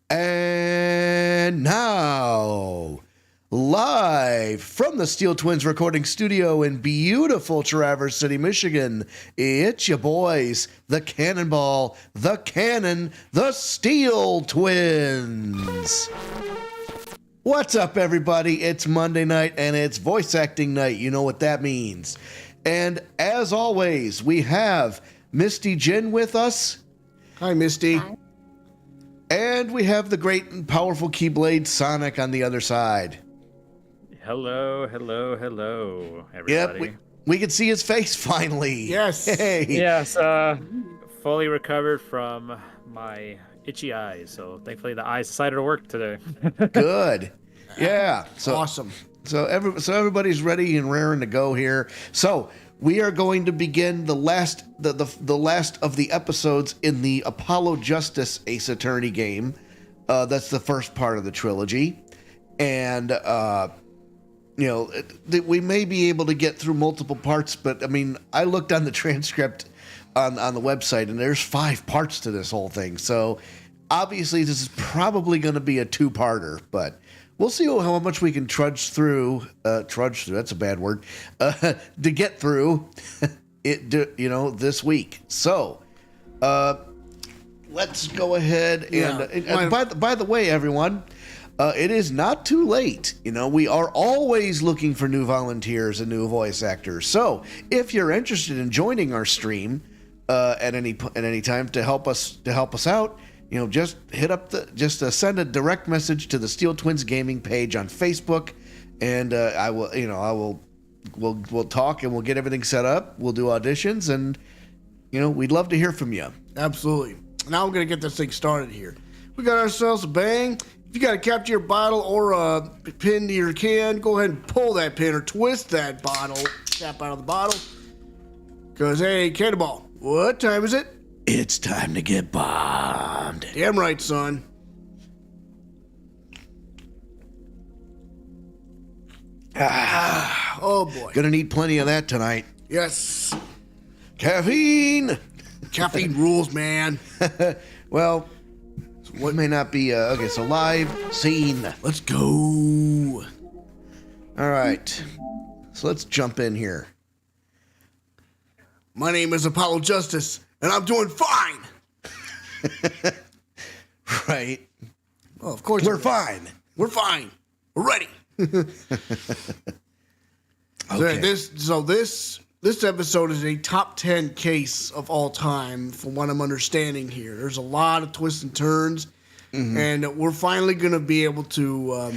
And now, live from the Steel Twins recording studio in beautiful Traverse City, Michigan, it's your boys, the Cannonball, the Cannon, the Steel Twins. What's up, everybody? It's Monday night, and it's voice acting night. You know what that means. And as always, we have Misty Jin with us. Hi, Misty. Hi. And we have the great and powerful Keyblade Sonic on the other side. Hello, everybody. Yep, we can see his face finally. Yes. Hey. Yes, fully recovered from my itchy eyes, so thankfully the eyes decided to work today. Good. Yeah. So Awesome. So everybody's ready and raring to go here. So we are going to begin the last of the episodes in the Apollo Justice Ace Attorney game. That's the first part of the trilogy, and we may be able to get through multiple parts. But I mean, I looked on the transcript on the website, and there's 5 parts to this whole thing. So obviously, this is probably going to be a 2-parter, but we'll see how much we can trudge through. That's a bad word. To get through it, this week. So, let's go ahead and by the way, everyone, it is not too late. We are always looking for new volunteers and new voice actors. So, if you're interested in joining our stream at any time to help us out, just hit up send a direct message to the Steel Twins Gaming page on Facebook, and we'll talk and we'll get everything set up. We'll do auditions, and we'd love to hear from you. Absolutely. Now we're going to get this thing started here. We got ourselves a bang. If you got a cap to your bottle or a pin to your can, go ahead and pull that pin or twist that bottle, cap out of the bottle. Because, hey, Cannonball, what time is it? It's time to get bombed. Damn right, son. Oh, boy. Gonna need plenty of that tonight. Yes. Caffeine! Caffeine rules, man. Well, what may not be... okay, so live scene. Let's go. All right. So let's jump in here. My name is Apollo Justice, and I'm doing fine. Right. Well, of course. We're fine. We're fine. We're ready. Okay. This episode is a top 10 case of all time, from what I'm understanding here. There's a lot of twists and turns, and we're finally going to be able to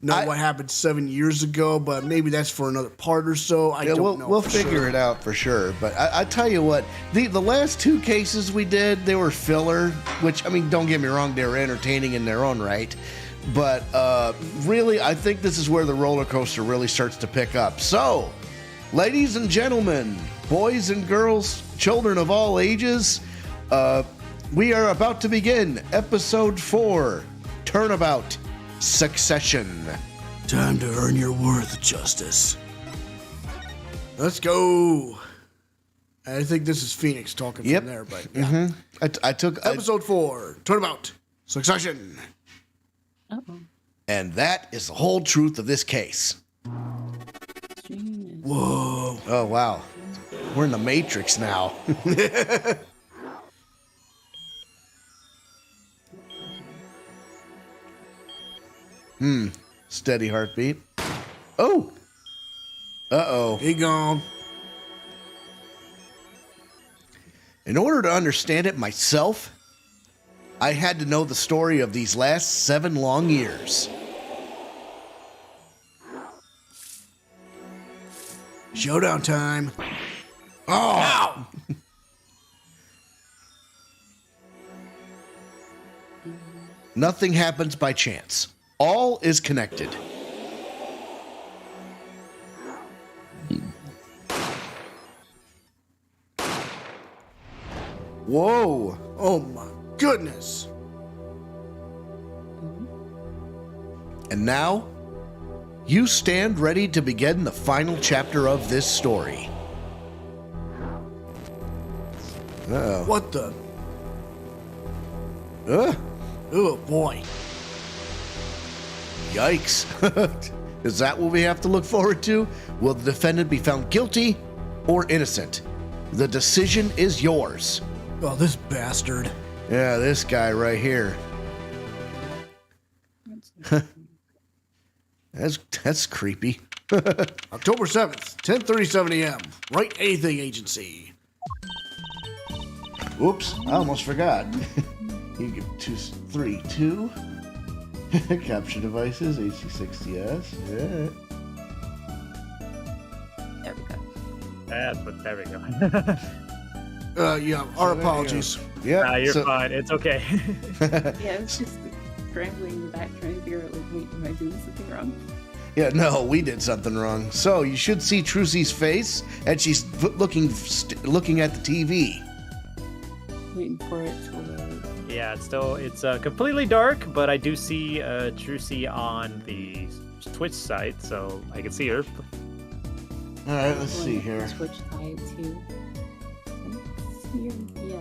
know what happened 7 years ago, but maybe that's for another part or so. I don't know. We'll figure it out for sure. But I tell you what, the last 2 cases we did, they were filler, which, I mean, don't get me wrong, they were entertaining in their own right. But really, I think this is where the roller coaster really starts to pick up. So, ladies and gentlemen, boys and girls, children of all ages, we are about to begin episode 4, Turnabout Succession. Time to earn your worth, Justice. Let's go. I think this is Phoenix talking from there, but yeah. I took Episode 4, Turnabout Succession. Uh-oh. and that is the whole truth of this case. Whoa. Oh, wow. We're in the Matrix now. Steady heartbeat. Oh! Uh-oh. He gone. In order to understand it myself, I had to know the story of these last 7 long years. Showdown time. Oh! Nothing happens by chance. All is connected. Whoa! Oh my goodness. And now, you stand ready to begin the final chapter of this story. What the? Oh, boy. Yikes. Is that what we have to look forward to? Will the defendant be found guilty or innocent? The decision is yours. Oh, this bastard. Yeah, this guy right here. That's creepy. October 7th, 10:37 a.m. Write Anything Agency. Oops, I almost forgot. You get 232. Capture devices, HC60S. Yeah. There we go. There we go. Yeah, our apologies. Yeah. You're fine. It's okay. Yeah, I was just scrambling in the back trying to figure out, like, wait, am I doing something wrong? Yeah, no, we did something wrong. So you should see Trucy's face, and she's looking at the TV. Waiting for it to load. Yeah, it's completely dark, but I do see Trucy on the Twitch site, so I can see her. All right, let's see Going here. Twitch side too. Let's see her. Yeah.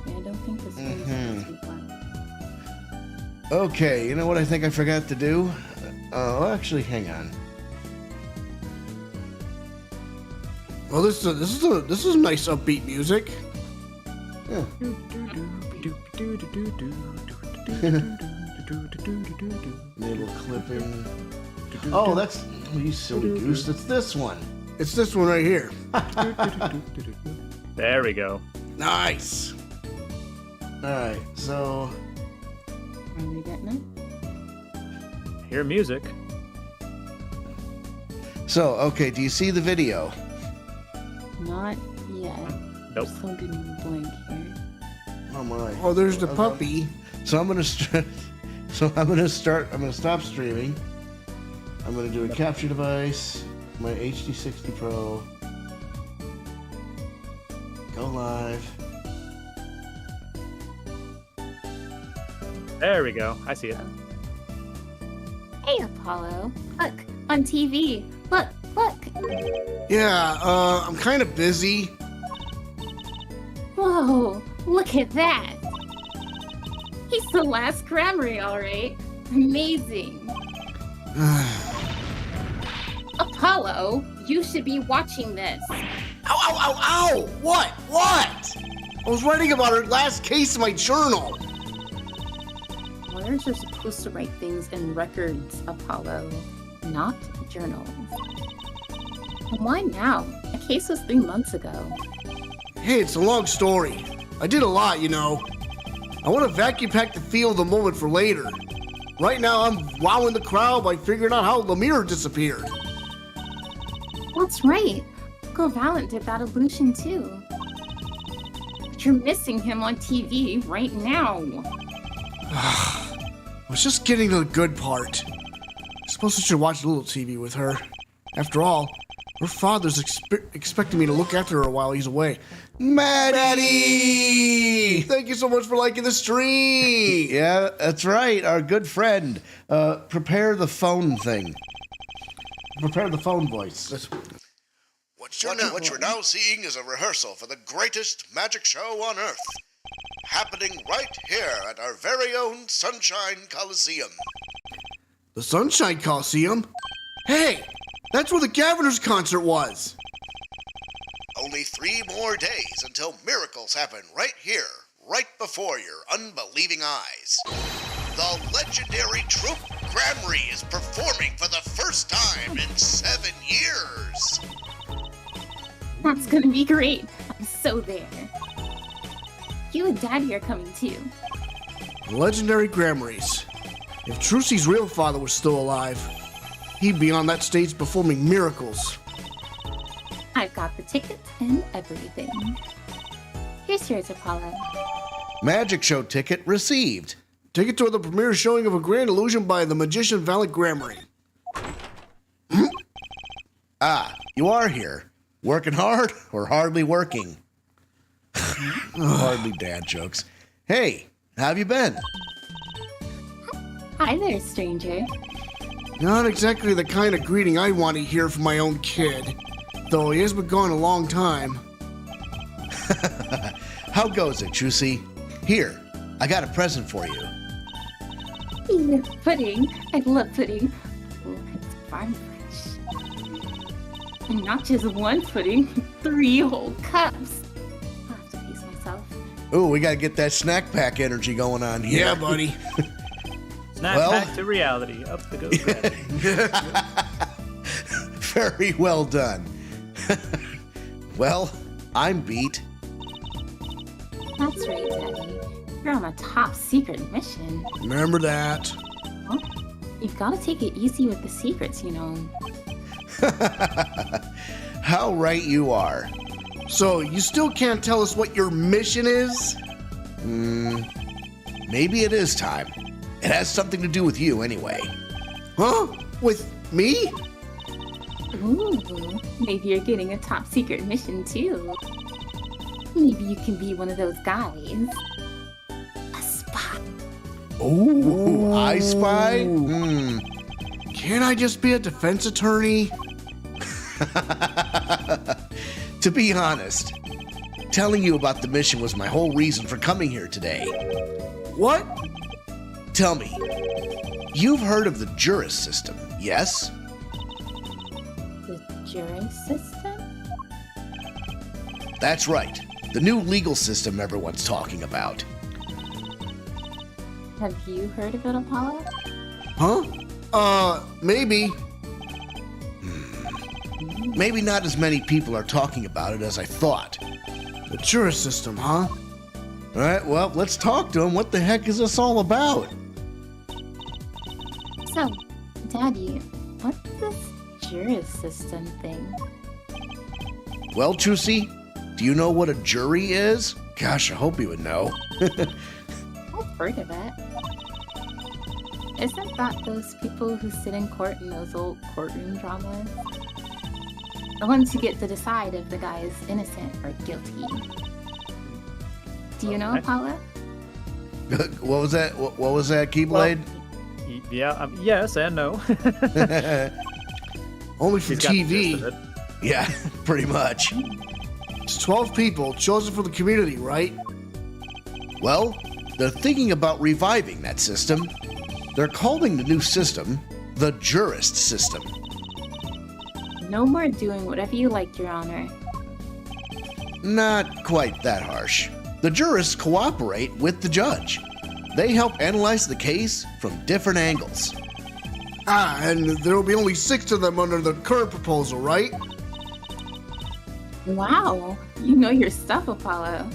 Yeah, I don't think this one's too black. Okay, you know what I think I forgot to do? Oh, actually, hang on. Well, this is nice upbeat music. Yeah. Enable clipping. Oh, that's you silly goose. That's this one. It's this one right here. There we go. Nice. All right, so Are we getting it? Hear music. okay. Do you see the video? Not yet. Nope. Still getting blank here. Oh my. Oh, there's the Okay. puppy. So I'm gonna stop streaming. I'm gonna do a capture device, my HD60 Pro. Go live. There we go. I see it. Hey, Apollo. Look, on TV. Look. Yeah, I'm kind of busy. Whoa, look at that. He's the last Grammarly, all right. Amazing. Apollo, you should be watching this. Ow! What? I was writing about her last case in my journal. Lawyers are supposed to write things in records, Apollo, not journals. And why now? A case was 3 months ago. Hey, it's a long story. I did a lot, you know. I want to vacuum pack the feel of the moment for later. Right now, I'm wowing the crowd by figuring out how Lemire disappeared. That's right. Uncle Valent did that illusion too. But you're missing him on TV right now. I was just getting to the good part. I suppose I should watch a little TV with her. After all, her father's expecting me to look after her while he's away. Maddie! Thank you so much for liking the stream! Yeah, that's right. Our good friend. Prepare the phone thing. Prepare the phone voice. What you're now seeing is a rehearsal for the greatest magic show on Earth. Happening right here at our very own Sunshine Coliseum. The Sunshine Coliseum? Hey! That's where the Gaviners concert was! Only 3 more days until miracles happen right here, right before your unbelieving eyes. The legendary troupe Gramry is performing for the first time in 7 years. That's gonna be great. I'm so there. You and Daddy are coming too. The legendary Grammarys. If Trucy's real father was still alive, he'd be on that stage performing miracles. I've got the tickets and everything. Here's yours, Apollo. Magic show ticket received. Take it to the premiere showing of A Grand Illusion by the magician Valent Gramry. You are here. Working hard or hardly working? Hardly dad jokes. Hey, how have you been? Hi there, stranger. Not exactly the kind of greeting I want to hear from my own kid. though he has been gone a long time. How goes it, Juicy? Here, I got a present for you. Pudding. I love pudding. Oh, it's farm fresh. And not just one pudding, 3 whole cups. I'll have to pace myself. Ooh, we gotta get that snack pack energy going on here. Yeah, buddy. Snap Well- back to reality. Up the goes gravity. Very well done. Well, I'm beat. That's right, Daddy. You're on a top secret mission. Remember that. Well, you've got to take it easy with the secrets, you know. How right you are. So, you still can't tell us what your mission is? Maybe it is time. It has something to do with you anyway. Huh? With me? Ooh, maybe you're getting a top secret mission too. Maybe you can be one of those guys. A spy. Ooh, I Spy? Can't I just be a defense attorney? To be honest, telling you about the mission was my whole reason for coming here today. What? Tell me, you've heard of the Jurist System, yes? The Jurist System? That's right. The new legal system everyone's talking about. Have you heard of it, Apollo? Huh? Maybe. Maybe not as many people are talking about it as I thought. The Jurist System, huh? All right, well, let's talk to him. What the heck is this all about? So, Daddy, what's this Jurist System thing? Well, Chusey, do you know what a jury is? Gosh, I hope you would know. I've heard of it. Isn't that those people who sit in court in those old courtroom dramas? The ones who get to decide if the guy is innocent or guilty. Do you know, Okay. Apollo? What was that? What was that, Keyblade? Yeah, yes and no. Only for He's got the TV. gist of it. Yeah, pretty much. It's 12 people chosen for the community, right? Well, they're thinking about reviving that system. They're calling the new system the Jurist System. No more doing whatever you like, Your Honor. Not quite that harsh. The jurists cooperate with the judge. They help analyze the case from different angles. Ah, and there will be only 6 of them under the current proposal, right? Wow, you know your stuff, Apollo.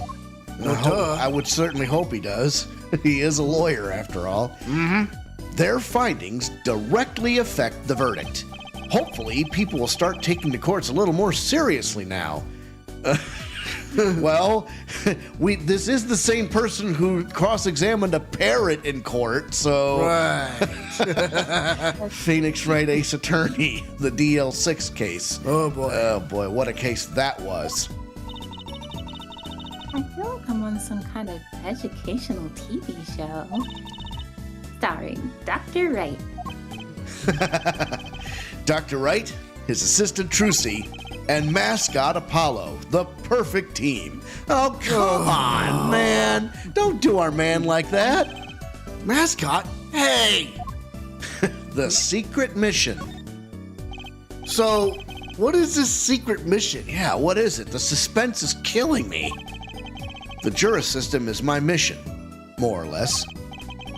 I would certainly hope he does. He is a lawyer, after all. Their findings directly affect the verdict. Hopefully, people will start taking the courts a little more seriously now. Well, this is the same person who cross-examined a parrot in court, so... Right. Phoenix Wright Ace Attorney, the DL6 case. Oh, boy. Oh boy, what a case that was. I feel like I'm on some kind of educational TV show. Starring Dr. Wright. Dr. Wright, his assistant Trucy, and mascot Apollo, the perfect team. Oh, come on, man. Don't do our man like that. Mascot? Hey! The secret mission. So, what is this secret mission? Yeah, what is it? The suspense is killing me. The Jurist System is my mission, more or less.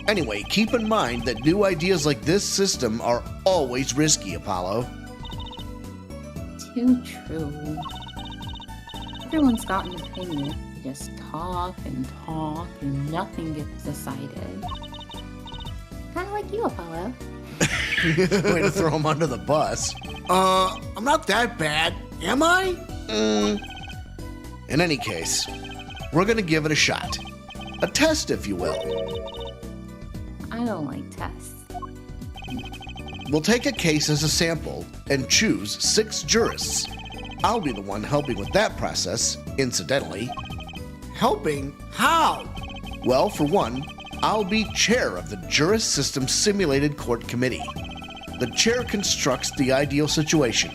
Anyway, keep in mind that new ideas like this system are always risky, Apollo. Too true. Everyone's got an opinion. You just talk and nothing gets decided. Kind of like you, Apollo. Way to throw him under the bus. I'm not that bad, am I? In any case, we're gonna give it a shot. A test, if you will. I don't like tests. We'll take a case as a sample and choose 6 jurists. I'll be the one helping with that process, incidentally. Helping? How? Well, for one, I'll be chair of the Jurist System Simulated Court Committee. The chair constructs the ideal situation,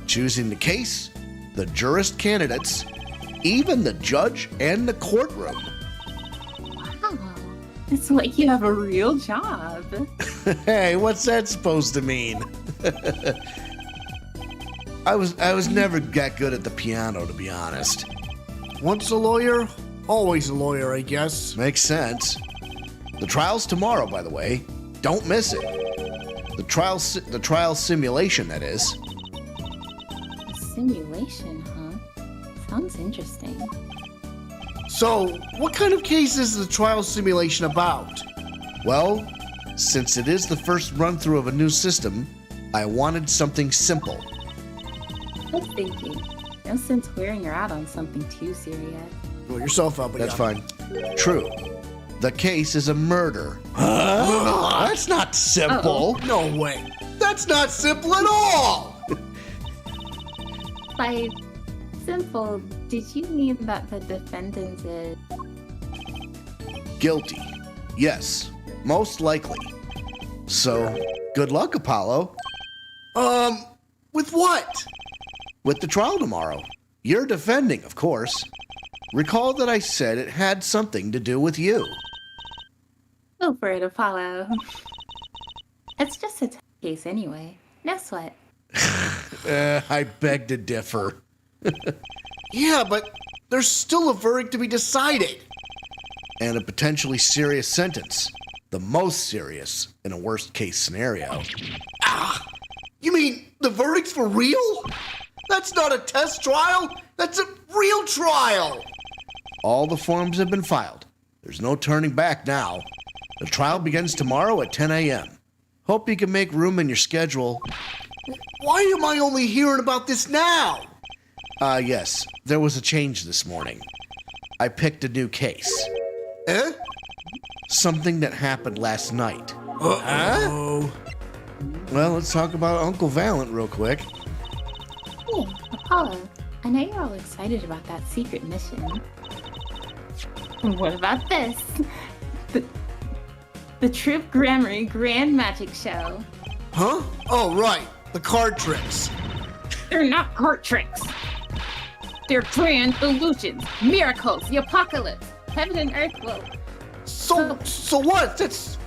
choosing the case the jurist candidates, even the judge and the courtroom. Wow. It's like you have a real job. Hey, what's that supposed to mean? I was never that good at the piano, to be honest. Once a lawyer, always a lawyer, I guess. Makes sense. The trial's tomorrow, by the way. Don't miss it. The trial simulation, that is. A simulation, huh? Sounds interesting. So, what kind of case is the trial simulation about? Well, since it is the first run-through of a new system, I wanted something simple. Good thinking. No sense wearing her out on something too serious. Blow yourself up again. That's fine. True. The case is a murder. Huh? That's not simple. No way. That's not simple at all! By simple, did you mean that the defendant is... Guilty. Yes, most likely. So, good luck, Apollo. With what? With the trial tomorrow. You're defending, of course. Recall that I said it had something to do with you. Go for it, Apollo. It's just a case anyway. No sweat. I beg to differ. Yeah, but there's still a verdict to be decided. And a potentially serious sentence. The most serious in a worst-case scenario. You mean the verdict's for real? That's not a test trial. That's a real trial. All the forms have been filed. There's no turning back now. The trial begins tomorrow at 10 a.m. Hope you can make room in your schedule. Why am I only hearing about this now? Yes, there was a change this morning. I picked a new case. Eh? Something that happened last night. Uh-oh. Well, let's talk about Uncle Valent real quick. Hey, Apollo, I know you're all excited about that secret mission. What about this? The Troop Grammary Grand Magic Show. Huh? Oh, right. The card tricks. They're not card tricks. They're grand illusions, miracles, the apocalypse. Heaven and earth will... So what? That's...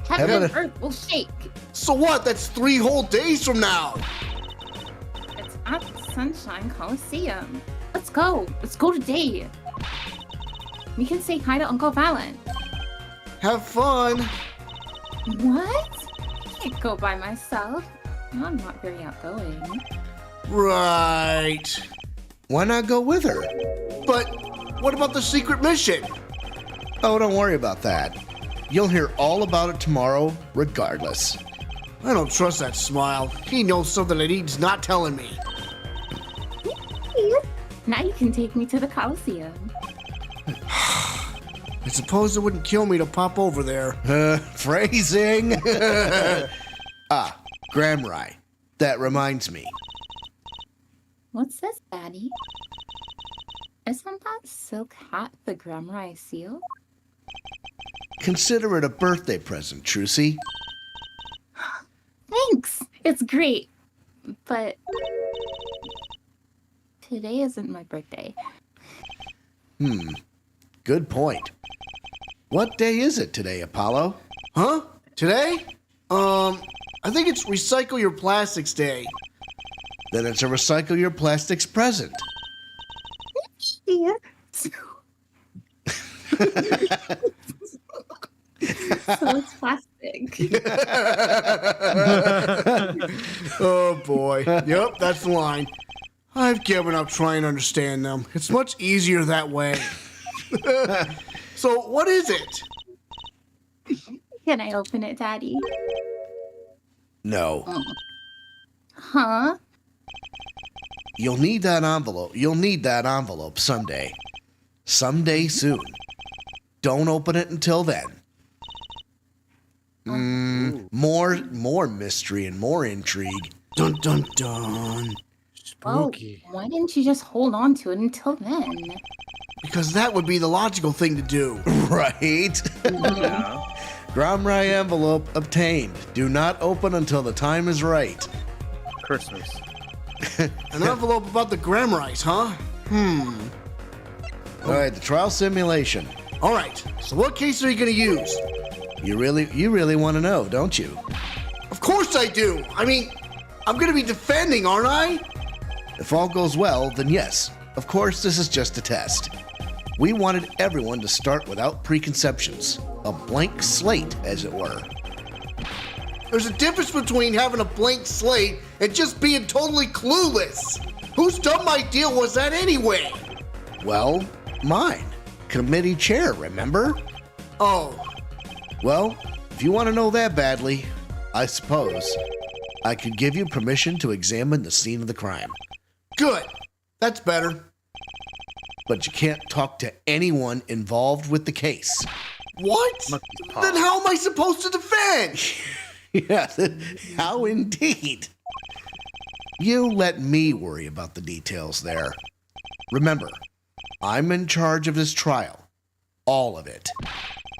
Heaven Heaven- and earth will shake. So what? That's 3 whole days from now. It's at the Sunshine Coliseum. Let's go. Let's go today. We can say hi to Uncle Valent. Have fun. What? I can't go by myself. I'm not very outgoing. Right. Why not go with her? But what about the secret mission? Oh, don't worry about that. You'll hear all about it tomorrow, regardless. I don't trust that smile. He knows something that he's not telling me. Now you can take me to the Coliseum. I suppose it wouldn't kill me to pop over there. Phrasing. Gramry. That reminds me. What's this, Daddy? Isn't that silk hat the Grammar seal? Consider it a birthday present, Trucy. Thanks! It's great. But today isn't my birthday. Good point. What day is it today, Apollo? Huh? Today? I think it's Recycle Your Plastics Day. Then it's a recycle your plastics present. Yeah. So it's plastic. Oh boy. Yep, that's the line. I've given up trying to understand them. It's much easier that way. So, what is it? Can I open it, Daddy? No. Huh? You'll need that envelope. You'll need that envelope someday. Someday soon. Don't open it until then. More mystery and more intrigue. Dun dun dun. Spooky. Oh, why didn't you just hold on to it until then? Because that would be the logical thing to do. Right? Yeah. Gramry envelope obtained. Do not open until the time is right. Christmas. An envelope about the Grammarites, huh? All right, the trial simulation. All right, so what case are you going to use? You really want to know, don't you? Of course I do. I mean, I'm going to be defending, aren't I? If all goes well, then yes. Of course, this is just a test. We wanted everyone to start without preconceptions. A blank slate, as it were. There's a difference between having a blank slate and just being totally clueless. Whose dumb idea was that anyway? Well, mine. Committee chair, remember? Oh, Well, if you want to know that badly, I suppose I could give you permission to examine the scene of the crime. good. That's better. But you can't talk to anyone involved with the case. What? Monkey's paw. Then how am I supposed to defend? Yes, how indeed. You let me worry about the details there. Remember, I'm in charge of this trial. All of it.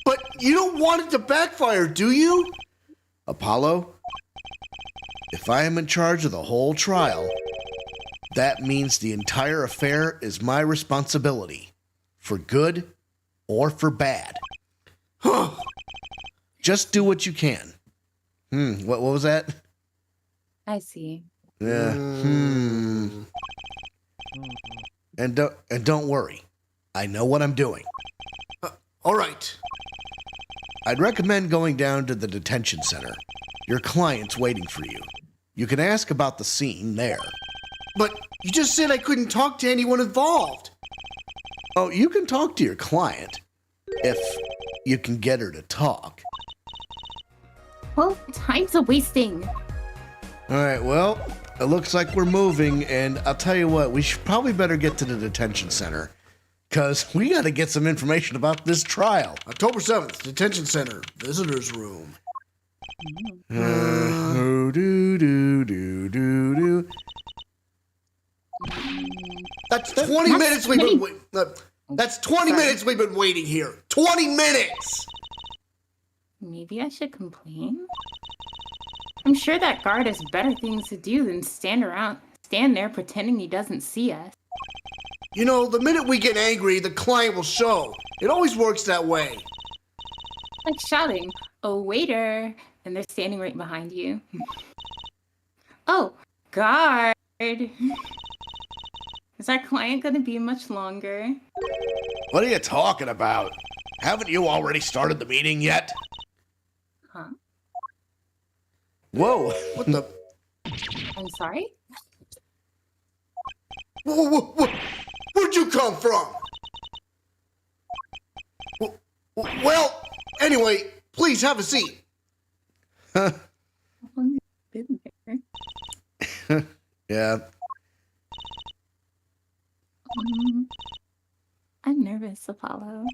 But you don't want it to backfire, do you? Apollo, if I am in charge of the whole trial, that means the entire affair is my responsibility, for good or for bad. Just do what you can. What was that? I see. Yeah. And don't worry. I know what I'm doing. All right. I'd recommend going down to the detention center. Your client's waiting for you. You can ask about the scene there. But you just said I couldn't talk to anyone involved. Oh, you can talk to your client if you can get her to talk. Well, time's a wasting. All right, well, it looks like we're moving, and I'll tell you what, we should probably better get to the detention center, because we got to get some information about this trial. October 7th, detention center, visitors room. Do. That's 20 minutes we've been waiting. That's 20 minutes we've been waiting here. 20 minutes! Maybe I should complain? I'm sure that guard has better things to do than stand there pretending he doesn't see us. You know, the minute we get angry, the client will show. It always works that way. Like shouting, "Oh, waiter!" and they're standing right behind you. Oh, guard! Is our client gonna be much longer? What are you talking about? Haven't you already started the meeting yet? Huh? Whoa. What the? I'm sorry? Where'd you come from? Well, anyway, please have a seat. I've only been there. Yeah. I'm nervous, Apollo.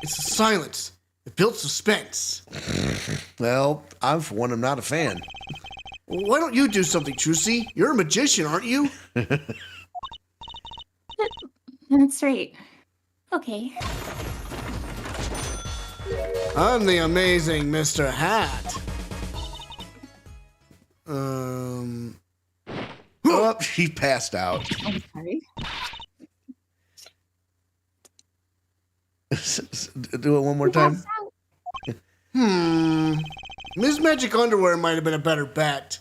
It's the silence. It builds suspense. Well, I'm for one, I'm not a fan. Why don't you do something, Trucy? You're a magician, aren't you? That's right. Okay. I'm the amazing Mr. Hat. Oh, she passed out. I'm sorry. Do it one more time. Ms. Magic Underwear might have been a better bet.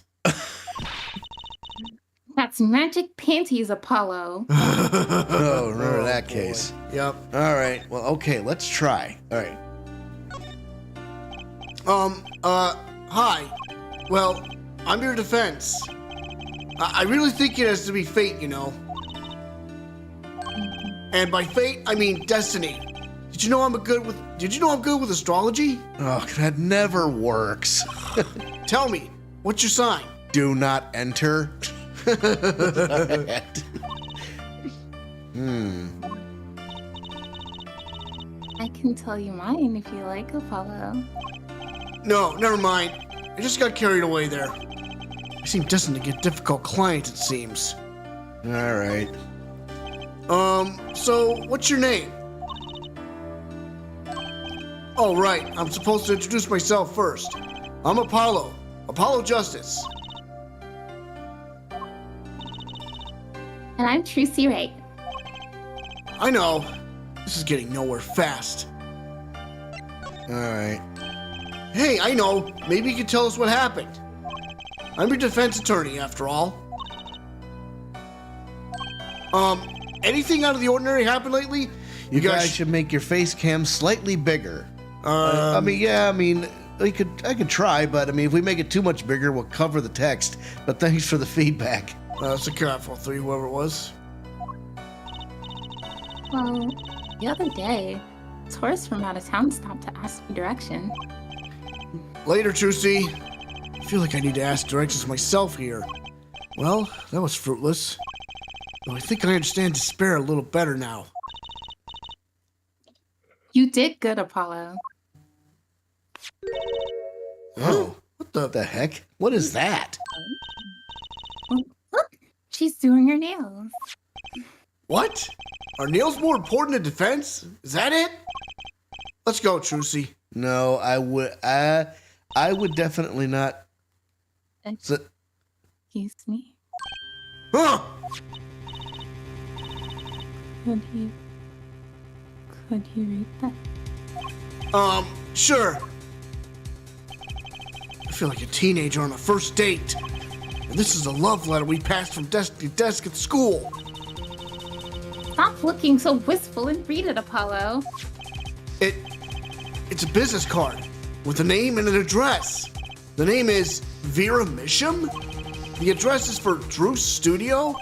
That's magic panties, Apollo. Oh, remember that case. Yep. All right. Well, okay, let's try. All right. Hi. Well, I'm your defense. I really think it has to be fate, you know. And by fate, I mean destiny. Did you know I'm good with astrology? Oh, that never works. Tell me, what's your sign? Do not enter. I can tell you mine if you like, Apollo. No, never mind. I just got carried away there. I seem destined to get difficult clients, it seems. All right. So, what's your name? Oh, right. I'm supposed to introduce myself first. I'm Apollo. Apollo Justice. And I'm Phoenix Wright. I know. This is getting nowhere fast. All right. Hey, I know. Maybe you can tell us what happened. I'm your defense attorney, after all. Anything out of the ordinary happened lately? You guys should make your face cam slightly bigger. I mean, I could try, but I mean, if we make it too much bigger, we'll cover the text. But thanks for the feedback. It's a careful three, whoever it was. Well, the other day, a tourist from out of town stopped to ask for direction. Later, Trucy. I feel like I need to ask directions myself here. Well, that was fruitless. Though I think I understand despair a little better now. You did good, Apollo. Oh, what the heck? What is that? Oh, look, she's doing her nails. What? Are nails more important than defense? Is that it? Let's go, Trucy. No, I would definitely not. Excuse me. Huh? Could you read that? Sure. I feel like a teenager on a first date. And this is a love letter we passed from desk to desk at school. Stop looking so wistful and read it, Apollo. It's a business card with a name and an address. The name is Vera Misham. The address is for Drew's studio.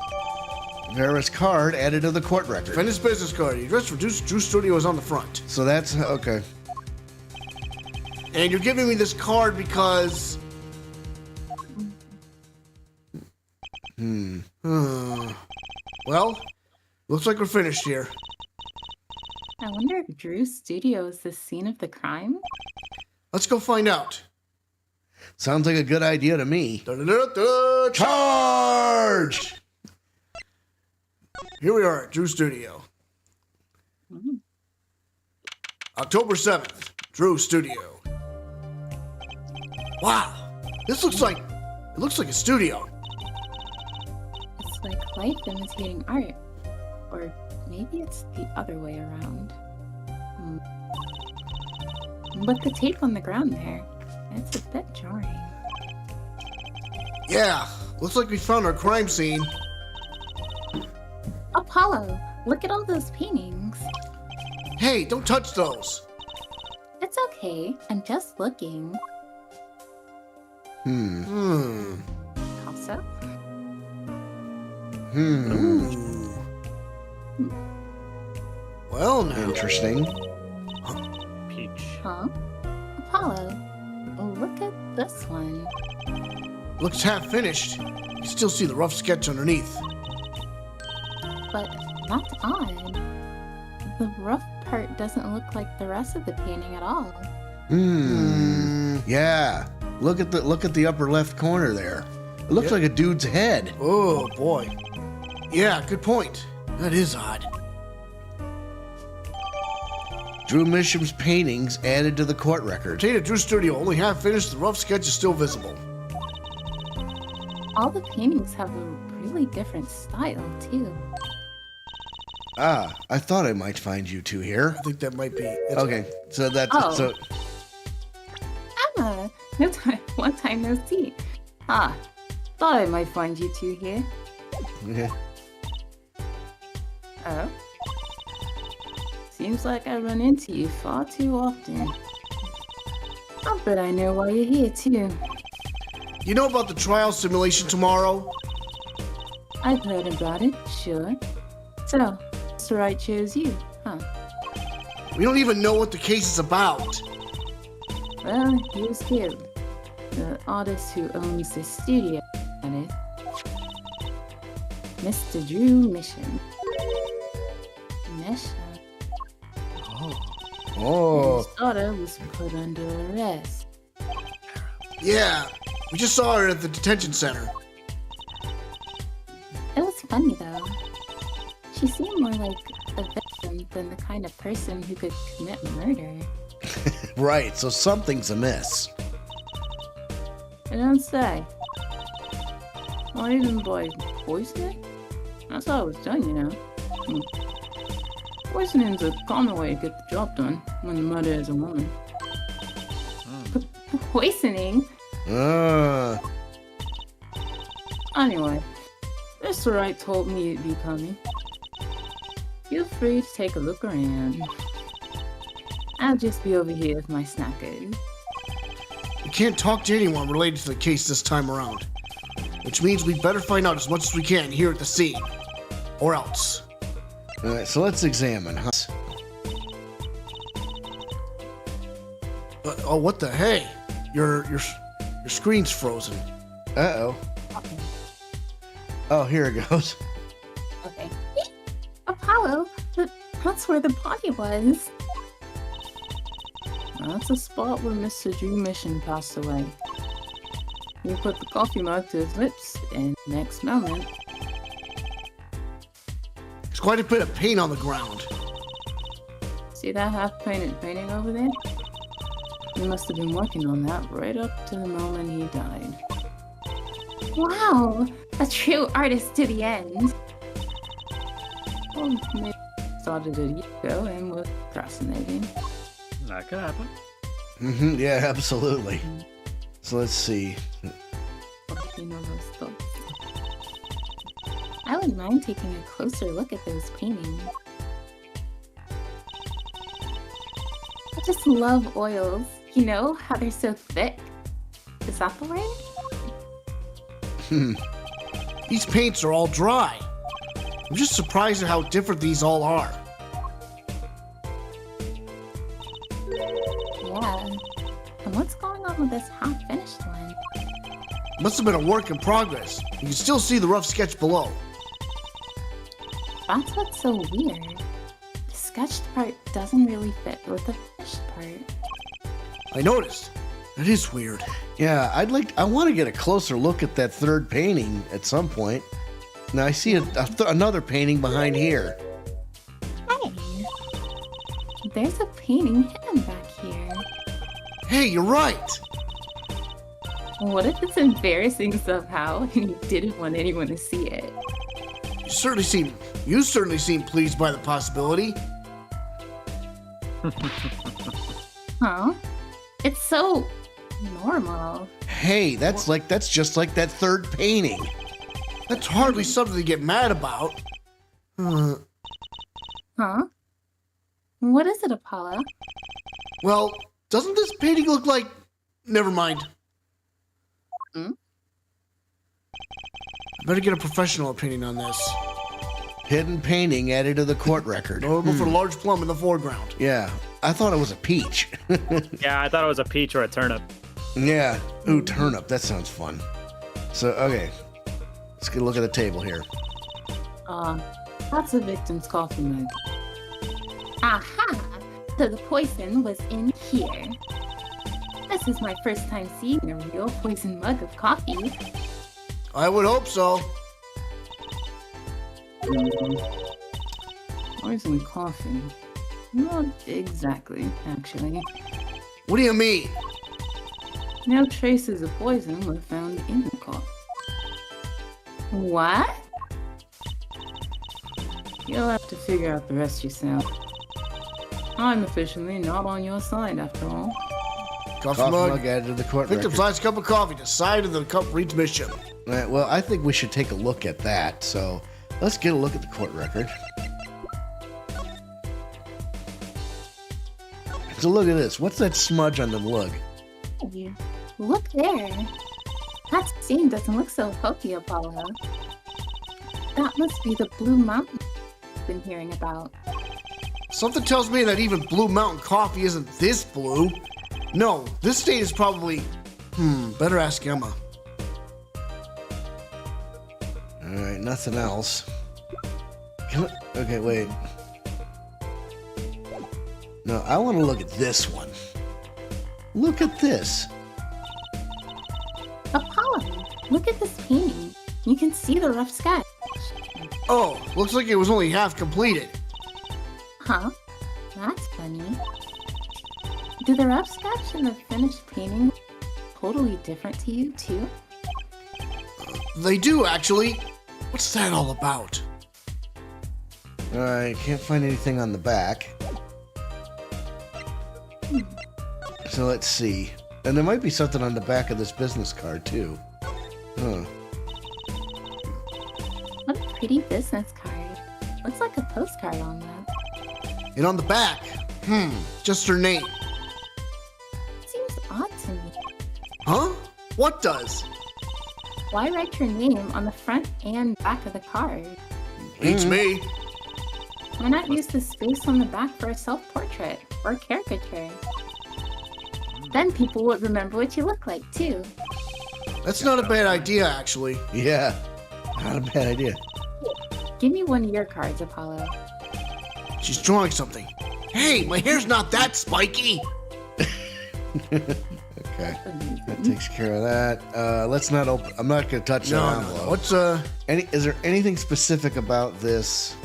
Vera's card added to the court record. Defendant's business card. The address for Drew's studio is on the front. So that's okay. And you're giving me this card because... Well, looks like we're finished here. I wonder if Drew's studio is the scene of the crime? Let's go find out. Sounds like a good idea to me. Da-da-da-da, Charge! Here we are at Drew's studio. October 7th, Drew's studio. Wow, this looks like a studio. It's like life imitating art. Or maybe it's the other way around. But the tape on the ground there, it's a bit jarring. Yeah, looks like we found our crime scene. Apollo, look at all those paintings. Hey, don't touch those. It's okay, I'm just looking. Also? Well, now. Interesting. Peach. Huh? Apollo, look at this one. Looks half finished. You still see the rough sketch underneath. But that's odd. The rough part doesn't look like the rest of the painting at all. Yeah. Look at the upper left corner there. It looks like a dude's head. Oh, boy. Yeah, good point. That is odd. Drew Misham's paintings added to the court record. Data Drew Studio, only half finished. The rough sketch is still visible. All the paintings have a really different style, too. Ah, I thought I might find you two here. I think that might be it. Okay, so that's Oh. so. Emma, one time no see. Ah, thought I might find you two here. Yeah. Oh? Seems like I run into you far too often. I bet I know why you're here, too. You know about the trial simulation tomorrow? I've heard about it, sure. So, Mr. Wright chose you, huh? We don't even know what the case is about. Well, he was killed. The artist who owns this studio, that is. Mr. Drew Mission. Mission? Oh. His daughter was put under arrest. Yeah, we just saw her at the detention center. It was funny, though. She seemed more like a victim than the kind of person who could commit murder. Right, so something's amiss. I don't say. Or even by poisoning? That's all I was done, you know. Poisoning's a common way to get the job done when the murder is a woman. Poisoning? Anyway, Mr. Wright told me you'd be coming. Feel free to take a look around. I'll just be over here with my snackers. We can't talk to anyone related to the case this time around. Which means we better find out as much as we can here at the scene. Or else. Alright, so let's examine, huh? Oh, what the hey? Your screen's frozen. Uh-oh. Okay. Oh, here it goes. Okay. Apollo, that's where the body was. That's the spot where Mr. Drew Mission passed away. He put the coffee mug to his lips, and next moment... There's quite a bit of paint on the ground. See that half-painted painting over there? He must have been working on that right up to the moment he died. Wow! A true artist to the end! Well, maybe started a year ago and was procrastinating. That could happen. Mm-hmm, yeah, absolutely. So let's see. You know those thoughts. I wouldn't mind taking a closer look at those paintings. I just love oils. You know how they're so thick? Is that the word? These paints are all dry. I'm just surprised at how different these all are. Yeah. And what's going on with this half-finished one? Must have been a work in progress. You can still see the rough sketch below. That's what's so weird. The sketched part doesn't really fit with the finished part. I noticed. That is weird. Yeah, I want to get a closer look at that third painting at some point. Now I see another painting behind here. Hey! There's a painting hidden back here. Hey, you're right. What if it's embarrassing somehow and you didn't want anyone to see it? You certainly seem pleased by the possibility. Huh? It's so normal. Hey, that's just like that third painting. That's hardly something to get mad about. Huh? What is it, Apollo? Well, doesn't this painting look like... Never mind. Hmm? I better get a professional opinion on this. Hidden painting added to the court record. Notable for a large plum in the foreground. Yeah, I thought it was a peach. Yeah, I thought it was a peach or a turnip. Yeah. Ooh, turnip. That sounds fun. So, okay. Let's get a look at the table here. That's the victim's coffee mug. Aha! So the poison was in here. This is my first time seeing a real poison mug of coffee. I would hope so. Poison coffee? Not exactly, actually. What do you mean? No traces of poison were found in the coffee. What? You'll have to figure out the rest yourself. I'm officially not on your side after all. Coffee mug. added to the court Victim's record. last cup of coffee decided the cup reads mission. Right, well, I think we should take a look at that. So let's get a look at the court record. So look at this. What's that smudge on the lug? Hey, look there. That stain doesn't look so healthy, Apollo. That must be the Blue Mountain I've been hearing about. Something tells me that even Blue Mountain coffee isn't this blue. No, this stain is probably... better ask Emma. Alright, nothing else. Okay, wait. No, I want to look at this one. Look at this. Apollo, look at this painting. You can see the rough sketch. Oh, looks like it was only half completed. Huh? That's funny. Do the rough sketch and the finished painting look totally different to you, too? They do, actually. What's that all about? Alright, can't find anything on the back. So let's see. And there might be something on the back of this business card, too. Huh. What a pretty business card. Looks like a postcard on that. And on the back, just her name. Seems odd to me. Huh? What does? Why write your name on the front and back of the card? Beats me. Why not use the space on the back for a self-portrait or caricature? Then people would remember what you look like, too. That's not a bad idea, actually. Yeah, not a bad idea. Give me one of your cards, Apollo. She's drawing something. Hey, my hair's not that spiky. Okay, that takes care of that. Let's not open. I'm not gonna touch that envelope. What's Is there anything specific about this?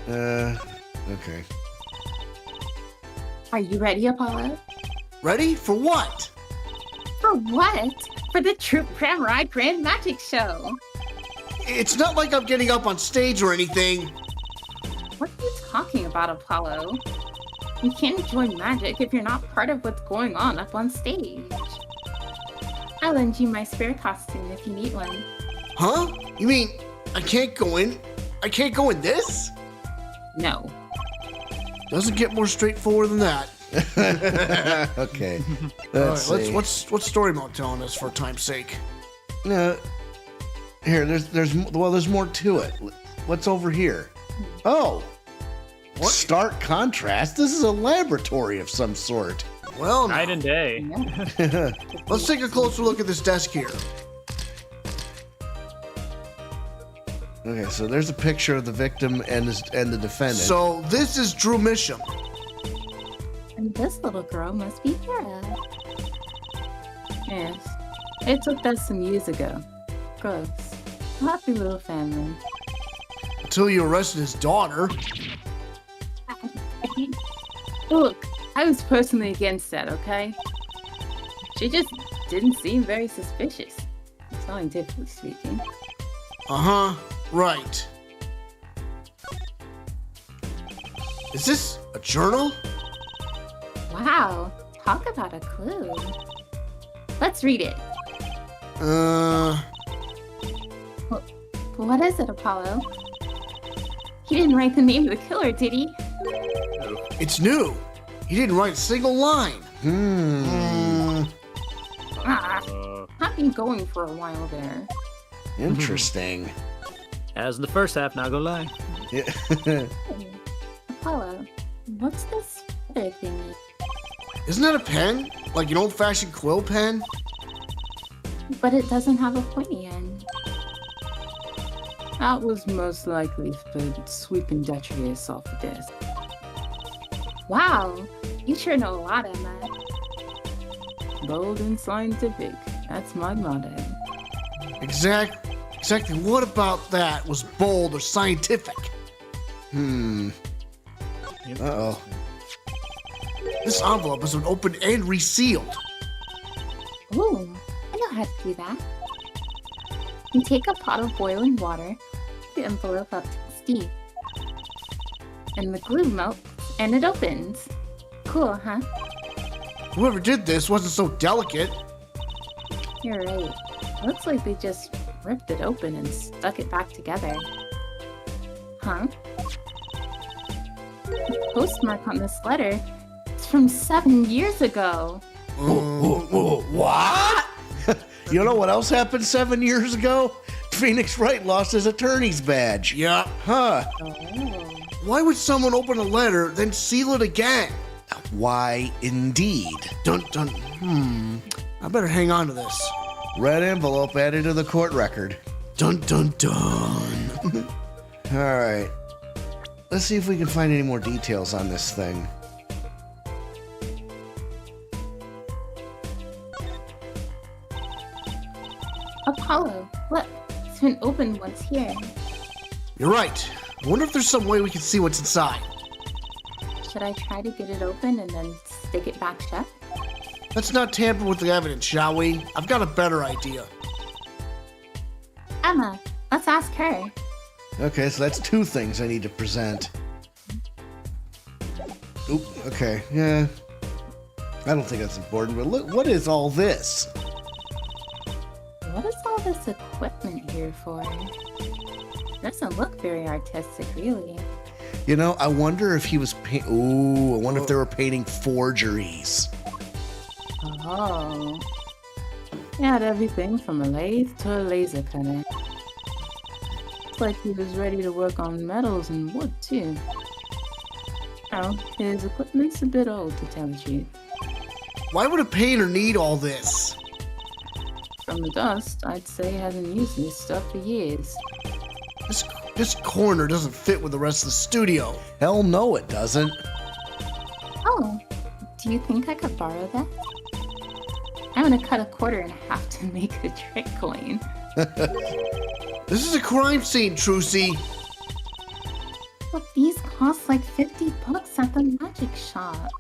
Okay. Are you ready, Apollo? ready for what? For what? For the Troop Samurai Grand Magic Show. It's not like I'm getting up on stage or anything. What are you talking about, Apollo? You can't enjoy magic if you're not part of what's going on up on stage. I'll lend you my spare costume if you need one. Huh? You mean I can't go in? I can't go in this? No. Doesn't get more straightforward than that. Okay. Let's what's story mode telling us for time's sake? No. Here, there's more to it. What's over here? Oh. What? Stark contrast. This is a laboratory of some sort. Well, Night and day. Yeah. let's take a closer look at this desk here. Okay, so there's a picture of the victim and the defendant. So this is Drew Misham. And this little girl must be Kara. Yes. They took that some years ago. Gross. Happy little family. Until you arrested his daughter. Look, I was personally against that, okay? She just didn't seem very suspicious, scientifically speaking. Uh-huh. Right. Is this a journal? Wow, talk about a clue. Let's read it. What is it, Apollo? He didn't write the name of the killer, did he? It's new. He didn't write a single line. I've been going for a while there. Interesting. As in the first half, not gonna lie. Yeah. Hey, Apollo, what's this other thingy? Isn't that a pen? Like an old-fashioned quill pen? But it doesn't have a pointy end. That was most likely for sweeping detritus off the desk. Wow, you sure know a lot, Emma. Bold and scientific. That's my motto. Exactly what about that was bold or scientific? Uh-oh. This envelope has been opened and resealed. Ooh, I know how to do that. You take a pot of boiling water, the envelope up to the steam, and the glue melts, and it opens. Cool, huh? Whoever did this wasn't so delicate. You're right. Looks like they just ripped it open and stuck it back together. Huh? The postmark on this letter is from 7 years ago. What? You know what else happened 7 years ago? Phoenix Wright lost his attorney's badge. Yeah. Huh. Oh. Why would someone open a letter, then seal it again? Why, indeed. Dun dun. I better hang on to this. Red envelope added to the court record. Dun dun dun. All right. Let's see if we can find any more details on this thing. Apollo, look, it's been opened once here. You're right. I wonder if there's some way we can see what's inside. Should I try to get it open and then stick it back shut? Let's not tamper with the evidence, shall we? I've got a better idea. Emma, let's ask her. Okay, so that's two things I need to present. Oop, okay, yeah. I don't think that's important, but look, what is all this? What is all this equipment here for? Doesn't look very artistic, really. You know, I wonder if he was Ooh, I wonder if they were painting forgeries. Oh. He had everything from a lathe to a laser cutter. Looks like he was ready to work on metals and wood, too. Oh, his equipment's a bit old, to tell the truth. Why would a painter need all this? From the dust, I'd say he hasn't used this stuff for years. This corner doesn't fit with the rest of the studio. Hell no, it doesn't. Oh, do you think I could borrow that? I'm gonna cut a quarter in half to make a trick coin. This is a crime scene, Trucy. But these cost like $50 at the magic shop.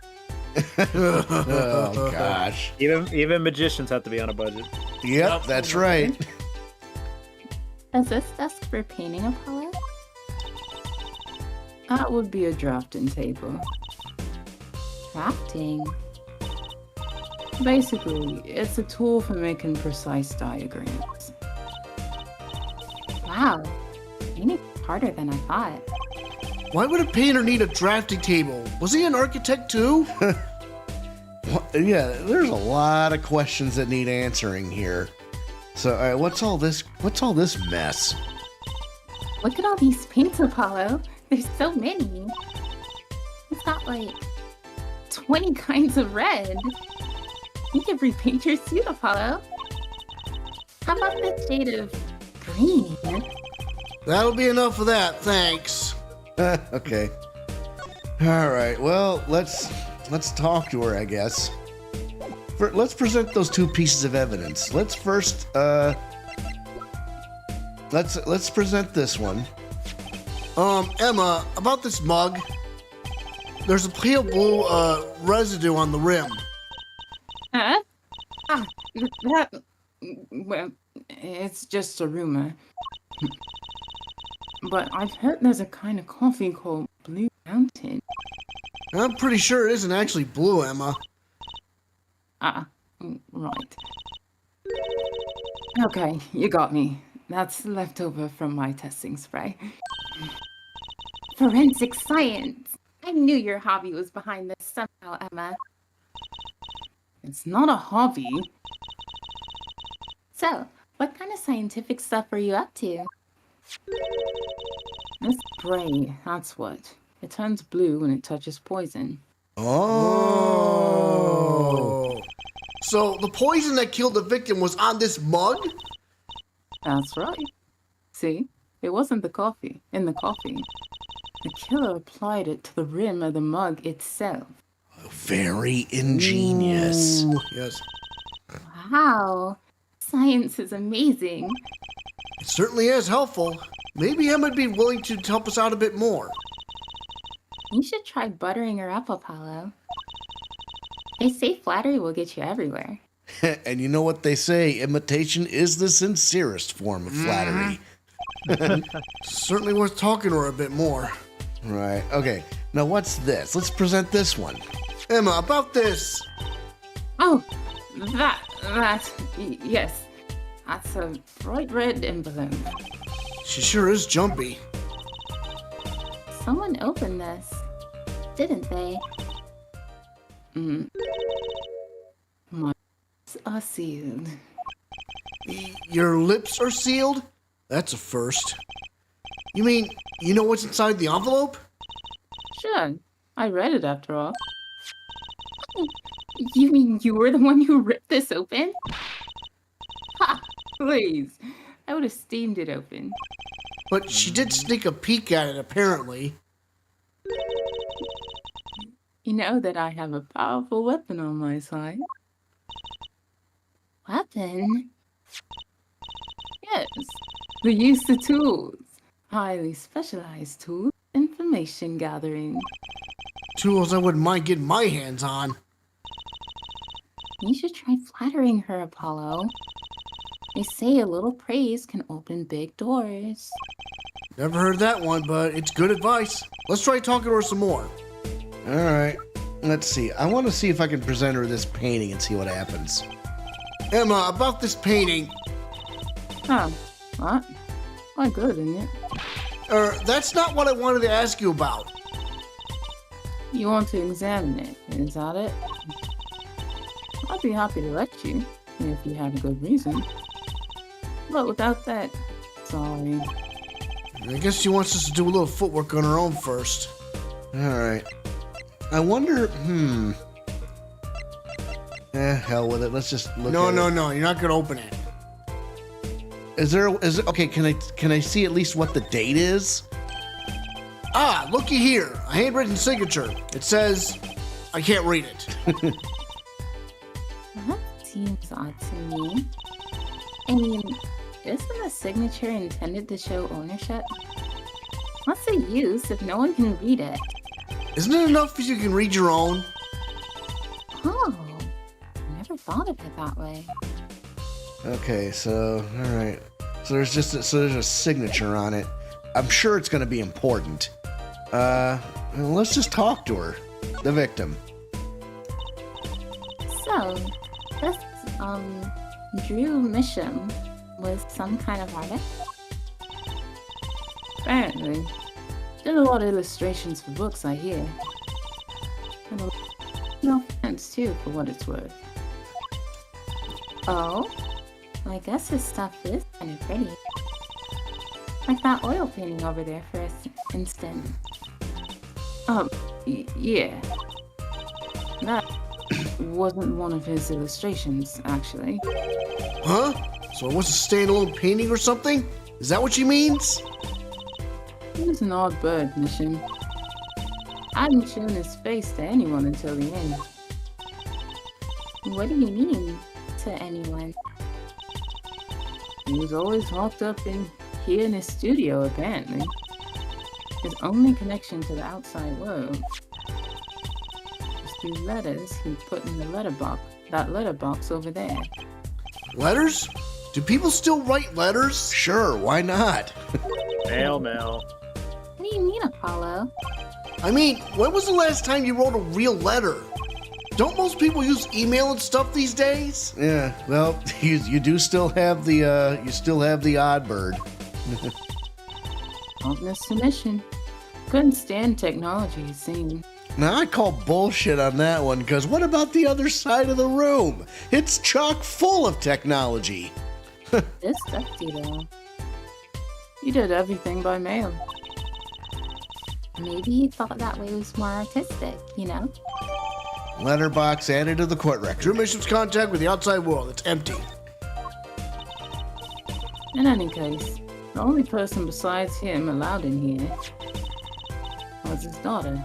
Oh, gosh. Even magicians have to be on a budget. Yep, that's right. Is this desk for painting, Apollo? That would be a drafting table. Drafting? Basically, it's a tool for making precise diagrams. Wow, painting harder than I thought. Why would a painter need a drafting table? Was he an architect too? Yeah, there's a lot of questions that need answering here. So, all right, what's all this mess? Look at all these paints, Apollo. There's so many. It's got like 20 kinds of red. You could repaint your suit, Apollo. How about the shade of green? That'll be enough of that, thanks. Okay. All right. Well, let's talk to her, I guess. Let's present those two pieces of evidence. Let's first let's present this one. Emma, about this mug. There's a pale blue residue on the rim. Huh? Well, it's just a rumor. But I've heard there's a kind of coffee called Blue Mountain. I'm pretty sure it isn't actually blue, Emma. Right. Okay, you got me. That's leftover from my testing spray. Forensic science! I knew your hobby was behind this somehow, Emma. It's not a hobby. So, what kind of scientific stuff are you up to? This spray, that's what. It turns blue when it touches poison. Oh. So the poison that killed the victim was on this mug? That's right. See? It wasn't in the coffee. The killer applied it to the rim of the mug itself. Very ingenious. Ooh, yes. Wow. Science is amazing. It certainly is helpful. Maybe Emma'd be willing to help us out a bit more. You should try buttering her up, Apollo. They say flattery will get you everywhere. And you know what they say, imitation is the sincerest form of flattery. Certainly worth talking to her a bit more. Right. Okay. Now what's this? Let's present this one. Emma, about this. Oh, yes. That's a bright red envelope. She sure is jumpy. Someone opened this, didn't they? My lips are sealed. Your lips are sealed? That's a first. You mean, you know what's inside the envelope? Sure, I read it after all. You mean you were the one who ripped this open? Ha! Please, I would have steamed it open. But she did sneak a peek at it, apparently. You know that I have a powerful weapon on my side. Weapon? Yes, the use of tools. Highly specialized tools, information gathering. Tools I wouldn't mind getting my hands on. You should try flattering her, Apollo. They say a little praise can open big doors. Never heard that one, but it's good advice. Let's try talking to her some more. All right. Let's see. I want to see if I can present her this painting and see what happens. Emma, about this painting. Oh, what? Quite good, isn't it? That's not what I wanted to ask you about. You want to examine it, is that it? I'd be happy to let you, if you have a good reason. But without that, sorry. I guess she wants us to do a little footwork on her own first. All right. I wonder, hell with it. Let's just look at it. No, you're not gonna open it. Okay, can I see at least what the date is? Ah, looky here. A handwritten signature. It says, I can't read it. That seems odd to me. I mean, isn't a signature intended to show ownership? What's the use if no one can read it? Isn't it enough if you can read your own? Oh, I never thought of it that way. Okay, so all right. So there's there's a signature on it. I'm sure it's going to be important. Let's just talk to her, the victim. So, this, Drew Misham was some kind of artist? Apparently. Did a lot of illustrations for books, I hear. And no offense, too, for what it's worth. Oh? I guess his stuff is kind of pretty. Like that oil painting over there, for instance. Yeah. That wasn't one of his illustrations, actually. Huh? So it was a standalone painting or something? Is that what she means? He was an odd bird, Mission. I hadn't shown his face to anyone until the end. What do you mean, to anyone? He was always locked up in here in his studio, apparently. His only connection to the outside world was through letters he put in the letterbox over there. Letters? Do people still write letters? Sure, why not? Mail. What do you mean, Apollo? I mean, when was the last time you wrote a real letter? Don't most people use email and stuff these days? Yeah, well, you do still have the odd bird. Mr. Mission. Couldn't stand technology, it seemed. Now I call bullshit on that one, because what about the other side of the room? It's chock full of technology. It's dusty, though. You did everything by mail. Maybe he thought that way was more artistic, you know? Letterbox added to the court record. Drew Misham's contact with the outside world. It's empty. In any case, the only person besides him allowed in here was his daughter,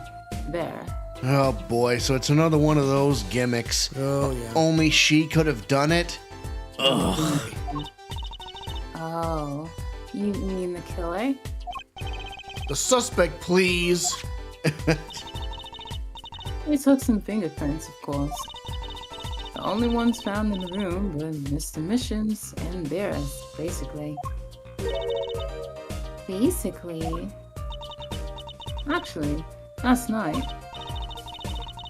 Vera. Oh boy, so it's another one of those gimmicks. Oh, yeah. Only she could have done it? Ugh. Oh, you mean the killer? The suspect, please. We took some fingerprints, of course. The only ones found in the room were Mr. Mission's and Vera's, basically. Basically? Actually, last night,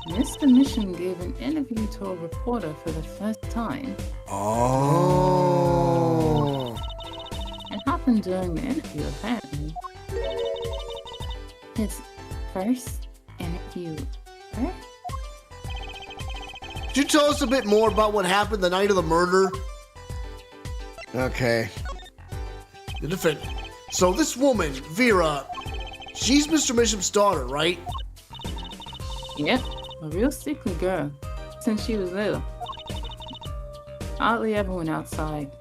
Mr. Mission gave an interview to a reporter for the first time. Oh. It happened during the interview, apparently. His first interview ever? Could you tell us a bit more about what happened the night of the murder? Okay. The defendant. So this woman, Vera, she's Mr. Misham's daughter, right? Yep, a real sickly girl, since she was little. Hardly ever went outside.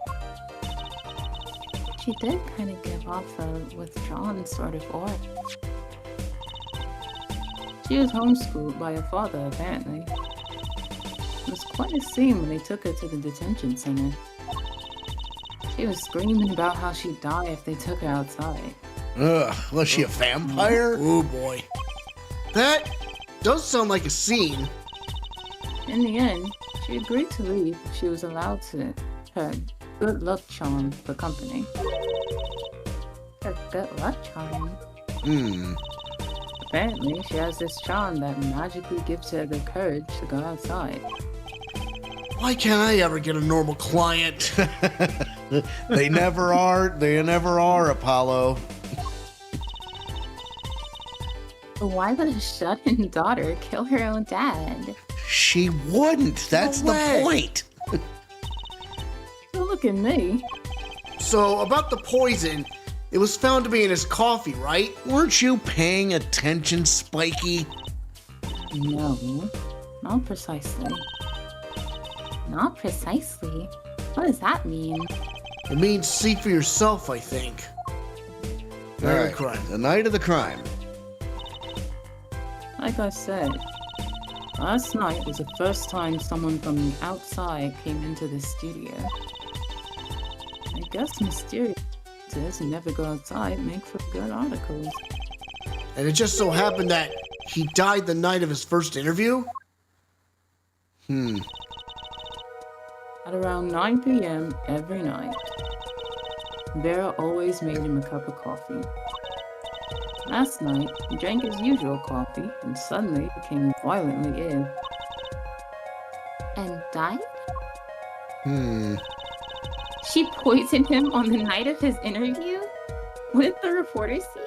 She did kind of give off a withdrawn sort of aura. She was homeschooled by her father, apparently. It was quite a scene when they took her to the detention center. She was screaming about how she'd die if they took her outside. Ugh, was she a vampire? Oh boy. That does sound like a scene. In the end, she agreed to leave if she was allowed to her good luck charm for company. her good luck charm. Hmm. Apparently, she has this charm that magically gives her the courage to go outside. Why can't I ever get a normal client? They never are. They never are, Apollo. Why would a shut-in daughter kill her own dad? She wouldn't. That's No the way. point. Don't look at me. So, about the poison, it was found to be in his coffee, right? Weren't you paying attention, Spiky? No, not precisely. Not precisely? What does that mean? It means see for yourself, I think. All Night of right. the crime. The night of the crime. Like I said, last night was the first time someone from the outside came into the studio. I guess mysterious who never go outside make for good articles. And it just so happened that he died the night of his first interview? Hmm. At around 9 p.m. every night, Vera always made him a cup of coffee. Last night, he drank his usual coffee and suddenly became violently ill. And died? Hmm. She poisoned him on the night of his interview? What did the reporter see?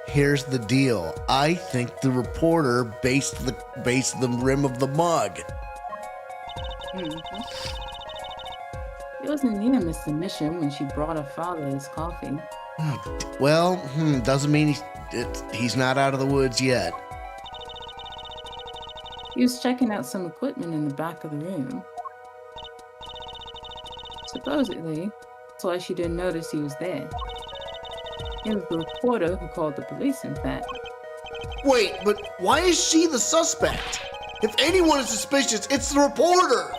Here's the deal. I think the reporter based the rim of the mug. He wasn't near Miss Submission when she brought her father his coffee. Well, doesn't mean he's not out of the woods yet. He was checking out some equipment in the back of the room. Supposedly, that's why she didn't notice he was there. It was the reporter who called the police, in fact. Wait, but why is she the suspect? If anyone is suspicious, it's the reporter!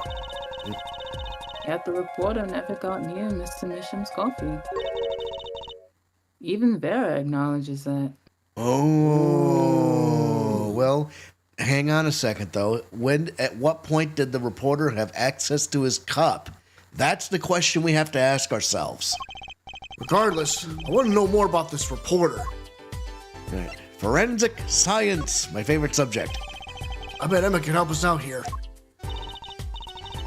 Yet the reporter never got near Mr. Misham's coffee. Even Vera acknowledges that. Oh, well, hang on a second though. At what point did the reporter have access to his cup? That's the question we have to ask ourselves. Regardless, I want to know more about this reporter. Right. Forensic science, my favorite subject. I bet Emma can help us out here.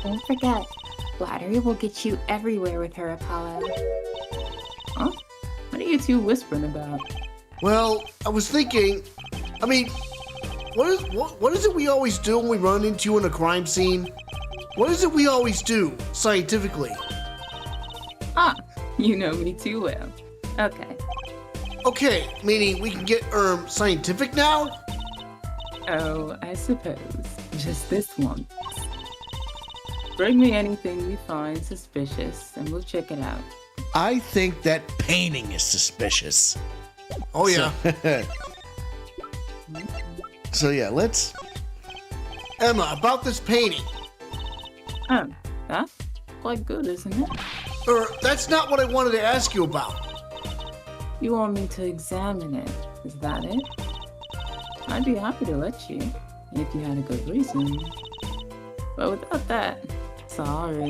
Don't forget, flattery will get you everywhere with her, Apollo. Huh? What are you two whispering about? Well, I was thinking, what is it we always do when we run into in a crime scene? What is it we always do, scientifically? Ah, you know me too well. Okay. Okay, meaning we can get, scientific now? Oh, I suppose. Just this once. Bring me anything you find suspicious, and we'll check it out. I think that painting is suspicious. Oh, yeah. So yeah, let's. Emma, about this painting. Oh, that's quite good, isn't it? That's not what I wanted to ask you about. You want me to examine it, is that it? I'd be happy to let you, if you had a good reason. But without that, sorry.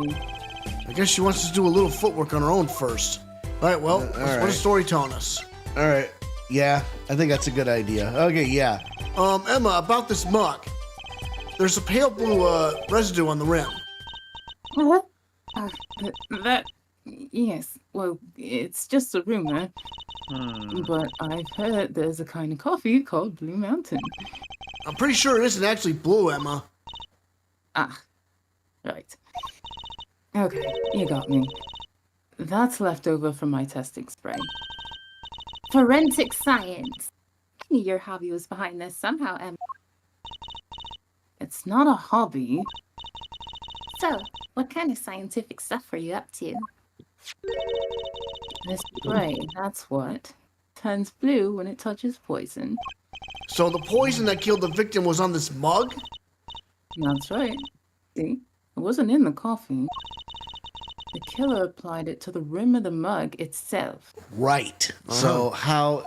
I guess she wants us to do a little footwork on her own first. All right, well, what right. is story telling us? All right. Yeah, I think that's a good idea. Okay, yeah. Emma, about this mug. There's a pale blue residue on the rim. What? Yes, well, it's just a rumor. But I've heard there's a kind of coffee called Blue Mountain. I'm pretty sure it isn't actually blue, Emma. Ah, right. Okay, you got me. That's left over from my testing spray. Forensic science! I knew your hobby was behind this somehow, Emma. It's not a hobby. So, what kind of scientific stuff are you up to? This spray, that's what. Turns blue when it touches poison. So the poison that killed the victim was on this mug? That's right. See? It wasn't in the coffee. The killer applied it to the rim of the mug itself. Right. So how?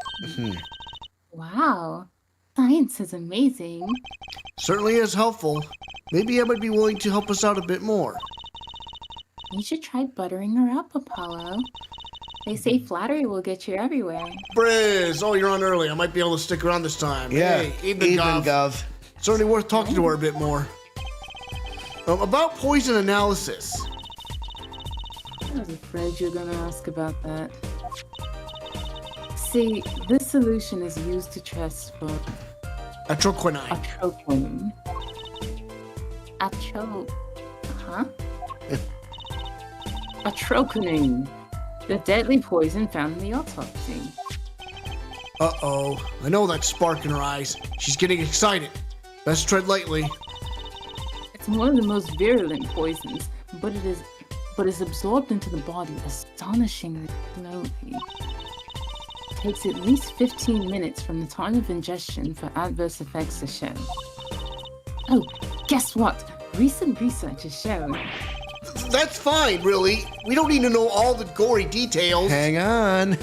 Wow. Science is amazing. Certainly is helpful. Maybe Emma would be willing to help us out a bit more. You should try buttering her up, Apollo. They say flattery will get you everywhere. Briz, oh, you're on early. I might be able to stick around this time. Yeah. Hey, evening, Gov. Certainly worth talking to her a bit more. About poison analysis. I was afraid you were going to ask about that. See, this solution is used to test for Atroquinine. atroquinine. Atroquinine, the deadly poison found in the autopsy. Uh-oh. I know that spark in her eyes. She's getting excited. Best tread lightly. It's one of the most virulent poisons, but is absorbed into the body astonishingly slowly. It takes at least 15 minutes from the time of ingestion for adverse effects to show. Oh, guess what? Recent research has shown. That's fine, really. We don't need to know all the gory details. Hang on.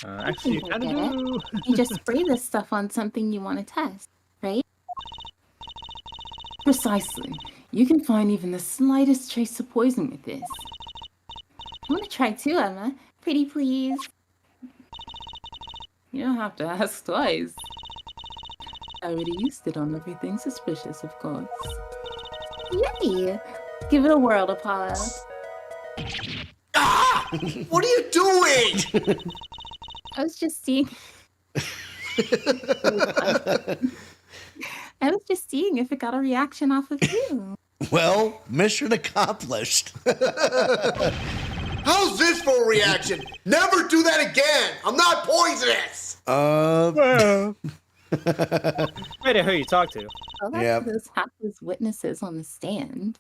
Actually, you kind of do. You just spray this stuff on something you want to test, right? Precisely. You can find even the slightest trace of poison with this. I want to try too, Emma. Pretty please. You don't have to ask twice. I already used it on everything suspicious, of course. Yay! Give it a whirl, Apollo. Ah! What are you doing? I was just seeing. I was just seeing if it got a reaction off of you. Well, mission accomplished. How's this for a reaction? Never do that again. I'm not poisonous. Well. Right at who you talk to. Well, that's Yep. those hapless witnesses on the stand.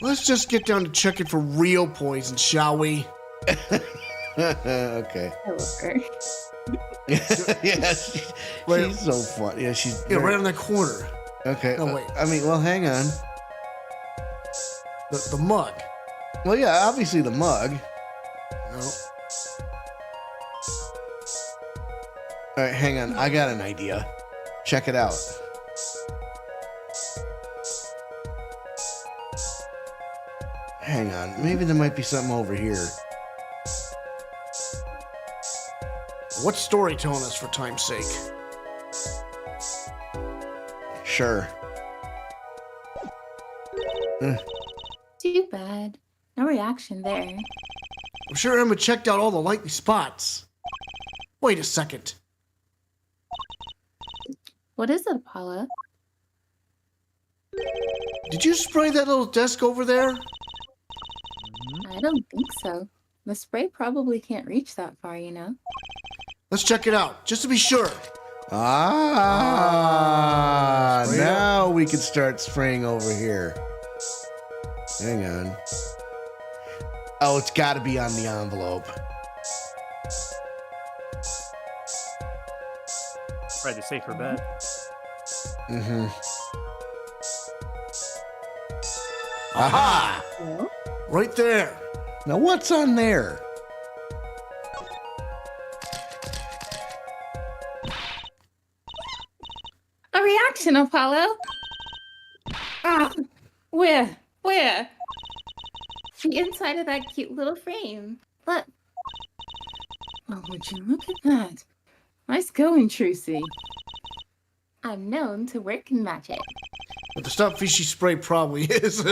Let's just get down to checking for real poison, shall we? Okay. I love her. Yeah, Right. she's so fun. Yeah, she's Yeah, right on that corner. Okay. Oh, wait. I mean, well, hang on. The mug. Well, yeah, obviously the mug. No. All right, hang on. I got an idea. Check it out. Hang on. Maybe there might be something over here. What's story telling us for time's sake? Sure. Too bad. No reaction there. I'm sure Emma checked out all the likely spots. Wait a second. What is it, Apollo? Did you spray that little desk over there? I don't think so. The spray probably can't reach that far, you know? Let's check it out, just to be sure. Ah, Spray it now we can start spraying over here. Hang on. Oh, it's got to be on the envelope. Probably the safer bet. Mm-hmm. Aha! Well, Right there. Now what's on there? a reaction, Apollo! Ah! Where? Where? The inside of that cute little frame. Look. Oh, would you look at that? Nice going, Trucy. I'm known to work in magic. But the stuff fishy spray probably is.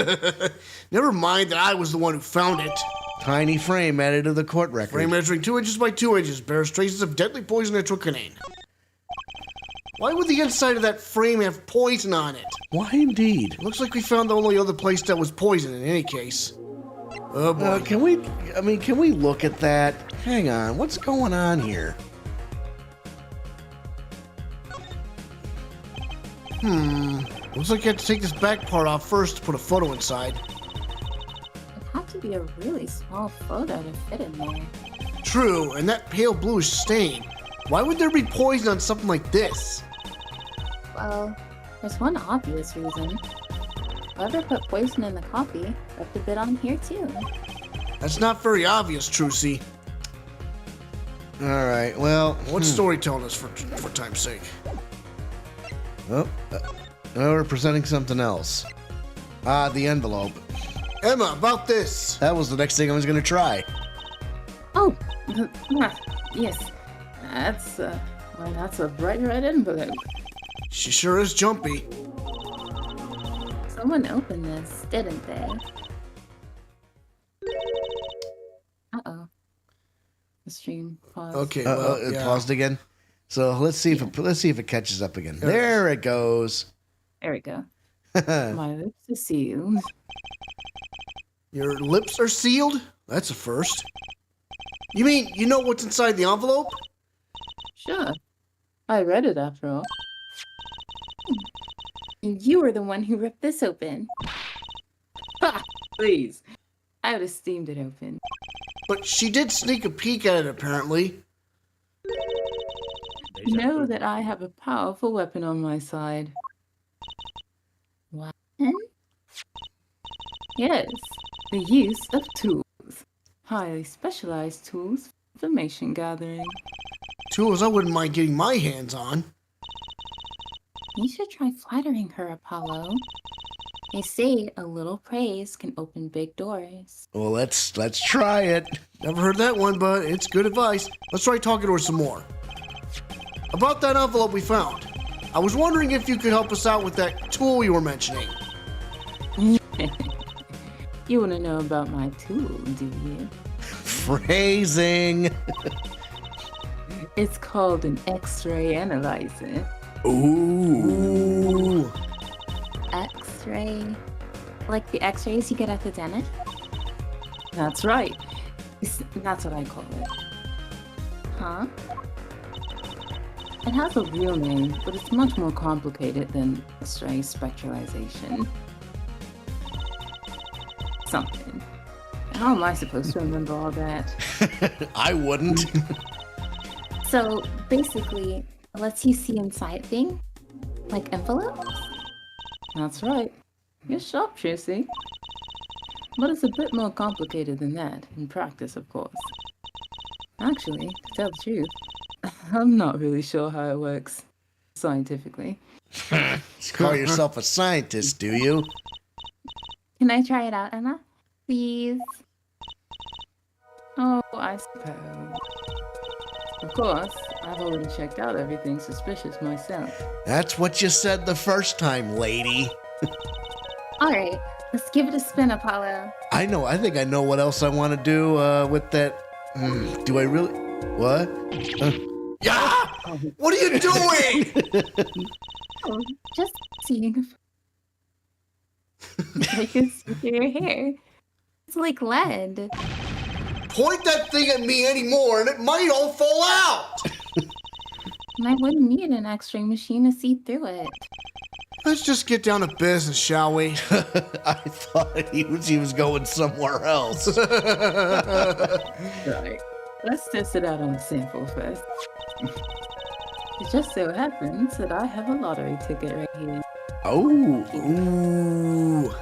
Never mind that I was the one who found it. Tiny frame added to the court record. Frame measuring 2 inches by 2 inches bears traces of deadly poison atroquinine. Why would the inside of that frame have poison on it? Why indeed? Looks like we found the only other place that was poison in any case. Oh boy. Can we look at that? Hang on, what's going on here? Looks like you have to take this back part off first to put a photo inside. It'd have to be a really small photo to fit in there. True, and that pale bluish stain. Why would there be poison on something like this? Well, there's one obvious reason. Whoever put poison in the coffee left a bit on here too. That's not very obvious, Trucy. All right, well, What's story telling us for time's sake? oh, we're presenting something else. Ah, the envelope. Emma, about this. That was the next thing I was going to try. Yes, that's a bright red envelope. She sure is jumpy. Someone opened this, didn't they? Uh-oh. The stream paused. Okay, It paused again. So let's see if it catches up again. There it goes. There we go. My lips are sealed. Your lips are sealed? That's a first. You mean you know what's inside the envelope? Sure. I read it after all. You were the one who ripped this open. Ha! Please. I would have steamed it open. But she did sneak a peek at it, apparently. Know that I have a powerful weapon on my side. Weapon? Yes, the use of tools. Highly specialized tools for information gathering. Tools I wouldn't mind getting my hands on. You should try flattering her, Apollo. They say a little praise can open big doors. Well, let's try it. Never heard that one, but it's good advice. Let's try talking to her some more. About that envelope we found. I was wondering if you could help us out with that tool you were mentioning. You want to know about my tool, do you? Phrasing. It's called an X-ray analyzer. Ooh. X-ray? Like the X-rays you get at the dentist? That's right. That's what I call it. Huh? It has a real name, but it's much more complicated than X-ray spectralization. Something. How am I supposed to remember all that? I wouldn't. So, basically, it lets you see inside things, like envelopes? That's right. You're sharp, Tracy. But it's a bit more complicated than that, in practice, of course. Actually, to tell the truth, I'm not really sure how it works, scientifically. You call yourself a scientist, do you? Can I try it out, Emma? Please? Oh, I suppose. Of course, I've already checked out everything suspicious myself. That's what you said the first time, lady. Alright, let's give it a spin, Apollo. I think I know what else I want to do with that. Do I really? What? Yeah! What are you doing? Oh, just seeing if I can see through your hair. It's like lead. Point that thing at me anymore and it might all fall out! And I wouldn't need an X-ray machine to see through it. Let's just get down to business, shall we? I thought he was going somewhere else. Right. Let's test it out on a sample first. It just so happens that I have a lottery ticket right here. Oh. Ooh.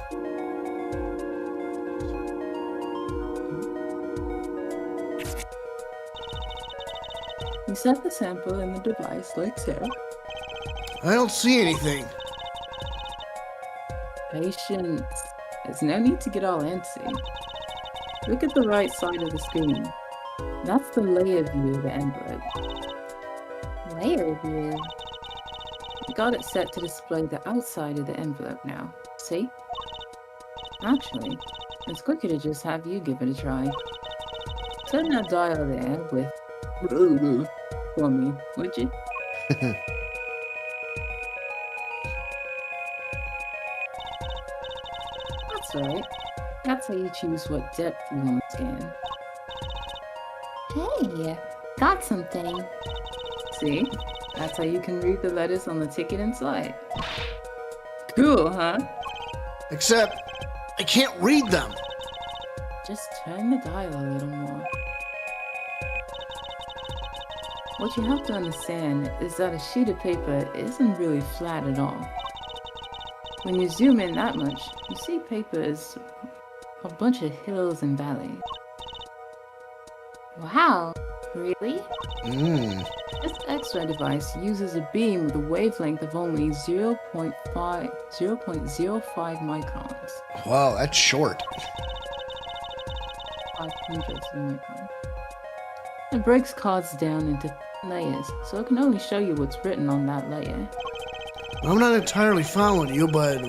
You set the sample in the device like so. I don't see anything. Patience. There's no need to get all antsy. Look at the right side of the screen. That's the layer view of the envelope. Layer view? I got it set to display the outside of the envelope now. See? Actually, it's quicker to just have you give it a try. Turn that dial there with for me, would you? That's right. That's how you choose what depth you want to scan. Hey, got something. See? That's how you can read the letters on the ticket inside. Cool, huh? Except, I can't read them. Just turn the dial a little more. What you have to understand is that a sheet of paper isn't really flat at all. When you zoom in that much, you see paper is a bunch of hills and valleys. Wow, really? This X-ray device uses a beam with a wavelength of only 0.05 microns. Wow, that's short. 500 microns. It breaks cards down into layers, so it can only show you what's written on that layer. I'm not entirely following you, but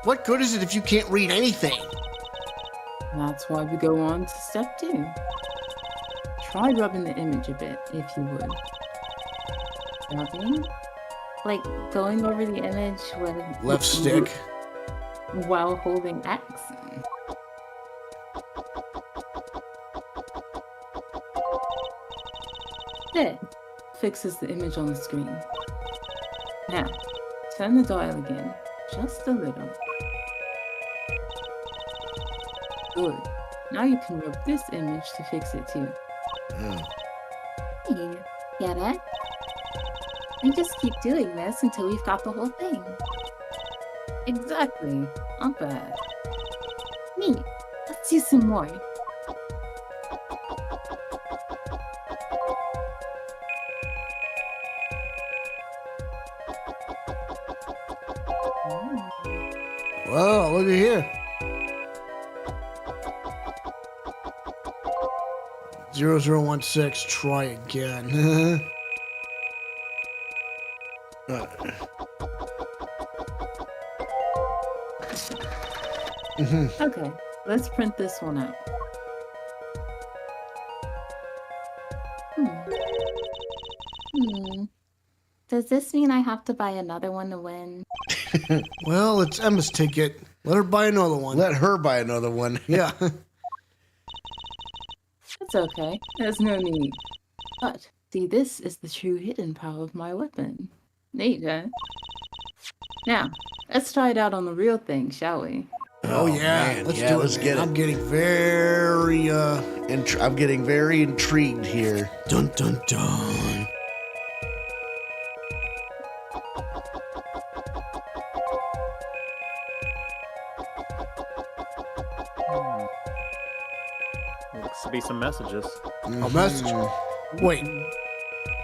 what good is it if you can't read anything? That's why we go on to step 2. Try rubbing the image a bit, if you would. Rubbing? Like going over the image with Left stick. while holding X. There. Fixes the image on the screen. Now, turn the dial again, just a little. Good. Now you can rub this image to fix it too. Hey, get it? We just keep doing this until we've got the whole thing. Exactly. Not bad. Neat. Let's do some more. Well, look at here. 0016, try again. Okay, let's print this one out. Does this mean I have to buy another one to win? Well, it's Emma's ticket. Let her buy another one. Let her buy another one. Yeah. It's okay. There's no need. But, see, this is the true hidden power of my weapon. Neat, huh? Now, let's try it out on the real thing, shall we? Oh, yeah. man. Let's Yeah, do let's it. get man. it. I'm getting very, I'm getting very intrigued here. dun dun dun. Looks to be some messages. A message. Wait.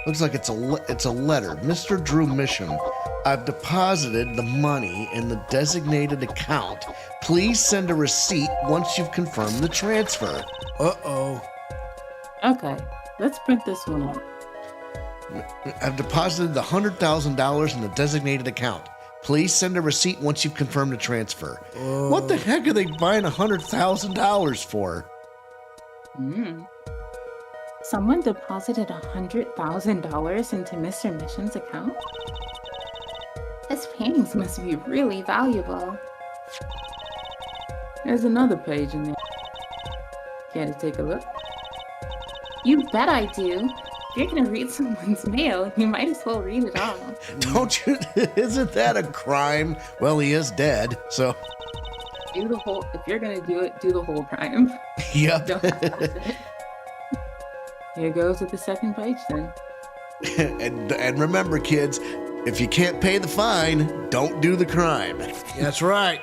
Looks like it's a letter. Mr. Drew Mission. I've deposited the money in the designated account. Please send a receipt once you've confirmed the transfer. Uh-oh. Okay, let's print this one out. I've deposited the $100,000 in the designated account. Please send a receipt once you've confirmed the transfer. What the heck are they buying $100,000 for? Someone deposited $100,000 into Mr. Mission's account? His paintings must be really valuable. There's another page in there. Care to take a look? You bet I do. If you're gonna read someone's mail, you might as well read it all. Don't you? Isn't that a crime? Well, he is dead, so. Do the whole. If you're gonna do it, do the whole crime. Yep. Don't pass it. Here goes with the second page then. and remember, kids, if you can't pay the fine, don't do the crime. That's right.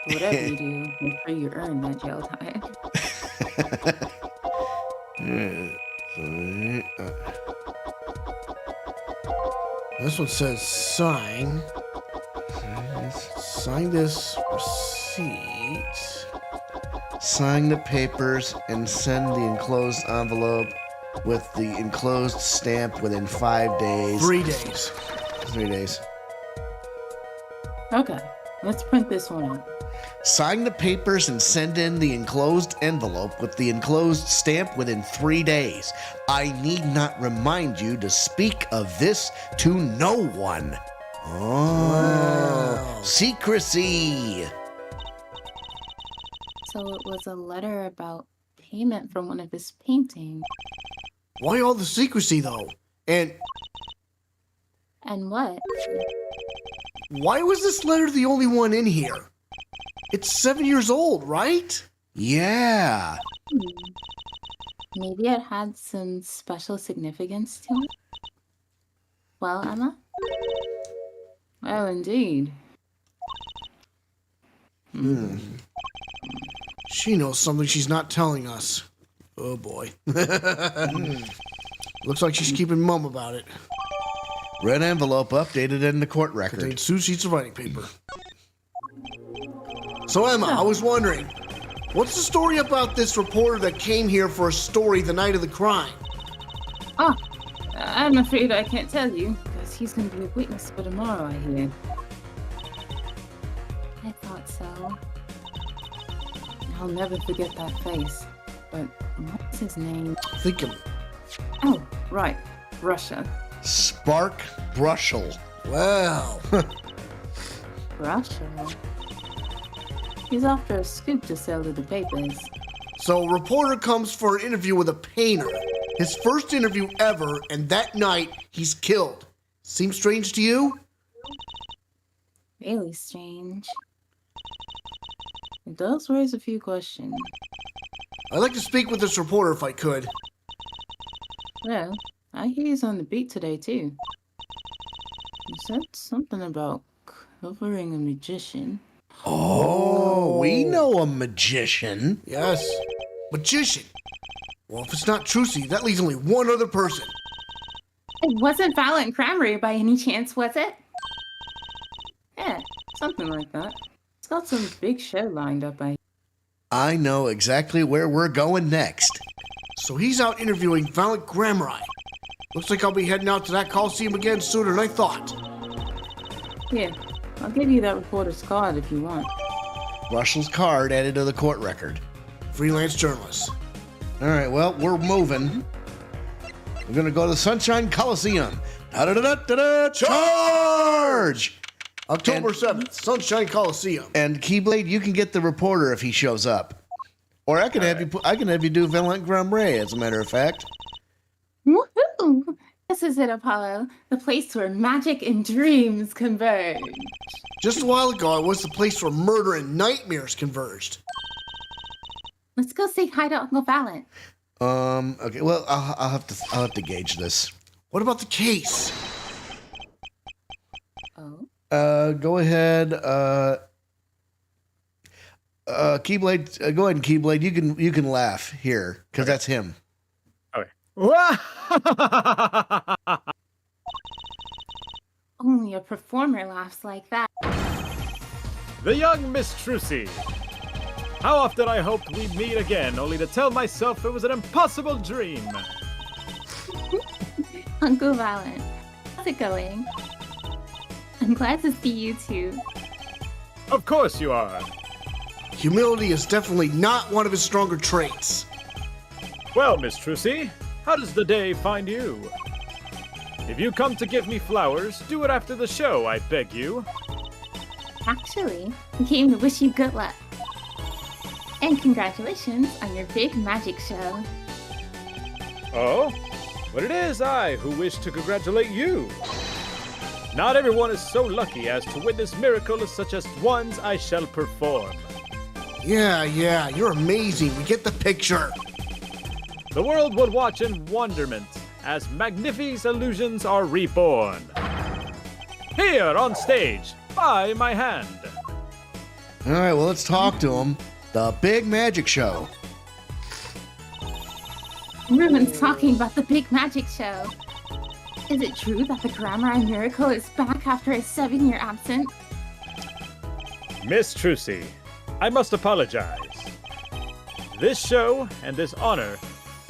Whatever you do, make sure you earn that jail time. This one says sign. Sign this receipt. Sign the papers and send the enclosed envelope with the enclosed stamp within 5 days. 3 days. 3 days. Okay, let's print this one out. Sign the papers and send in the enclosed envelope with the enclosed stamp within 3 days. I need not remind you to speak of this to no one. Oh, Wow. secrecy. So it was a letter about payment for one of his paintings. Why all the secrecy, though? And And what? why was this letter the only one in here? It's 7 years old, right? Yeah. Maybe it had some special significance to it? Well, Emma? Well, indeed. She knows something she's not telling us. Oh boy. Looks like she's keeping mum about it. Red envelope updated in the court record. Contains 2 sheets of writing paper. So Emma, I was wondering, what's the story about this reporter that came here for a story the night of the crime? Oh, I'm afraid I can't tell you, because he's going to be a witness for tomorrow, I hear. I thought so. I'll never forget that face. But what's his name? Think of Oh, right. Russia. Spark Brushel. Well, Russia? He's after a scoop to sell to the papers. so a reporter comes for an interview with a painter. His first interview ever, and that night he's killed. Seems strange to you? Really strange. It does raise a few questions. I'd like to speak with this reporter if I could. Well, I hear he's on the beat today, too. He said something about covering a magician. Oh, we know a magician. Yes. Magician. Well, if it's not Trucy, that leaves only one other person. It wasn't Valiant Cranberry by any chance, was it? Yeah, something like that. It's got some big show lined up, I know exactly where we're going next. So he's out interviewing Valiant Grammari. Looks like I'll be heading out to that Coliseum again sooner than I thought. Here, I'll give you that reporter's card if you want. Russell's card added to the court record. Freelance journalist. All right, well, we're moving. We're going to go to the Sunshine Coliseum. Da-da-da-da-da-da, charge! October 7th, Sunshine Coliseum. And Keyblade, you can get the reporter if he shows up. Or I can have you do Valiant Grammari, as a matter of fact. Woohoo! This is it, Apollo. The place where magic and dreams converge. Just a while ago, it was the place where murder and nightmares converged. Let's go say hi to Uncle Valiant. Okay, well, I'll have to gauge this. What about the case? Oh? Go ahead. Keyblade, go ahead and Keyblade. You can laugh here because that's him. Okay. Only a performer laughs like that. The young Miss Trucy. How often I hoped we'd meet again, only to tell myself it was an impossible dream. Uncle Valiant, how's it going? I'm glad to see you too. Of course you are. Humility is definitely not one of his stronger traits. Well, Miss Trucy, how does the day find you? If you come to give me flowers, do it after the show, I beg you. Actually, I came to wish you good luck. And congratulations on your big magic show. Oh? But it is I who wish to congratulate you. Not everyone is so lucky as to witness miracles such as ones I shall perform. Yeah, you're amazing. We get the picture. The world will watch in wonderment as magnificent illusions are reborn. Here on stage, by my hand. All right, well, let's talk to him. The big magic show. Everyone's talking about the big magic show. Is it true that the Grammari miracle is back after a 7-year absence? Miss Trucy, I must apologize. This show and this honor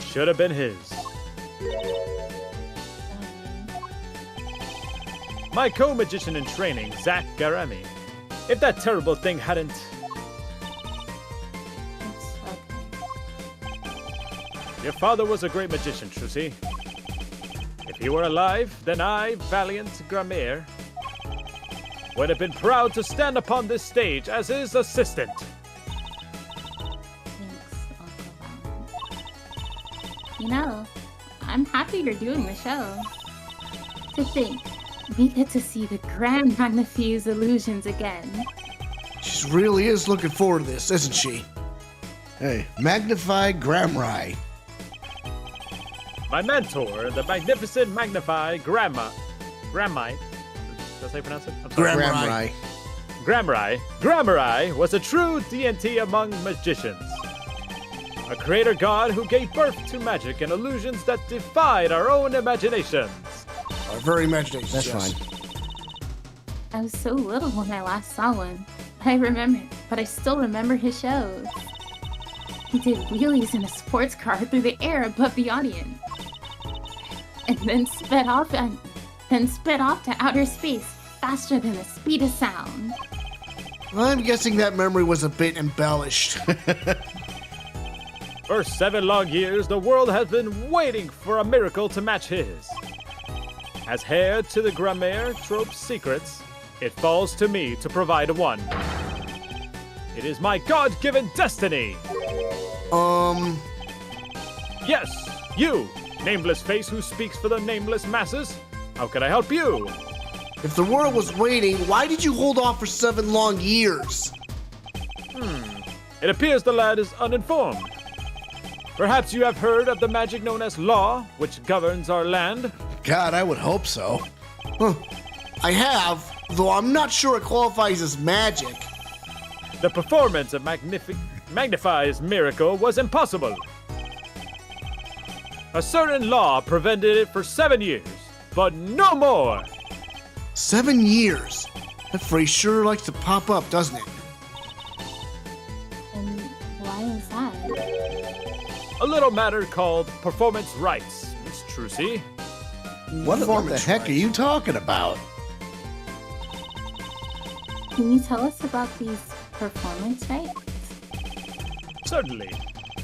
should have been his. My co-magician in training, Zach Garami. If that terrible thing hadn't... It's okay. Your father was a great magician, Trucy. If he were alive, then I, Valiant Grammar, would have been proud to stand upon this stage as his assistant. Thanks, Uncle Valiant. You know, I'm happy you're doing the show. To think, we get to see the Grand Magnifuse illusions again. She really is looking forward to this, isn't she? Hey, Magnify Grammari. My mentor, the magnificent Magnify Grammite. That's how you pronounce it? I'm sorry. Grammari. Grammari was a true deity among magicians. A creator god who gave birth to magic and illusions that defied our own imaginations. Our very imagination. That's yes. fine. I was so little when I last saw one. But I still remember his shows. He did wheelies in a sports car through the air above the audience. and then sped off to outer space faster than the speed of sound. I'm guessing that memory was a bit embellished. For 7 long years, the world has been waiting for a miracle to match his. As heir to the Grammaire Trope's secrets, it falls to me to provide one. It is my God-given destiny. Yes, you, nameless face who speaks for the nameless masses. How can I help you? If the world was waiting, why did you hold off for 7 long years? It appears the lad is uninformed. Perhaps you have heard of the magic known as law, which governs our land? God, I would hope so. I have, though I'm not sure it qualifies as magic. The performance of Magnify's miracle was impossible. A certain law prevented it for 7 years, but no more. 7 years? That phrase sure likes to pop up, doesn't it? And why is that? A little matter called performance rights, Miss Trucy. What the heck are you talking about? Can you tell us about these performance rights? Certainly.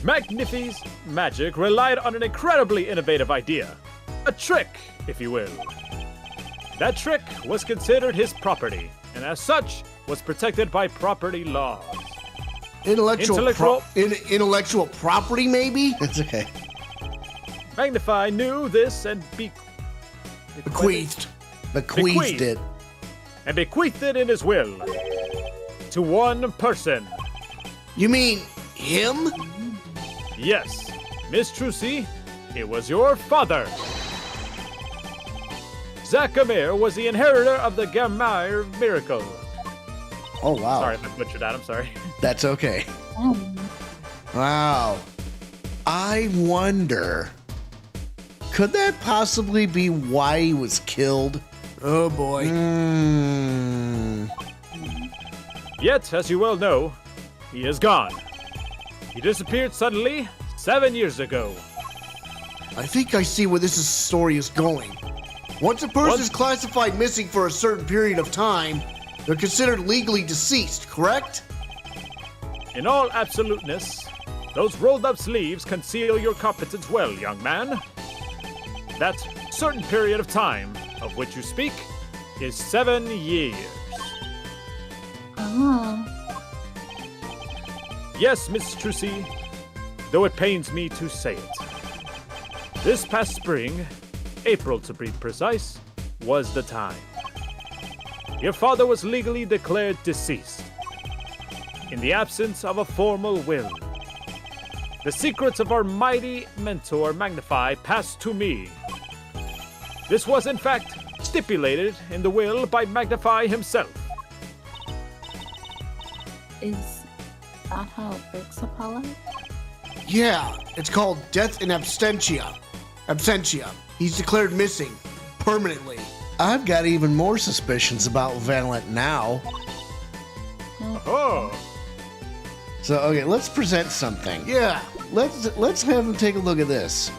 Magnify's magic relied on an incredibly innovative idea. A trick, if you will. That trick was considered his property, and as such, was protected by property laws. Intellectual property, maybe? It's okay. Magnify knew this and Bequeathed It. and bequeathed it in his will to one person. You mean him? Yes, Miss Trucy, it was your father. Zachamir was the inheritor of the Grammaire miracle. Oh, wow. Sorry if I butchered that, I'm sorry. That's okay. Wow. I wonder, could that possibly be why he was killed? Oh boy. Yet, as you well know, he is gone. He disappeared suddenly 7 years ago. I think I see where this story is going. Once a person is classified missing for a certain period of time, they're considered legally deceased, correct? In all absoluteness, those rolled-up sleeves conceal your competence well, young man. That certain period of time of which you speak is 7 years. Oh. Yes, Miss Trucy, though it pains me to say it. This past spring, April to be precise, was the time. Your father was legally declared deceased. In the absence of a formal will, the secrets of our mighty mentor Magnify passed to me. This was in fact stipulated in the will by Magnify himself. Is that how it works, Apollo? Yeah, it's called death in absentia. He's declared missing. Permanently. I've got even more suspicions about Valent now. Oh, So, okay, let's present something. Yeah. Let's have him take a look at this.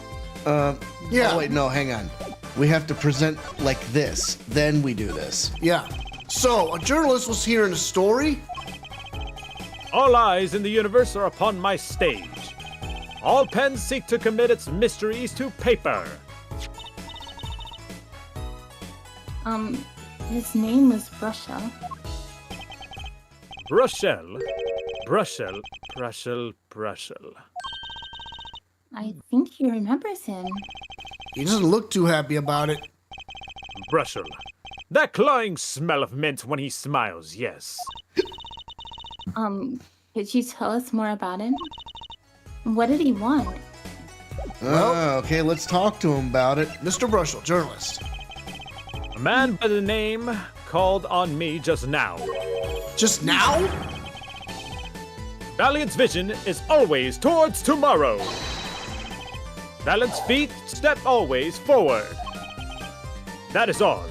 Yeah. Oh, wait, no, hang on. We have to present like this. Then we do this. Yeah. So, a journalist was hearing a story. all eyes in the universe are upon my stage. All pens seek to commit its mysteries to paper. His name was Brusha. Brushel. I think he remembers him. He doesn't look too happy about it. Brushel. That cloying smell of mint when he smiles, yes. Could you tell us more about him? What did he want? Okay, let's talk to him about it. Mr. Brushel, journalist. A man by the name called on me just now. Just now? Valiant's vision is always towards tomorrow. Valiant's feet step always forward. That is all.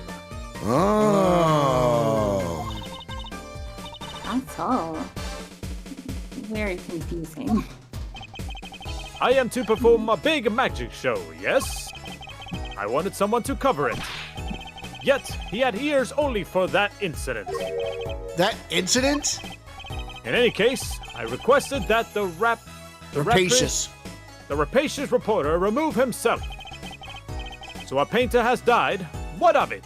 Oh. That's all. Very confusing. I am to perform a big magic show, yes? I wanted someone to cover it. Yet, he had ears only for that incident. That incident? In any case, I requested that the rapacious reporter remove himself. So a painter has died. What of it?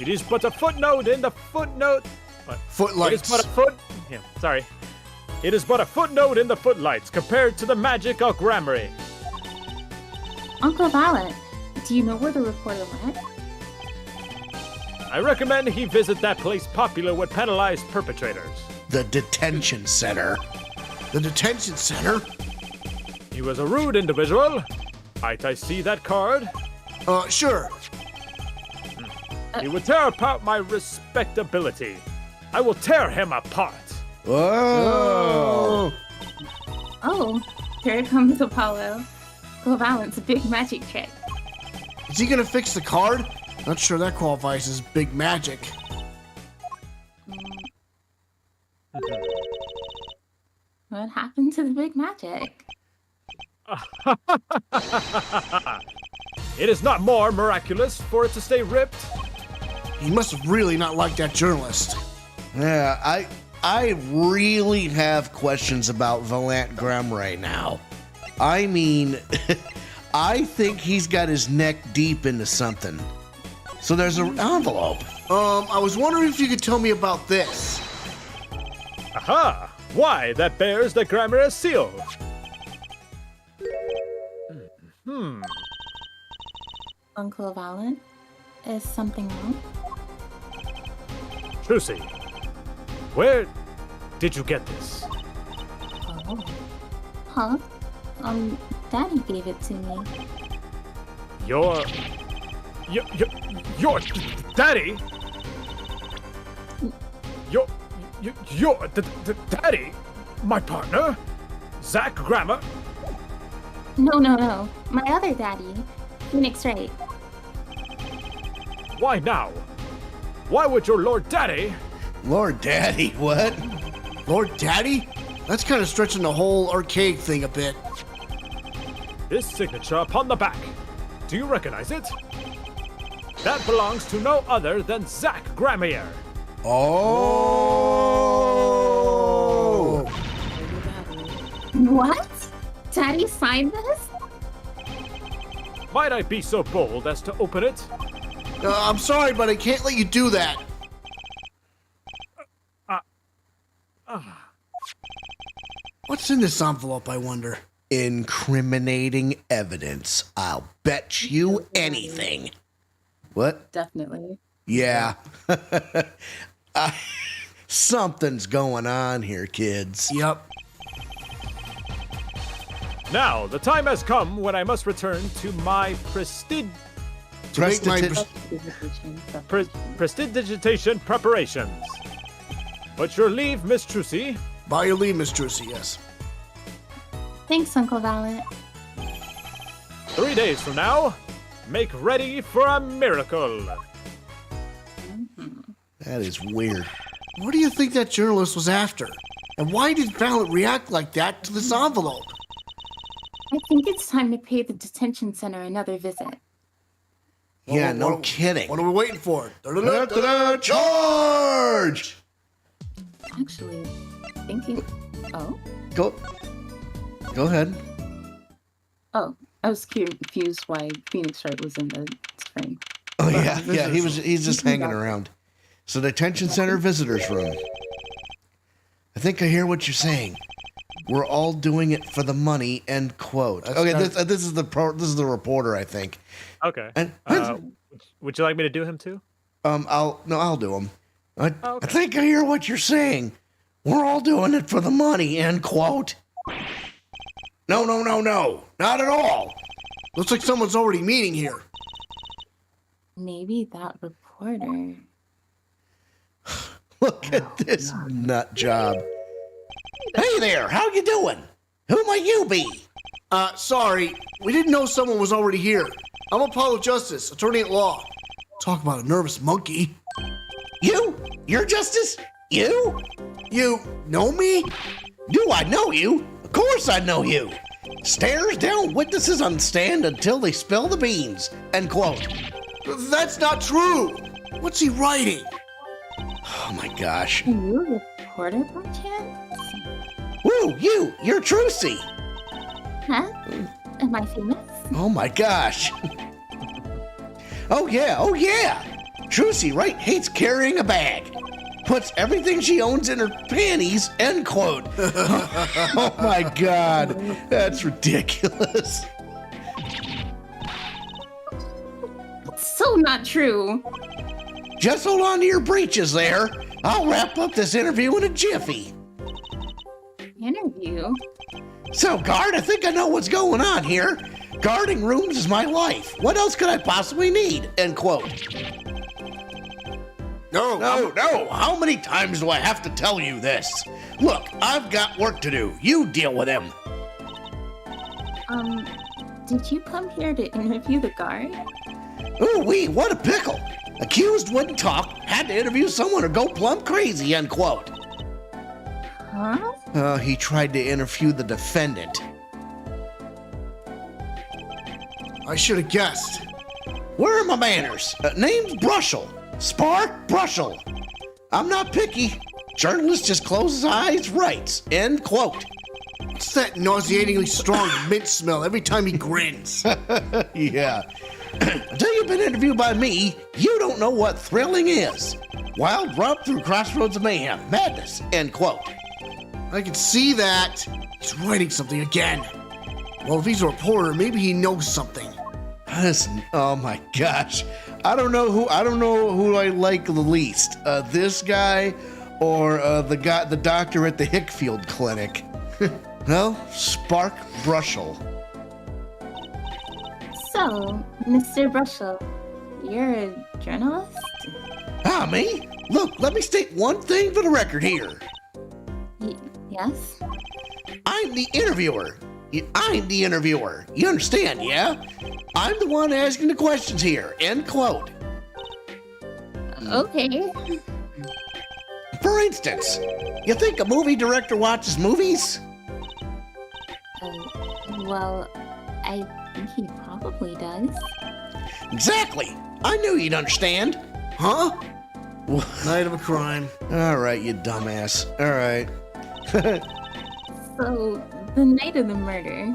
It is but a footnote in the footnote. Footlights. It is but a footnote in the footlights compared to the magic of gramarye. Uncle Violet, do you know where the reporter went? I recommend he visit that place popular with penalized perpetrators. The detention center. The detention center? He was a rude individual. Might I see that card? Sure. He would tear apart my respectability. I will tear him apart. Whoa! Oh, here comes Apollo. Uncle Violet's big magic trick. Is he gonna fix the card? Not sure that qualifies as big magic. What happened to the big magic? It is not more miraculous for it to stay ripped. He must have really not liked that journalist. Yeah, I really have questions about Valant Graham right now. I mean, I think he's got his neck deep into something. So there's an envelope. I was wondering if you could tell me about this. Aha! Why, that bears the gramarye seal. Uncle Violet, is something wrong? Trucy, where did you get this? Oh. Huh? Daddy gave it to me. Your daddy? Your daddy? My partner? Zach Grammer? No. My other daddy, Phoenix Wright. Why now? Why would your Lord Daddy? Lord Daddy, what? Lord Daddy? That's kind of stretching the whole archaic thing a bit. This signature upon the back. Do you recognize it? That belongs to no other than Zach Gramarye. Oh! What? Daddy signed this? Might I be so bold as to open it? I'm sorry, but I can't let you do that. What's in this envelope, I wonder? Incriminating evidence. I'll bet you anything. What? Definitely. Yeah. Something's going on here, kids. Yep. Now, the time has come when I must return to my prestidigitation preparations. But your leave, Miss Trucy. By your leave, Miss Trucy, yes. Thanks, Uncle Violet. 3 days from now, make ready for a miracle. That is weird. What do you think that journalist was after? And why did Violet react like that to this envelope? I think it's time to pay the detention center another visit. Yeah, no kidding. What are we waiting for? Charge! Actually, thinking. Oh? Go ahead. Oh, I was confused why Phoenix Wright was in the spring. Oh yeah, he's just hanging around. So detention center visitors room. I think I hear what you're saying. We're all doing it for the money. End quote. Okay, this is the reporter, I think. Okay. And, would you like me to do him too? I'll do him. I Okay. think I hear what you're saying. We're all doing it for the money. End quote. No, not at all. Looks like someone's already meeting here. Maybe that reporter. Look at this nut job. Hey there, how you doing? Who might you be? Sorry, we didn't know someone was already here. I'm Apollo Justice, attorney at law. Talk about a nervous monkey. You're Justice? You You know me? Do I know you? Of course I know you. Stares down witnesses on stand until they spill the beans, end quote. That's not true. What's he writing? Oh my gosh. Are you a reporter by chance? Woo, you're Trucy. Huh? Am I famous? Oh my gosh. Oh yeah. Trucy Wright hates carrying a bag. Puts everything she owns in her panties, end quote. Oh my God, that's ridiculous. So not true. Just hold on to your breeches there. I'll wrap up this interview in a jiffy. Interview? So, guard, I think I know what's going on here. Guarding rooms is my life. What else could I possibly need? End quote. No. How many times do I have to tell you this? Look, I've got work to do. You deal with him. Did you come here to interview the guard? Ooh-wee, what a pickle. Accused wouldn't talk, had to interview someone or go plumb crazy, end quote. Huh? He tried to interview the defendant. I should have guessed. Where are my manners? Name's Brushel. Spark Brushel. I'm not picky. Journalist just closes eyes, writes. End quote. What's that nauseatingly strong mint smell every time he grins? Yeah. Until you've been interviewed by me, you don't know what thrilling is. Wild romp through crossroads of mayhem, madness, end quote. I can see that. He's writing something again. Well, if he's a reporter, maybe he knows something. Listen, oh my gosh. I don't know who I like the least. This guy or the doctor at the Hickfield Clinic. No, Spark Brushel. So, Mr. Brushel, you're a journalist? Me? Look, let me state one thing for the record here. Yes? I'm the interviewer. You understand, yeah? I'm the one asking the questions here. End quote. Okay. For instance, you think a movie director watches movies? Well, I think he probably does. Exactly. I knew you'd understand. Huh? Night of a crime. All right, you dumbass. All right. So, the night of the murder,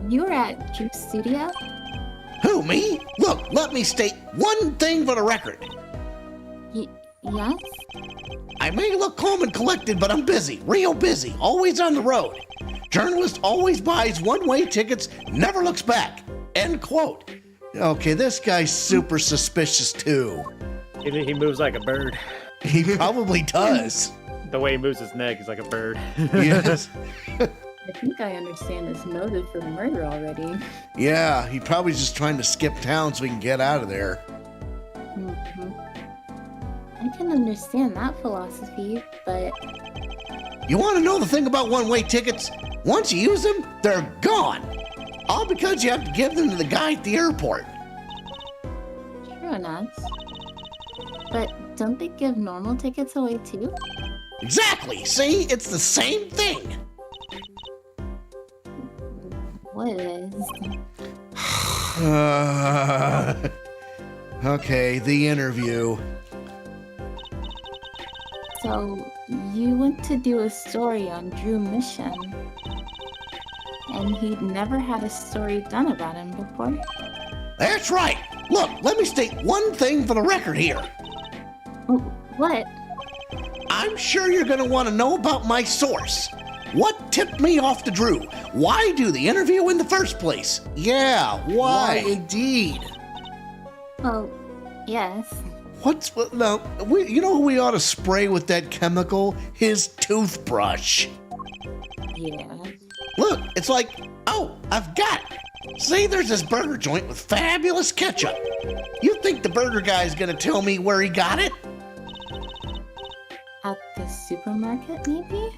you were at Jurist Studio? Who, me? Look, let me state one thing for the record. Yes? I may look calm and collected, but I'm busy, real busy, always on the road. Journalist always buys one-way tickets, never looks back. End quote. Okay, this guy's super suspicious too. He moves like a bird. He probably does. The way he moves his neck is like a bird. Yes. I think I understand his motive for the murder already. Yeah, he probably just trying to skip town so he can get out of there. Mm-hmm. I can understand that philosophy, but... You want to know the thing about one-way tickets? Once you use them, they're gone. All because you have to give them to the guy at the airport. True enough. But don't they give normal tickets away too? Exactly. See, it's the same thing. What is? Okay, the interview. So, you went to do a story on Drew Mission, and he'd never had a story done about him before? That's right. Look, let me state one thing for the record here. What? I'm sure you're going to want to know about my source. What tipped me off to Drew? Why do the interview in the first place? Yeah, why? Indeed. Well, yes. Now, you know who we ought to spray with that chemical? His toothbrush. Yeah. Look, it's like, oh, I've got it. See, there's this burger joint with fabulous ketchup. You think the burger guy's gonna tell me where he got it? At the supermarket, maybe?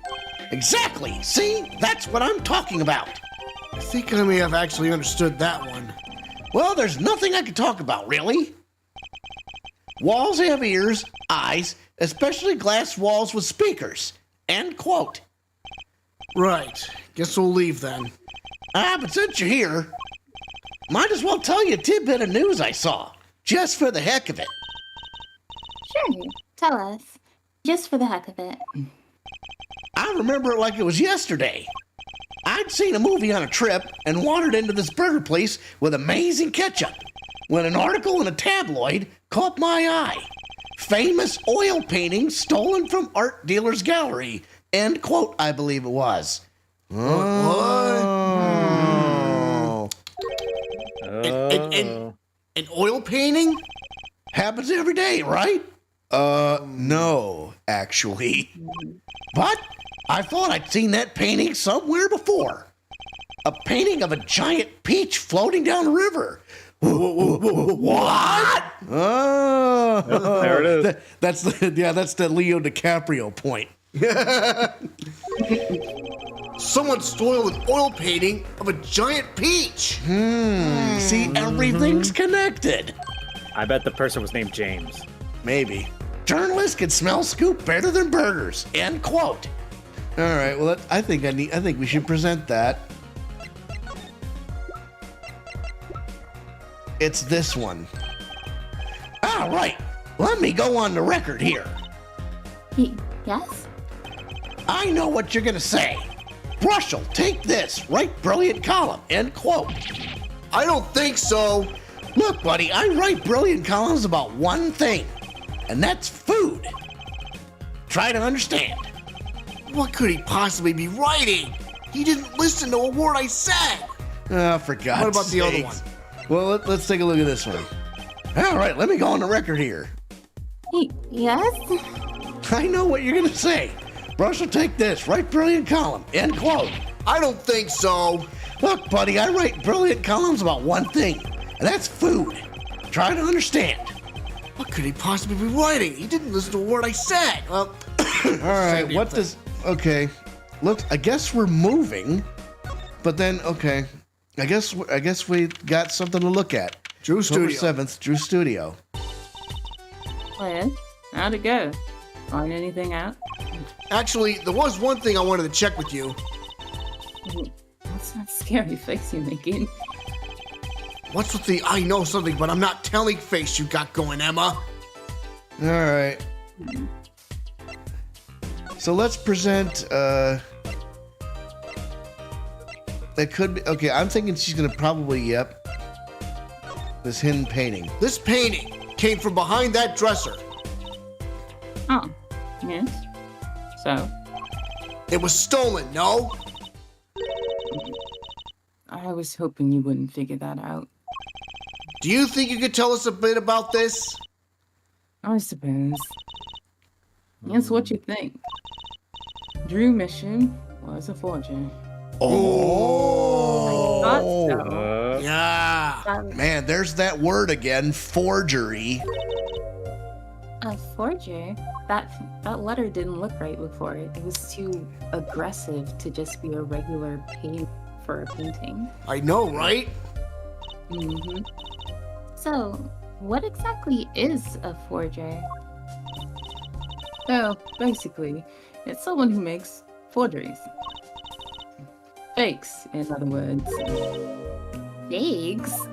Exactly. See, that's what I'm talking about. I think I may have actually understood that one. Well, there's nothing I can talk about, really. Walls have ears, eyes, especially glass walls with speakers. End quote. Right. Guess we'll leave then. But since you're here, might as well tell you a tidbit of news I saw, just for the heck of it. Sure, tell us. Just for the heck of it. I remember it like it was yesterday. I'd seen a movie on a trip and wandered into this burger place with amazing ketchup when an article in a tabloid caught my eye. Famous oil painting stolen from art dealer's gallery. End quote, I believe it was. Oh. An oil painting? Happens every day, right? No, actually. But I thought I'd seen that painting somewhere before. A painting of a giant peach floating down the river. What? Oh, There it is. That's the Leo DiCaprio point. Someone stole an oil painting of a giant peach. See, everything's connected. I bet the person was named James. Maybe. Journalists can smell scoop better than burgers. End quote. All right. Well, I think we should present that. It's this one. All right. Let me go on the record here. Yes? I know what you're gonna say. Brush'll take this. Write brilliant column. End quote. I don't think so. Look, buddy, I write brilliant columns about one thing, and that's food. Try to understand. What could he possibly be writing? He didn't listen to a word I said. Oh, for God's What about the other sakes. one? Well, let's take a look at this one. All right, let me go on the record here. Yes? I know what you're gonna say. Brush will take this. Write brilliant column. End quote. I don't think so. Look, buddy, I write brilliant columns about one thing, and that's food. Try to understand. What could he possibly be writing? He didn't listen to a word I said. Well, All right, what does... Okay, look, I guess we're moving, but then, okay, I guess we got something to look at. Drew October Studio. 7th, Drew Studio. Well, how'd it go? Find anything out? Actually, there was one thing I wanted to check with you. What's that scary face you're making? What's with the I know something, but I'm not telling face you got going, Emma? All right. So let's present, that could be, okay, I'm thinking she's gonna probably, yep, this hidden painting. This painting came from behind that dresser. Oh, yes. So, It was stolen, no? I was hoping you wouldn't figure that out. Do you think you could tell us a bit about this? I suppose. It's what you think. Drew Mission was a forger. Oh! I thought so. Yeah. Man, there's that word again, forgery. A forger? That letter didn't look right before it. It was too aggressive to just be a regular paint for a painting. I know, right? Mm-hmm. So, what exactly is a forger? Well, basically, it's someone who makes forgeries. Fakes, in other words. Fakes?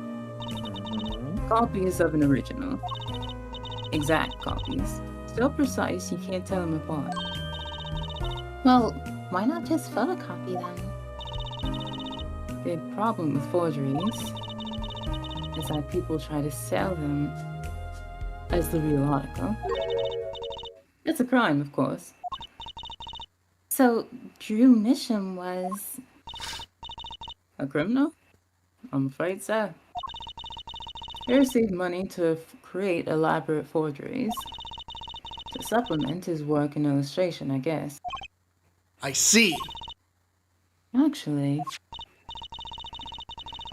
Copies of an original. Exact copies. So precise you can't tell them apart. Well, why not just photocopy them? The problem with forgeries is that people try to sell them as the real article. It's a crime, of course. So, Drew Mission was a criminal? I'm afraid so. He received money to create elaborate forgeries to supplement his work in illustration, I guess. I see. Actually,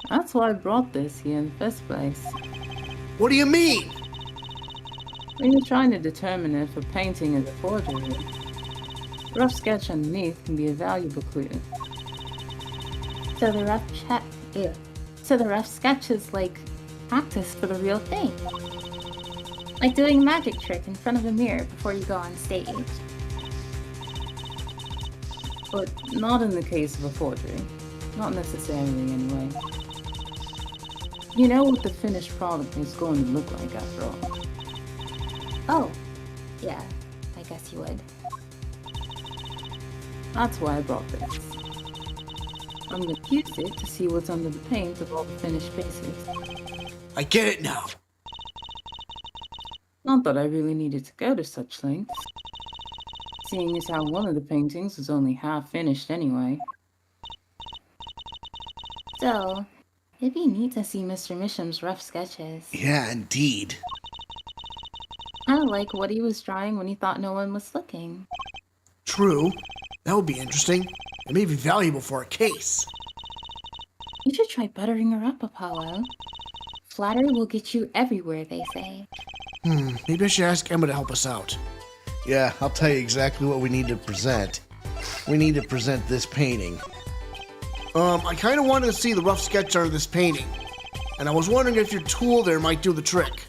that's why I brought this here in the first place. What do you mean? When you're trying to determine if a painting is a forgery, a rough sketch underneath can be a valuable clue. So the rough sketch is like practice for the real thing. Like doing a magic trick in front of a mirror before you go on stage. But not in the case of a forgery. Not necessarily, anyway. You know what the finished product is going to look like after all. Oh, yeah, I guess you would. That's why I brought this. I'm going to use it to see what's under the paint of all the finished pieces. I get it now. Not that I really needed to go to such lengths. Seeing as how one of the paintings was only half finished anyway. So, it'd be neat to see Mr. Misham's rough sketches. Yeah, indeed. Kind of like what he was drawing when he thought no one was looking. True. That would be interesting. It may be valuable for a case. You should try buttering her up, Apollo. Flattery will get you everywhere, they say. Maybe I should ask Emma to help us out. Yeah, I'll tell you exactly what we need to present. We need to present this painting. I kind of wanted to see the rough sketch art of this painting. And I was wondering if your tool there might do the trick.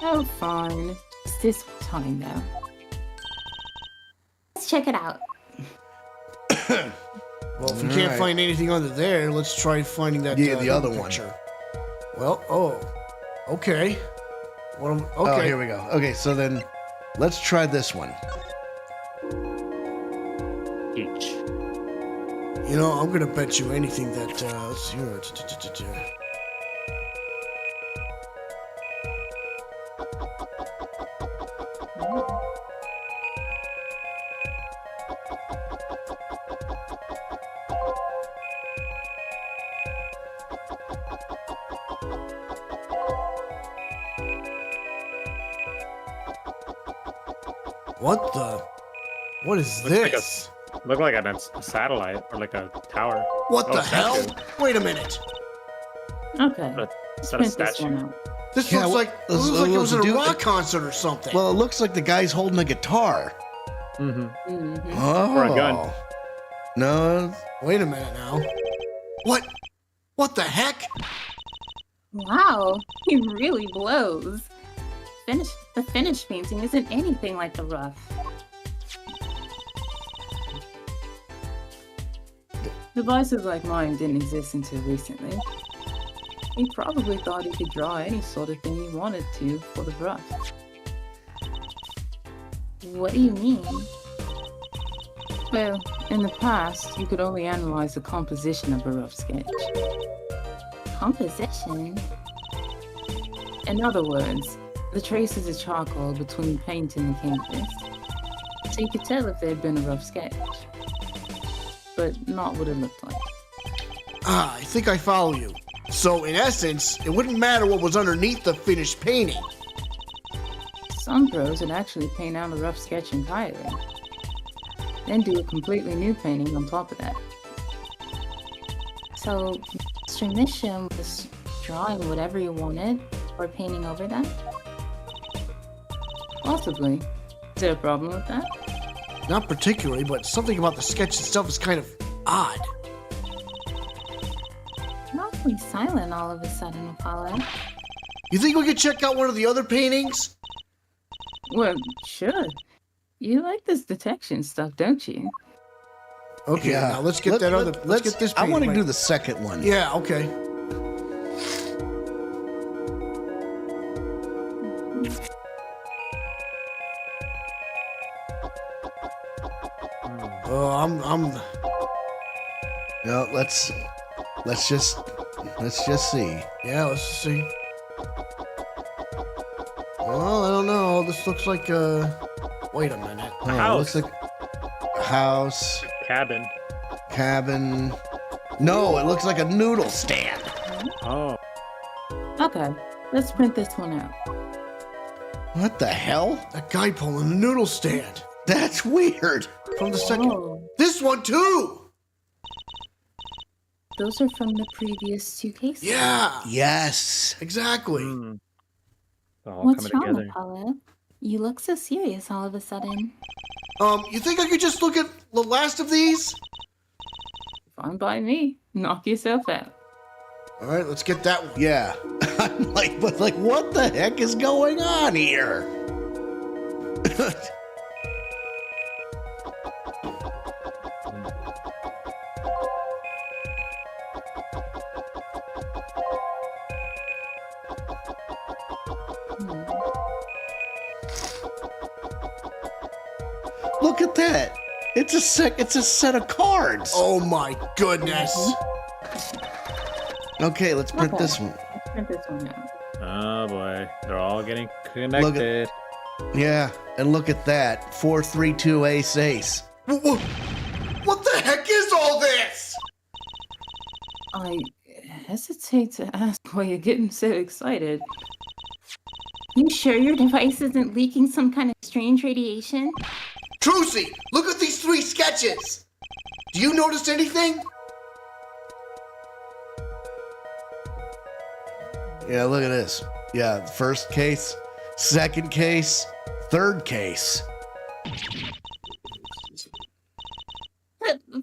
Oh, fine. It's this time, though. Let's check it out. Well, if we can't Alright. find anything under there, let's try finding that Yeah, the other picture. one. Well, okay. Okay. Oh, here we go. Okay, so then let's try this one. Each. You know, I'm gonna bet you anything that let's see here. What is Looks like this? Look like a satellite or like a tower. What Oh, the hell? statue. Wait a minute. Okay. But Let's is that a print this statue? one out. This Yeah, looks what- like it was at a dude- rock concert or something. Well, it looks like the guy's holding a guitar. Mm-hmm. Mm-hmm. Oh. Or a gun. No. Wait a minute now. What? What the heck? Wow, he really blows. The finished painting isn't anything like the rough. Devices like mine didn't exist until recently. He probably thought he could draw any sort of thing he wanted to for the rough. What do you mean? Well, in the past, you could only analyze the composition of a rough sketch. Composition? In other words, the traces of charcoal between paint and the canvas. So you could tell if there had been a rough sketch, but not what it looked like. Ah, I think I follow you. So, in essence, it wouldn't matter what was underneath the finished painting. Some pros would actually paint out a rough sketch entirely, then do a completely new painting on top of that. So, Mr. Misham was drawing whatever you wanted, or painting over that? Possibly. Is there a problem with that? Not particularly, but something about the sketch itself is kind of odd. You're awfully silent all of a sudden, Apollo. You think we could check out one of the other paintings? Well, sure. You like this detection stuff, don't you? Okay, now let's get let's get this I painting. want to right. do the second one. Yeah, okay. I'm No, let's just see. yeah, let's see. Well, I don't know. This looks like wait a minute. Oh, it house. looks like a house, Cabin. cabin. No, it looks like a noodle stand. Oh. Okay, let's print this one out. What the hell? That guy pulling the noodle stand That's weird. from the second. Oh, This one too. those are from the previous two cases. Yeah, Yes. exactly. Mm. All What's coming wrong, together. Apollo? You look so serious all of a sudden. You think I could just look at the last of these? Fine by me. Knock yourself out. All right, let's get that one. Yeah. I'm like, but like, what the heck is going on here? Look at that. It's a set of cards. Oh my goodness. Okay, let's print Okay. this one. Let's print this one out. Oh boy, they're all getting connected. Yeah, and look at that. 432 ace ace. What the heck is all this? I hesitate to ask why you're getting so excited. You sure your device isn't leaking some kind of strange radiation? Trucy, look at these 3 sketches. Do you notice anything? Yeah, look at this. Yeah, first case, second case, third case.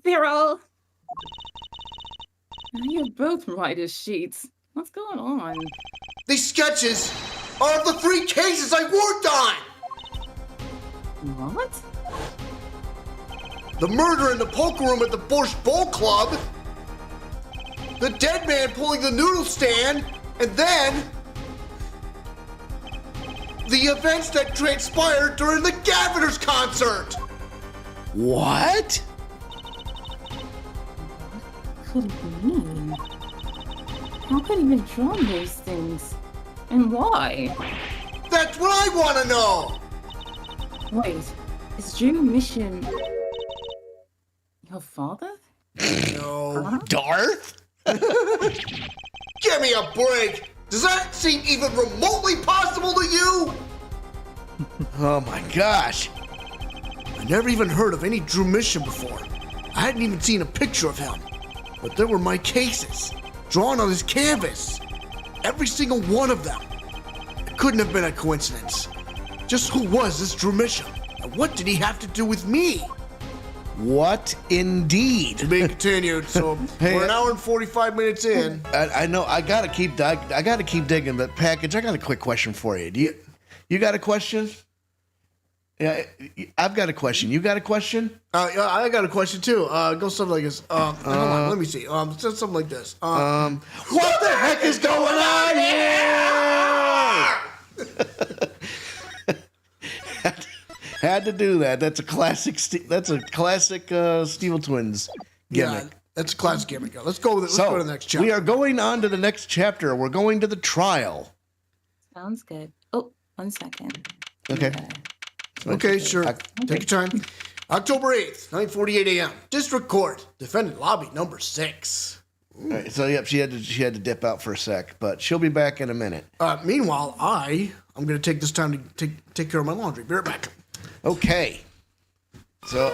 They're all... Now you're both white as sheets. What's going on? These sketches are of the 3 cases I worked on. What? The murder in the poker room at the Borscht Bowl Club, the dead man pulling the noodle stand, and then the events that transpired during the Gaviners concert. What? Could it mean? How could he have drawn those things? And why? That's what I want to know. Wait, is Drew Mission your father? No. Huh? Darth? Give me a break. Does that seem even remotely possible to you? Oh my gosh. I never even heard of any Drew Mission before. I hadn't even seen a picture of him. But there were my cases, drawn on his canvas. Every single one of them. It couldn't have been a coincidence. Just who was this Drew Mission? And what did he have to do with me? What indeed? To be continued, so Hey, we're an hour and 45 minutes in. I know I gotta keep digging, but Package, I got a quick question for you. You got a question? Yeah, I've got a question. You got a question? Yeah, I got a question too. Go something like this. Hold on, let me see. Just something like this. What the heck is going on here? Had to do that. That's a classic. That's a classic Steel Twins gimmick. Yeah, that's a classic gimmick. Let's go. Let's go to the next chapter. We are going on to the next chapter. We're going to the trial. Sounds good. Oh, 1 second. Okay. Okay, sure. Take your time. October 8th, 9:48 a.m. District Court, defendant lobby number 6. All right, so yep, she had to dip out for a sec, but she'll be back in a minute. Meanwhile, I'm going to take this time to take care of my laundry. Be right back. Okay. So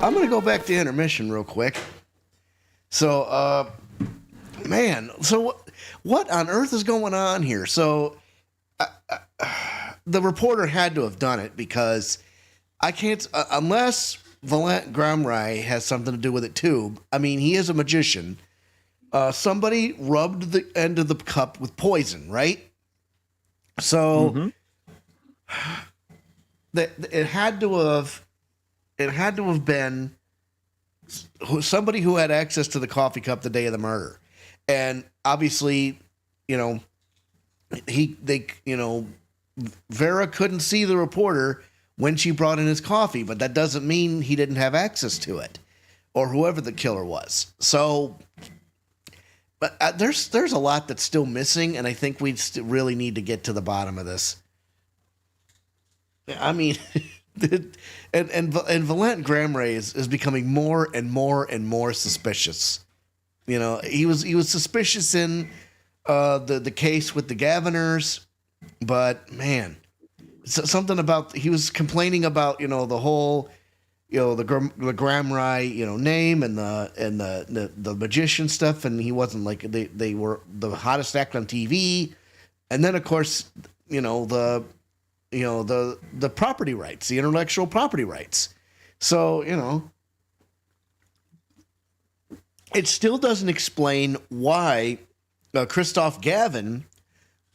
I'm going to go back to intermission real quick. So, man, so what on earth is going on here? So the reporter had to have done it because I can't, unless Valant Gramrai has something to do with it too. I mean, he is a magician. Somebody rubbed the end of the cup with poison, right? So it had to have been somebody who had access to the coffee cup the day of the murder, and obviously, Vera couldn't see the reporter when she brought in his coffee, but that doesn't mean he didn't have access to it, or whoever the killer was. So, but there's a lot that's still missing, and I think we really need to get to the bottom of this. I mean, and Valant Gramrai is becoming more and more and more suspicious. He was suspicious in the case with the Gaviners, but man, something about he was complaining about the whole the Gramrai name and the magician stuff, and he wasn't like they were the hottest act on TV, and then of course the property rights, the intellectual property rights. So, it still doesn't explain why Christoph Gavin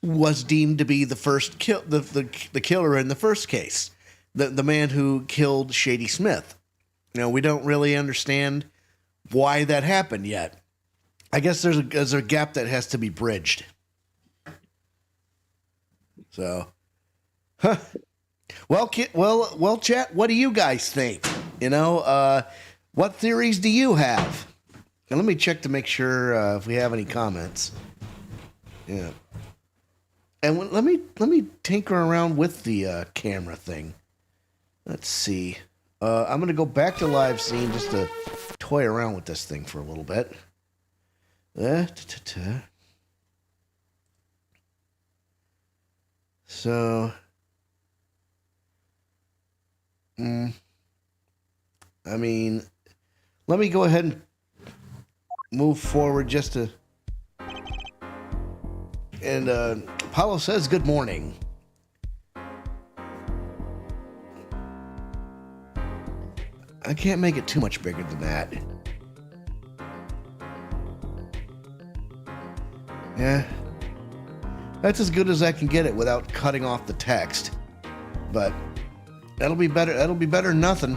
was deemed to be the first the killer in the first case, the man who killed Shady Smith. We don't really understand why that happened yet. I guess there's a gap that has to be bridged. So. Well, chat. What do you guys think? What theories do you have? And let me check to make sure if we have any comments. Yeah. And let me tinker around with the camera thing. Let's see. I'm gonna go back to live scene just to toy around with this thing for a little bit. So, I mean, let me go ahead and move forward just to. And Apollo says good morning. I can't make it too much bigger than that. Yeah. That's as good as I can get it without cutting off the text. But that'll be better. That'll be better than nothing.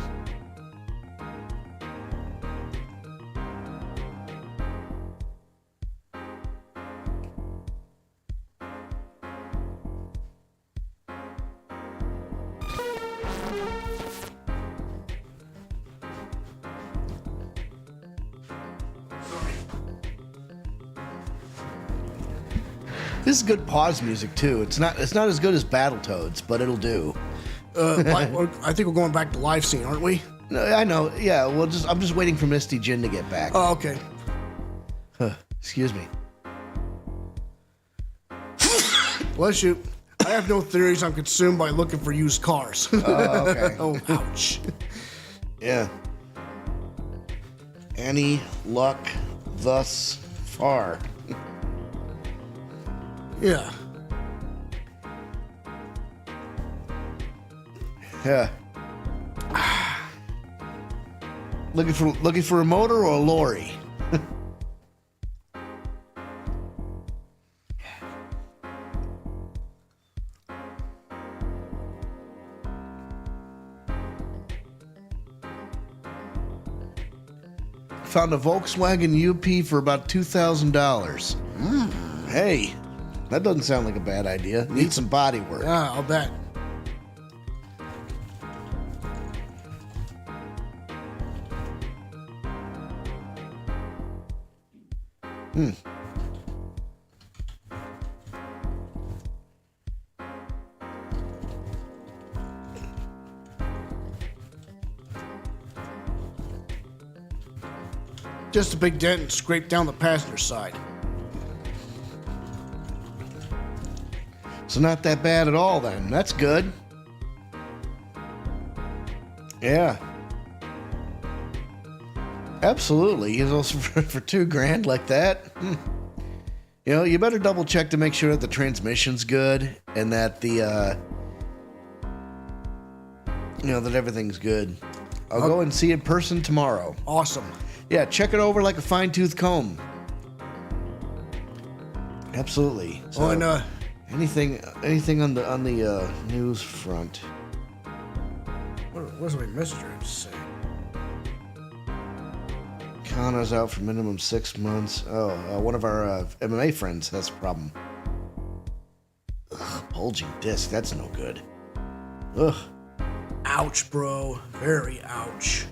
This is good pause music too. It's not as good as Battletoads, but it'll do. I think we're going back to live scene, aren't we? No, I know. Yeah, I'm just waiting for Misty Jin to get back. Oh, okay. Excuse me. Bless you. I have no theories. I'm consumed by looking for used cars. Oh, okay. Oh, ouch. Yeah. Any luck thus far? Yeah. Yeah. Looking for a motor or a lorry? Found a Volkswagen UP for about $2,000. Hey, that doesn't sound like a bad idea. Needs some body work. Yeah, I'll bet. Just a big dent and scraped down the passenger side. So not that bad at all then. That's good. Yeah. Absolutely. You know, for $2,000 like that. You know, you better double check to make sure that the transmission's good and that the that everything's good. I'll go and see it in person tomorrow. Awesome. Yeah, check it over like a fine-tooth comb. Absolutely. So, Oh, and anything on the news front? what's my message I just say? Kana's out for minimum 6 months. Oh, one of our MMA friends has a problem. Ugh, bulging disc. That's no good. Ugh. Ouch, bro. Very ouch.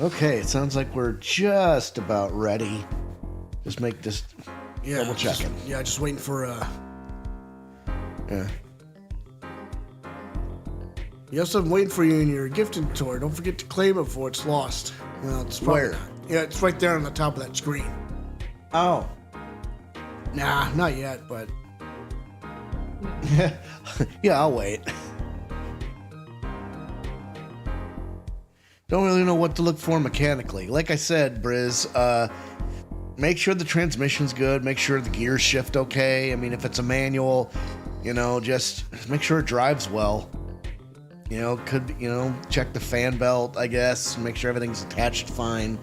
Okay, it sounds like we're just about ready. Just make this double checking. Just waiting for Yeah. Yes, I'm waiting for you in your gift inventory. Don't forget to claim it before it's lost. Well, it's probably Where? not. Yeah, it's right there on the top of that screen. Oh. Nah, not yet, but Yeah, I'll wait. Don't really know what to look for mechanically. Like I said, Briz, make sure the transmission's good. Make sure the gears shift okay. I mean, if it's a manual, just make sure it drives well. Check the fan belt, I guess. Make sure everything's attached fine.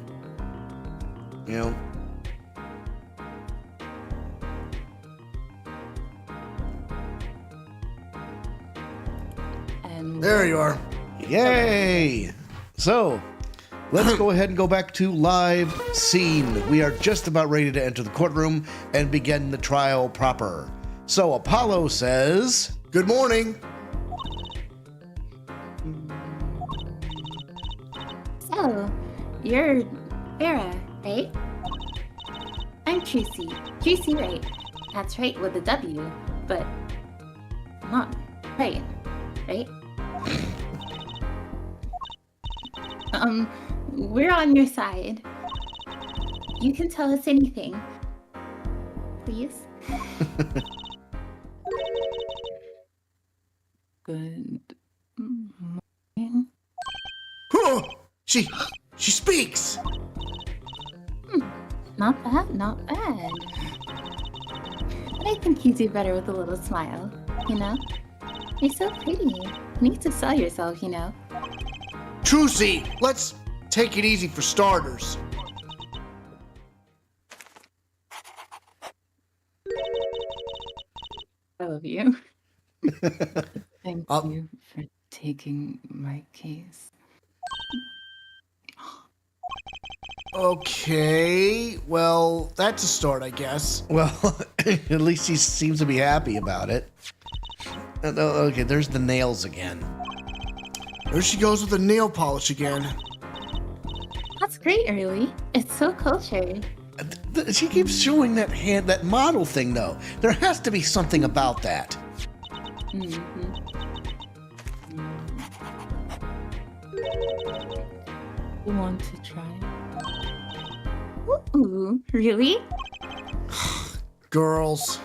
then. There you are. Yay! So, let's go ahead and go back to live scene. We are just about ready to enter the courtroom and begin the trial proper. So, Apollo says, Good morning. So, you're Vera, right? I'm Tracy. Tracy Wright. That's right, with a W, but not right, right? We're on your side. You can tell us anything. Please? Good morning. Huh. She speaks. Not bad, not bad. But I think you do better with a little smile, you know? You're so pretty. You need to sell yourself, you know? Trucy, let's take it easy for starters. I love you. Thank you for taking my case. Okay, well, that's a start, I guess. well, at least he seems to be happy about it. Okay, there's the nails again. There she goes with the nail polish again. That's great, Early. It's so cultured. She keeps showing that model thing, though. There has to be something about that. You want to try? Ooh, really? Girls.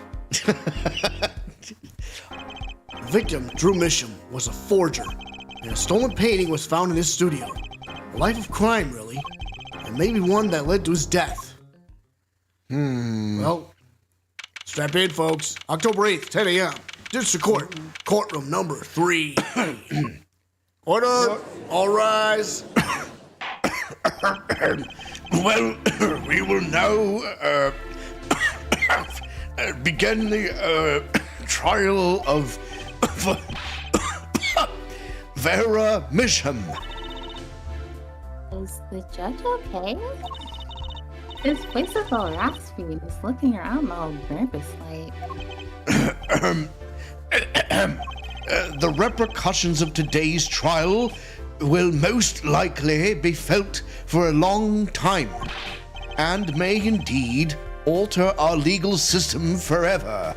Victim, Drew Misham, was a forger, and a stolen painting was found in his studio. A life of crime, really, and maybe one that led to his death. Well, strap in, folks. October 8th, 10 a.m. District Court, courtroom number 3. Order, all rise. Well, we will now begin the trial of Vera Misham. Is the judge okay? His voice is all raspy. He's looking around all nervous like. The repercussions of today's trial will most likely be felt for a long time, and may indeed alter our legal system forever.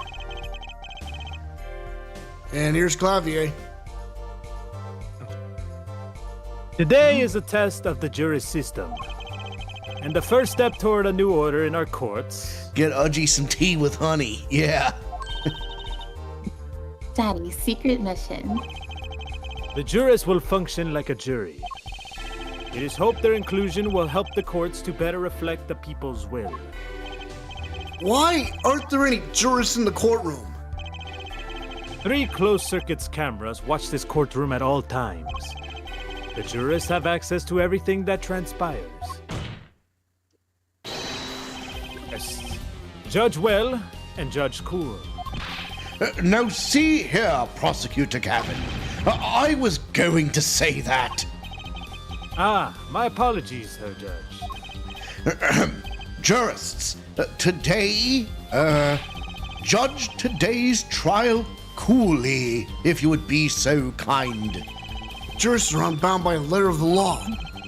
And here's Clavier. Today is a test of the Jurist System, and the first step toward a new order in our courts. Get Udgy some tea with honey, yeah. Daddy's secret mission. The jurists will function like a jury. It is hoped their inclusion will help the courts to better reflect the people's will. Why aren't there any jurists in the courtroom? 3 closed-circuit cameras watch this courtroom at all times. The jurists have access to everything that transpires. Yes. Judge Well and Judge Cool. Now see here, Prosecutor Gavin. I was going to say that. Ah, my apologies, Herr Judge. Jurists, today, judge today's trial coolly, if you would be so kind. Jurists are unbound by a letter of the law.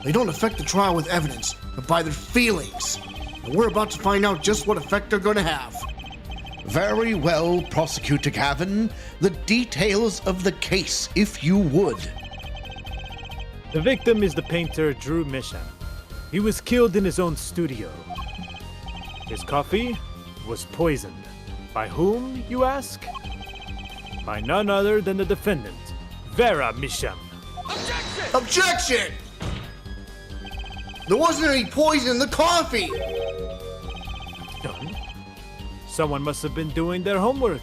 They don't affect the trial with evidence, but by their feelings. And we're about to find out just what effect they're going to have. Very well, Prosecutor Gavin. The details of the case, if you would. The victim is the painter Drew Misham. He was killed in his own studio. His coffee was poisoned. By whom, you ask? By none other than the defendant, Vera Misham. Objection! There wasn't any poison in the coffee! Done. Someone must have been doing their homework.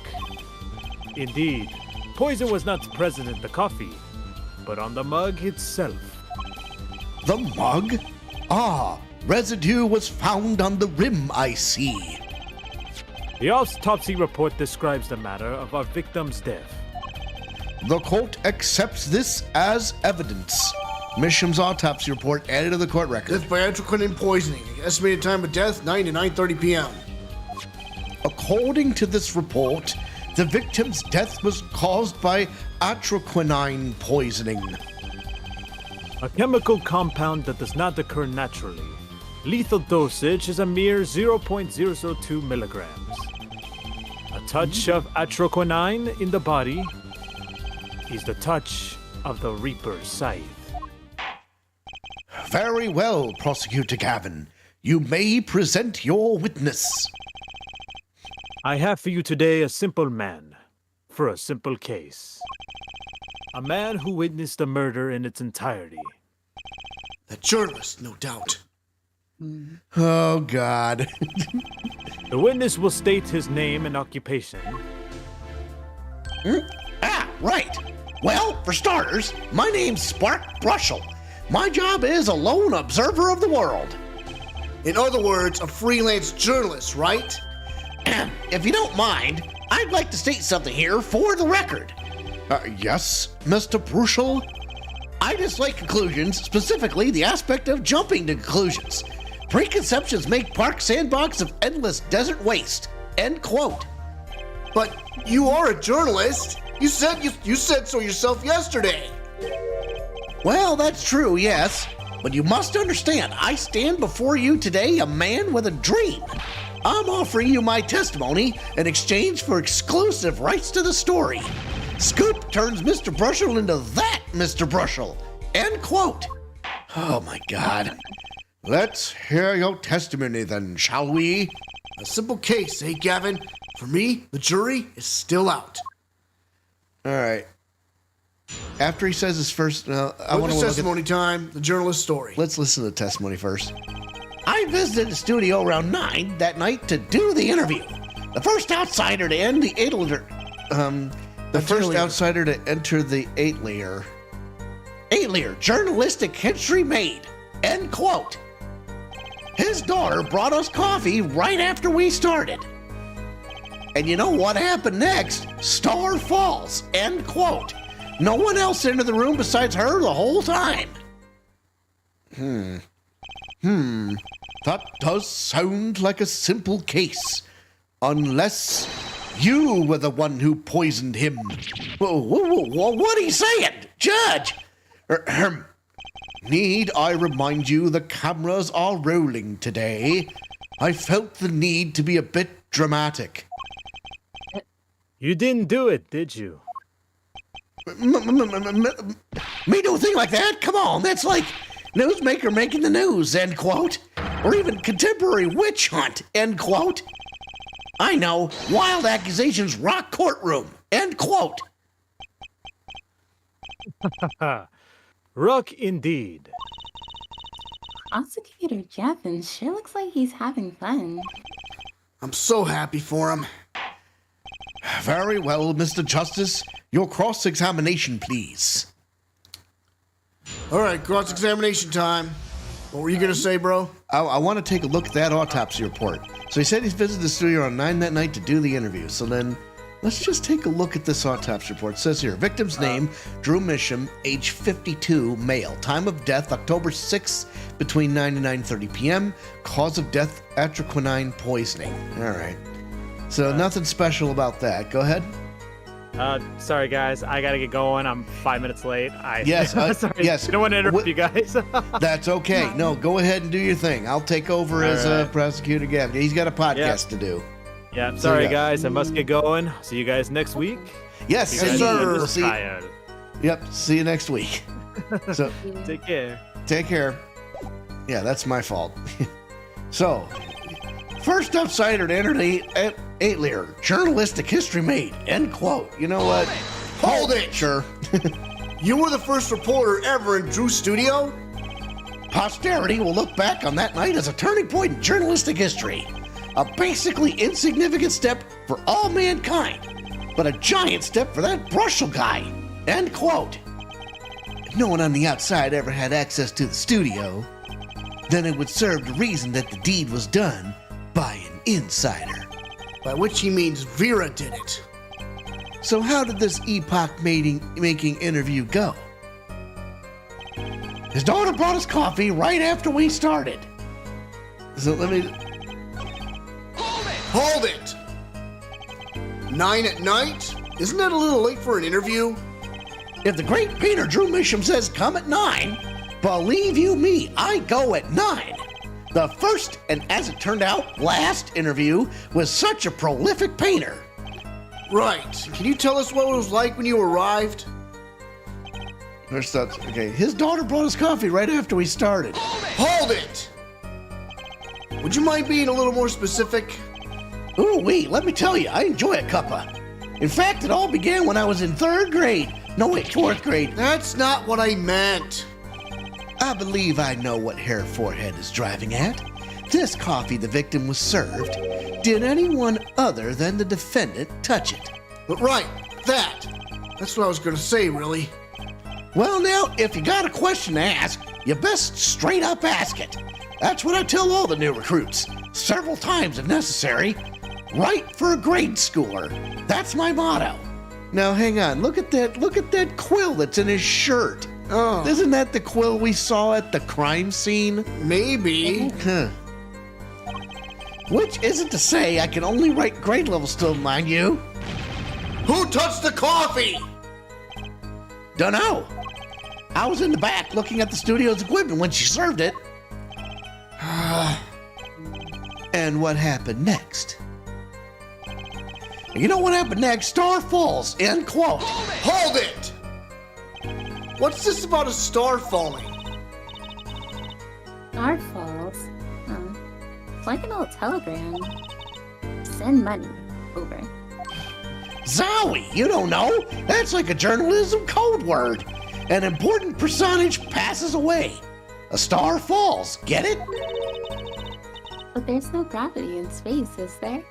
Indeed, poison was not present in the coffee, but on the mug itself. The mug? Ah, residue was found on the rim, I see. The autopsy report describes the matter of our victim's death. The court accepts this as evidence. Misham's autopsy report added to the court record. Death by atroquinine poisoning. Estimated time of death, 9 to 9:30 p.m. According to this report, the victim's death was caused by atroquinine poisoning. A chemical compound that does not occur naturally. Lethal dosage is a mere 0.002 milligrams. A touch of atroquinine in the body is the touch of the Reaper's scythe. Very well, Prosecutor Gavin. You may present your witness. I have for you today a simple man for a simple case. A man who witnessed a murder in its entirety. The journalist, no doubt. Oh, God. The witness will state his name and occupation. Right. Well, for starters, my name's Spark Brushel. My job is a lone observer of the world. In other words, a freelance journalist, right? If you don't mind, I'd like to state something here for the record. Yes, Mr. Brushel? I dislike conclusions, specifically the aspect of jumping to conclusions. Preconceptions make Park Sandbox of endless desert waste. End quote. But you are a journalist. You said so yourself yesterday. Well, that's true, yes. But you must understand, I stand before you today a man with a dream. I'm offering you my testimony in exchange for exclusive rights to the story. Scoop turns Mr. Brushel into that Mr. Brushel. End quote. Oh, my God. Let's hear your testimony then, shall we? A simple case, eh, Gavin? For me, the jury is still out. All right. After he says his first, I want to look testimony time. The journalist's story. Let's listen to the testimony first. I visited the studio around 9 that night to do the interview. The first outsider to end the 8-layer. Outsider to enter the 8-layer. 8-layer journalistic history made. End quote. His daughter brought us coffee right after we started. And you know what happened next? Star falls. End quote. No one else entered the room besides her the whole time. That does sound like a simple case. Unless you were the one who poisoned him. What are you saying? Judge! Need I remind you the cameras are rolling today? I felt the need to be a bit dramatic. You didn't do it, did you? Me do a thing like that? Come on, that's like newsmaker making the news, end quote. Or even contemporary witch hunt, end quote. I know, wild accusations rock courtroom, end quote. Rock indeed. Prosecutor Gavin sure looks like he's having fun. I'm so happy for him. Very well, Mr. Justice. Your cross-examination, please. All right, cross-examination time. What were you going to say, bro? I want to take a look at that autopsy report. So he said he's visited the studio around 9 that night to do the interview. So then let's just take a look at this autopsy report. It says here, victim's name, Drew Misham, age 52, male. Time of death, October 6th, between 9 and 9:30 p.m. Cause of death, atroquinine poisoning. All right. So nothing special about that. Go ahead. Sorry guys, I gotta get going. I'm 5 minutes late. Yes, sorry. yes. I don't want to interrupt you guys. That's okay. No, go ahead and do your thing. I'll take over as prosecutor Gavin. He's got a podcast to do. Yeah, sorry guys, I must get going. See you guys next week. Yes, Yes, sir. We'll see. Yep, see you next week. So Take care. take care. Yeah, that's my fault. So, first outsider to enter the 8-layer journalistic history made. End quote. You know what? Hold it. Sure. You were the first reporter ever in Drew's studio? Posterity will look back on that night as a turning point in journalistic history. A basically insignificant step for all mankind, but a giant step for that Brushel guy. End quote. If no one on the outside ever had access to the studio, then it would serve to reason that the deed was done by an insider. By which he means Vera did it. So how did this epoch-making interview go? His daughter brought us coffee right after we started. So let me... Hold it! 9 at night? Isn't that a little late for an interview? If the great painter Drew Misham says come at 9, believe you me, I go at 9. The first, and as it turned out, last interview was such a prolific painter. Right. Can you tell us what it was like when you arrived? First up, okay, his daughter brought us coffee right after we started. Hold it! Would you mind being a little more specific? Ooh wee, let me tell you, I enjoy a cuppa. In fact, it all began when I was in 3rd grade. No, wait, 4th grade. That's not what I meant. I believe I know what Herr Forehead is driving at. This coffee the victim was served. Did anyone other than the defendant touch it? But right, that. That's what I was going to say, really. Well, now, if you got a question to ask, you best straight up ask it. That's what I tell all the new recruits, several times if necessary. Right for a grade schooler. That's my motto. Now, hang on. Look at that quill that's in his shirt. Oh, Isn't that the quill we saw at the crime scene? maybe. Huh. Which isn't to say I can only write grade level still, mind you. Who touched the coffee? Dunno. I was in the back looking at the studio's equipment when she served it. And what happened next? You know what happened next? Star falls, end quote. Hold it! What's this about a star falling? Star falls. It's like an old telegram. Send money. Over. Zowie, you don't know? That's like a journalism code word. An important personage passes away. A star falls, get it? But there's no gravity in space, is there?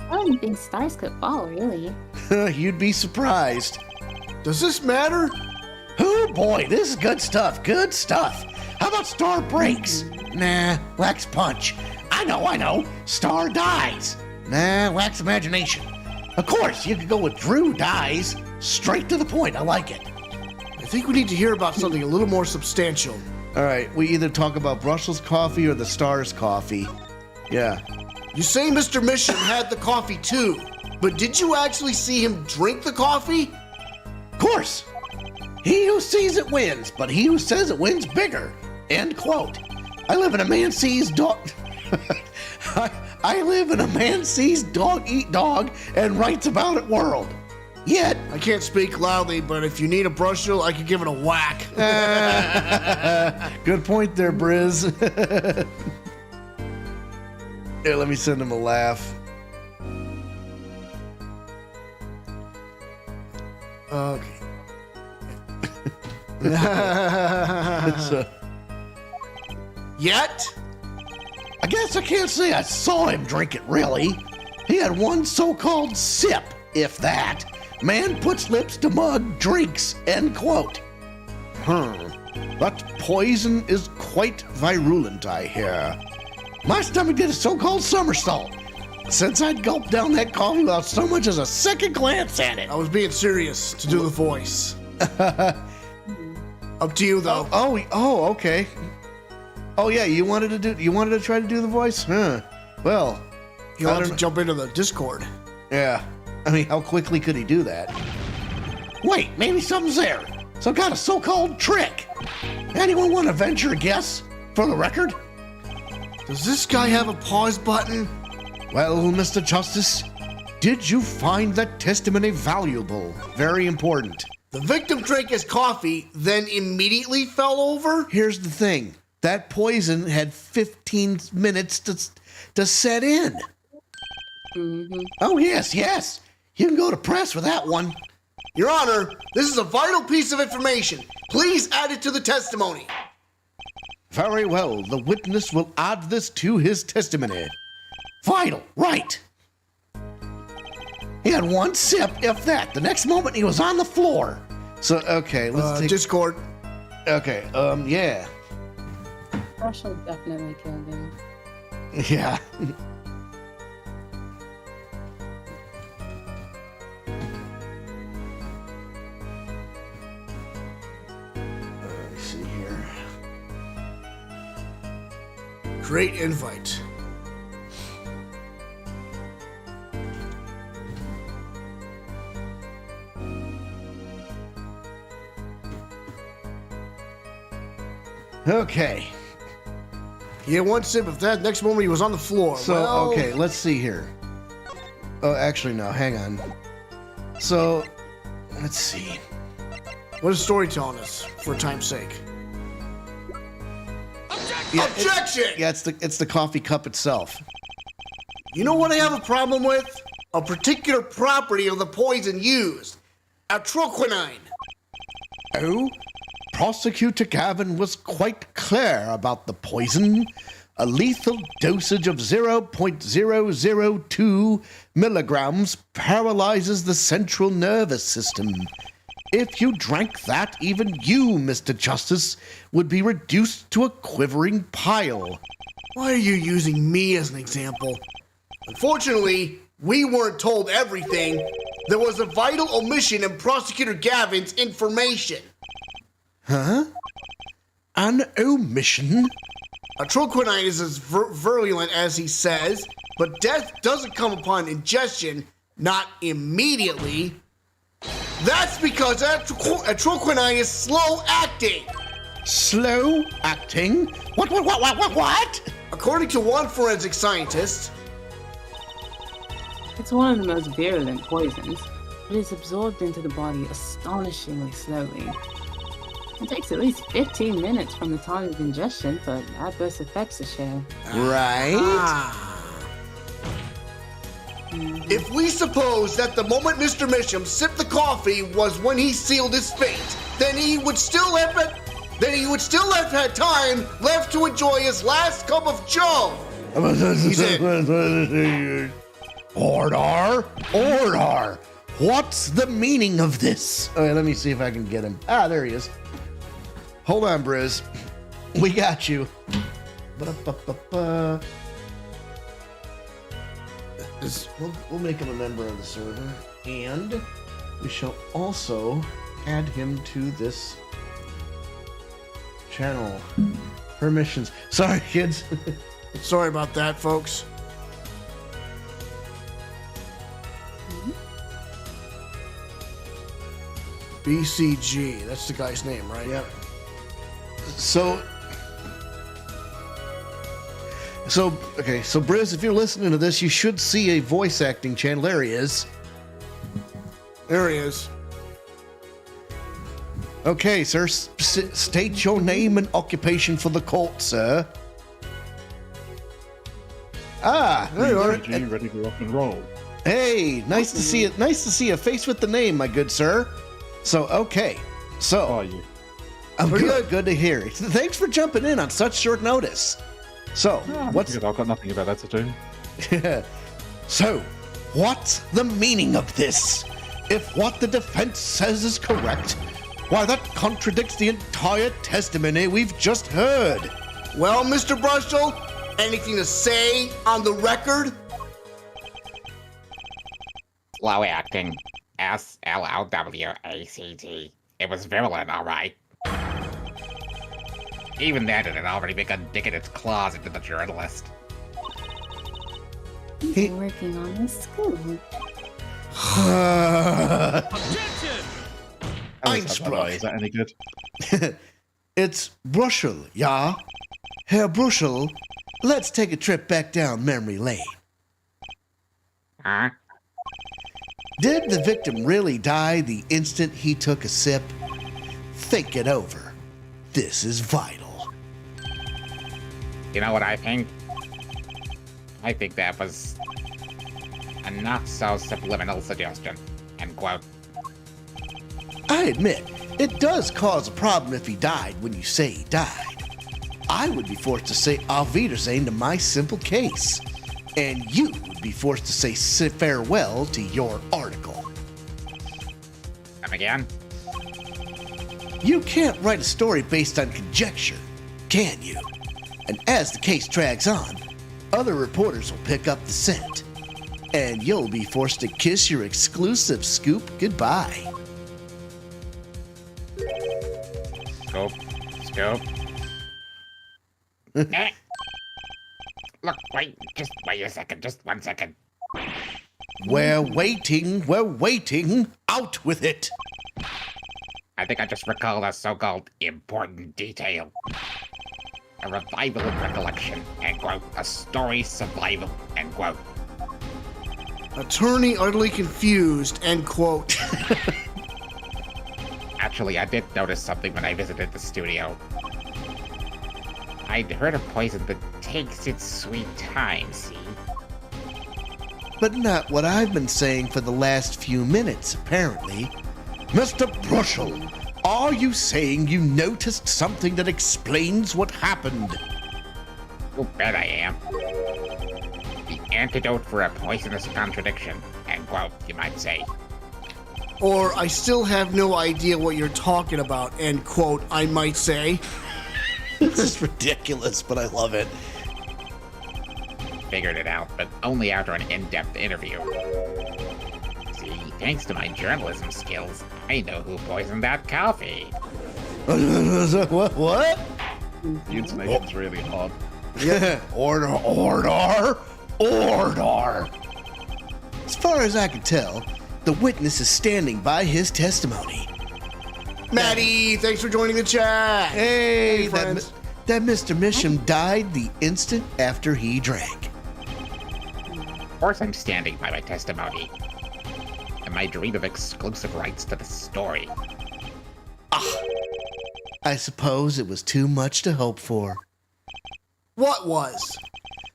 I wouldn't think stars could fall, really. You'd be surprised. Does this matter? Oh boy, this is good stuff, good stuff. How about star breaks? Nah, wax punch. I know. Star dies. Nah, wax imagination. Of course, you could go with Drew dies. Straight to the point, I like it. I think we need to hear about something a little more substantial. All right, we either talk about Brussels coffee or the Stars coffee. Yeah. You say Mr. Mission had the coffee too, but did you actually see him drink the coffee? Of course. He who sees it wins, but he who says it wins bigger. End quote. I live in a man sees dog. I live in a man sees dog eat dog and writes about it world. Yet, I can't speak loudly, but if you need a brushel, I could give it a whack. good point there, Briz. Here, let me send him a laugh. Okay. It's, Yet? I guess I can't say I saw him drink it, really. He had one so-called sip, if that. Man puts lips to mug, drinks, end quote. That poison is quite virulent, I hear. My stomach did a so-called somersault since I'd gulped down that coffee without so much as a second glance at it. I was being serious to do the voice. Up to you, though. Oh, okay. Oh yeah, you wanted to try to do the voice? Huh. Well, You'll have to jump into the Discord. yeah. I mean, how quickly could he do that? Wait, maybe something's there. Some kind of so-called trick. Anyone want to venture a guess? For the record? Does this guy have a pause button? Well, Mr. Justice, did you find that testimony valuable? Very important. The victim drank his coffee, then immediately fell over? Here's the thing. That poison had 15 minutes to set in. Oh, yes. You can go to press for that one. Your Honor, this is a vital piece of information. Please add it to the testimony. Very well. The witness will add this to his testimony. Vital, right. He had one sip, if that. The next moment, he was on the floor. So, okay, let's take... Discord. Okay, yeah. Marshall definitely killed him. Yeah. Great invite. Okay. He had one sip of that. Next moment, he was on the floor. So, Well, okay, let's see here. Oh, actually, no, hang on. So, let's see. What is story telling us, for time's sake? Objection! Yeah, it's the coffee cup itself. You know what I have a problem with? A particular property of the poison used. Atroquinine. Oh, Prosecutor Gavin was quite clear about the poison. A lethal dosage of 0.002 milligrams paralyzes the central nervous system. If you drank that, even you, Mr. Justice, would be reduced to a quivering pile. Why are you using me as an example? Unfortunately, we weren't told everything. There was a vital omission in Prosecutor Gavin's information. Huh? An omission? Atroquinine is as virulent as he says, but death doesn't come upon ingestion, not immediately. That's because atroquinine is slow acting. Slow acting? What? According to one forensic scientist, It's one of the most virulent poisons, but is absorbed into the body astonishingly slowly. It takes at least 15 minutes from the time of ingestion for adverse effects to show. Right? If we suppose that the moment Mr. Misham sipped the coffee was when he sealed his fate, then he would still have had time left to enjoy his last cup of Joe. He's in. Order! What's the meaning of this? Okay, let me see if I can get him. Ah, there he is. Hold on, Briz. We got you. Ba-da-ba-ba-ba. We'll make him a member of the server, and we shall also add him to this channel. Permissions. Sorry, kids. Sorry about that, folks. BCG, that's the guy's name, right? Yep. So, Briz, if you're listening to this, you should see a voice acting channel. There he is. There he is. Okay, sir, state your name and occupation for the court, sir. Ah, there you are. Ready to rock and roll. Hey, nice to see it. Nice to see a face with the name, my good sir. So, okay. So, How are you? I'm good. Good to hear. Thanks for jumping in on such short notice. So, what's Good, I've got nothing about that to do. So, what's the meaning of this? If what the defense says is correct, why that contradicts the entire testimony we've just heard. Well, Mr. Brustol, anything to say on the record? Slow acting. SLOWACT. It was virulent, alright. Even then, it had already begun digging its claws into the journalist. He's working on his school. Einspruch. Is that any good? It's Bruschel, ja? Herr Bruschel, let's take a trip back down memory lane. Huh? Did the victim really die the instant he took a sip? Think it over. This is vital. You know what I think? I think that was a not-so-subliminal suggestion. End quote. I admit, it does cause a problem if he died when you say he died. I would be forced to say Auf Wiedersehen to my simple case. And you would be forced to say farewell to your article. Come again? You can't write a story based on conjecture, can you? And as the case drags on, other reporters will pick up the scent. And you'll be forced to kiss your exclusive scoop goodbye. Scoop. Scoop. Eh. Look, wait, just wait a second, just 1 second. We're waiting. Out with it. I think I just recalled a so-called important detail. A revival of recollection, end quote. A story survival, end quote. Attorney utterly confused, end quote. Actually, I did notice something when I visited the studio. I'd heard of poison that takes its sweet time, see? But not what I've been saying for the last few minutes, apparently. Mr. Brushel, are you saying you noticed something that explains what happened? You bet I am. The antidote for a poisonous contradiction, end quote, you might say. Or I still have no idea what you're talking about, end quote, I might say. This is ridiculous, but I love it. Figured it out, but only after an in-depth interview. See, thanks to my journalism skills, I know who poisoned that coffee. What? The intonation's really hard. Yeah. Order. As far as I can tell, the witness is standing by his testimony. Maddie, thanks for joining the chat. Hey, friends. that Mr. Misham died the instant after he drank. Of course I'm standing by my testimony. And my dream of exclusive rights to the story. I suppose it was too much to hope for. What was?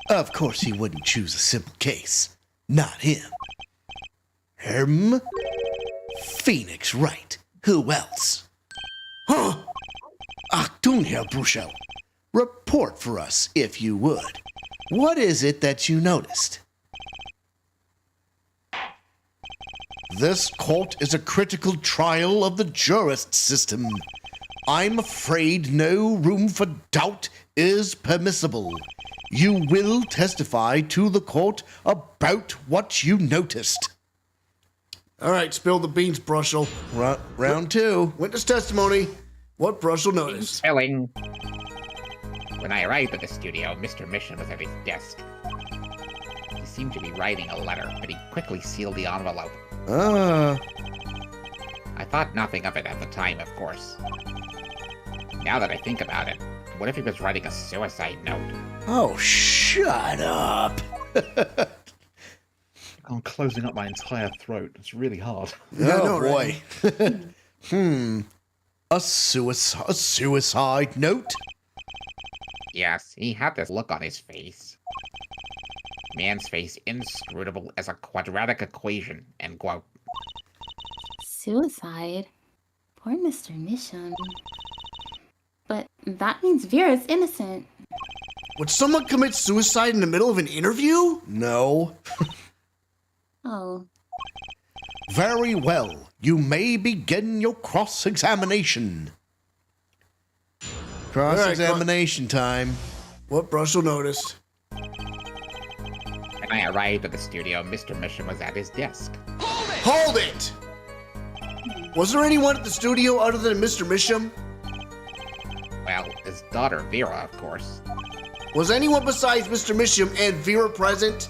Of course he wouldn't choose a simple case. Not him. Phoenix Wright. Who else? Huh? Achtung, Herr Bruschel. Report for us, if you would. What is it that you noticed? This court is a critical trial of the jurist system. I'm afraid no room for doubt is permissible. You will testify to the court about what you noticed. All right, spill the beans, Brushel. Round two. Witness testimony. What Brushel noticed? Spelling. When I arrived at the studio, Mr. Mission was at his desk. He seemed to be writing a letter, but he quickly sealed the envelope. I thought nothing of it at the time, of course. Now that I think about it, what if he was writing a suicide note? Oh, shut up. I'm closing up my entire throat. It's really hard. Oh, boy. A suicide note? Yes, he had this look on his face. Man's face inscrutable as a quadratic equation, end quote. Suicide? Poor Mr. Misham. But that means Vera's innocent. Would someone commit suicide in the middle of an interview? No. Oh. Very well. You may begin your cross-examination. Cross-examination time. What Brushel noticed? When I arrived at the studio, Mr. Mission was at his desk. Hold it! Was there anyone at the studio other than Mr. Misham? Well, his daughter Vera, of course. Was anyone besides Mr. Misham and Vera present?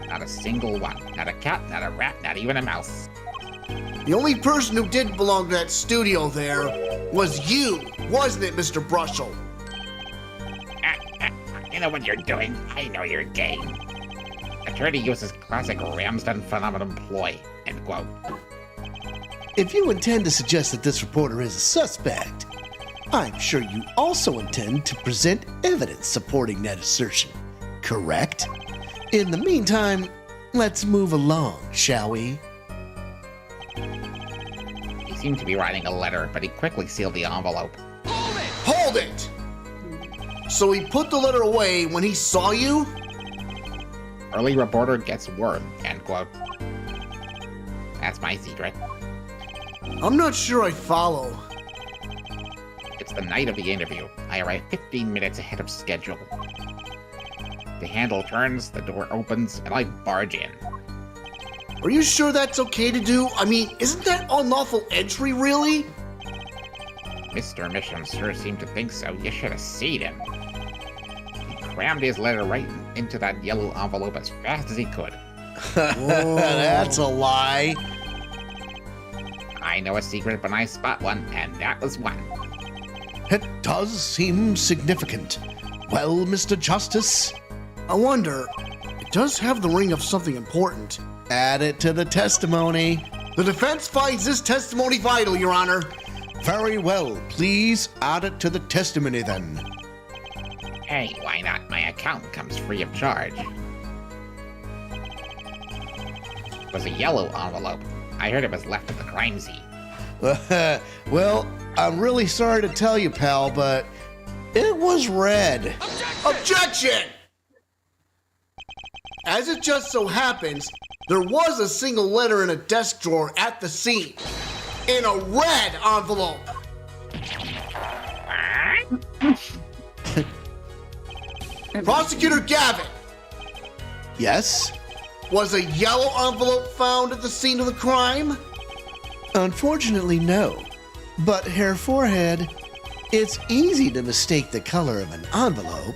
Not a single one. Not a cat, not a rat, not even a mouse. The only person who did belong to that studio there was you, wasn't it, Mr. Brushel? You know what you're doing. I know your game. Attorney uses classic Ramsden phenomenon ploy, end quote. If you intend to suggest that this reporter is a suspect, I'm sure you also intend to present evidence supporting that assertion, correct? In the meantime, let's move along, shall we? He seemed to be writing a letter, but he quickly sealed the envelope. Hold it! So he put the letter away when he saw you? Early reporter gets word, end quote. That's my secret. I'm not sure I follow. It's the night of the interview. I arrive 15 minutes ahead of schedule. The handle turns, the door opens, and I barge in. Are you sure that's okay to do? I mean, isn't that unlawful entry, really? Mr. Mission sure seemed to think so. You should have seen him. He crammed his letter right into that yellow envelope as fast as he could. That's a lie. I know a secret when I spot one, and that was one. It does seem significant. Well, Mr. Justice, I wonder, it does have the ring of something important. add it to the testimony. The defense finds this testimony vital, Your Honor. Very well. Please add it to the testimony then. Hey, why not? My account comes free of charge. It was a yellow envelope. I heard it was left at the crime scene. Well, I'm really sorry to tell you, pal, but it was red. Objection! As it just so happens, there was a single letter in a desk drawer at the scene. In a red envelope. Prosecutor Gavin, Yes? was a yellow envelope found at the scene of the crime? Unfortunately, no. But, Herr Forehead, it's easy to mistake the color of an envelope.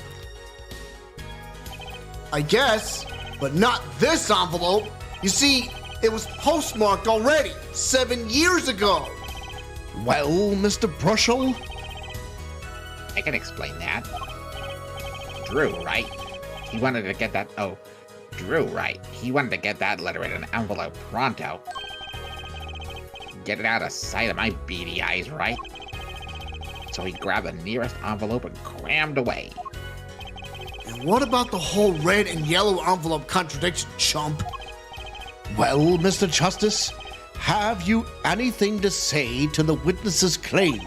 I guess, but not this envelope. You see, it was postmarked already, 7 years ago. Well, Mr. Brushel? I can explain that. Drew, right? He wanted to get that. Oh, Drew, right? He wanted to get that letter in an envelope pronto. Get it out of sight of my beady eyes, right? So he grabbed the nearest envelope and crammed away. And what about the whole red and yellow envelope contradiction, chump? Well, Mr. Justice, have you anything to say to the witness's claim?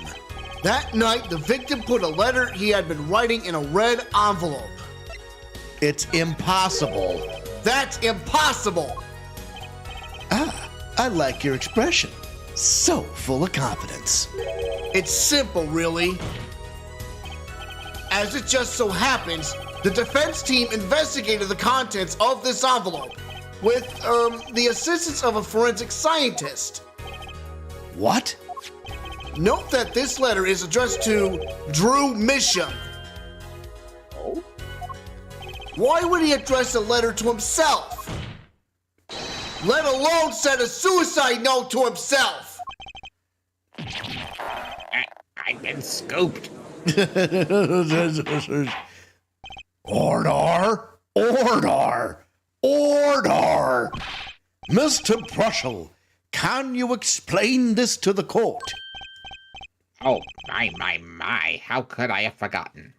That night, the victim put a letter he had been writing in a red envelope. It's impossible. That's impossible! Ah, I like your expression. So full of confidence. It's simple, really. As it just so happens, the defense team investigated the contents of this envelope with, the assistance of a forensic scientist. What? Note that this letter is addressed to Drew Misham. Oh? Why would he address a letter to himself? Let alone send a suicide note to himself. I've been scooped. Order! Order! Order! Mr. Brushel, can you explain this to the court? Oh, my. How could I have forgotten?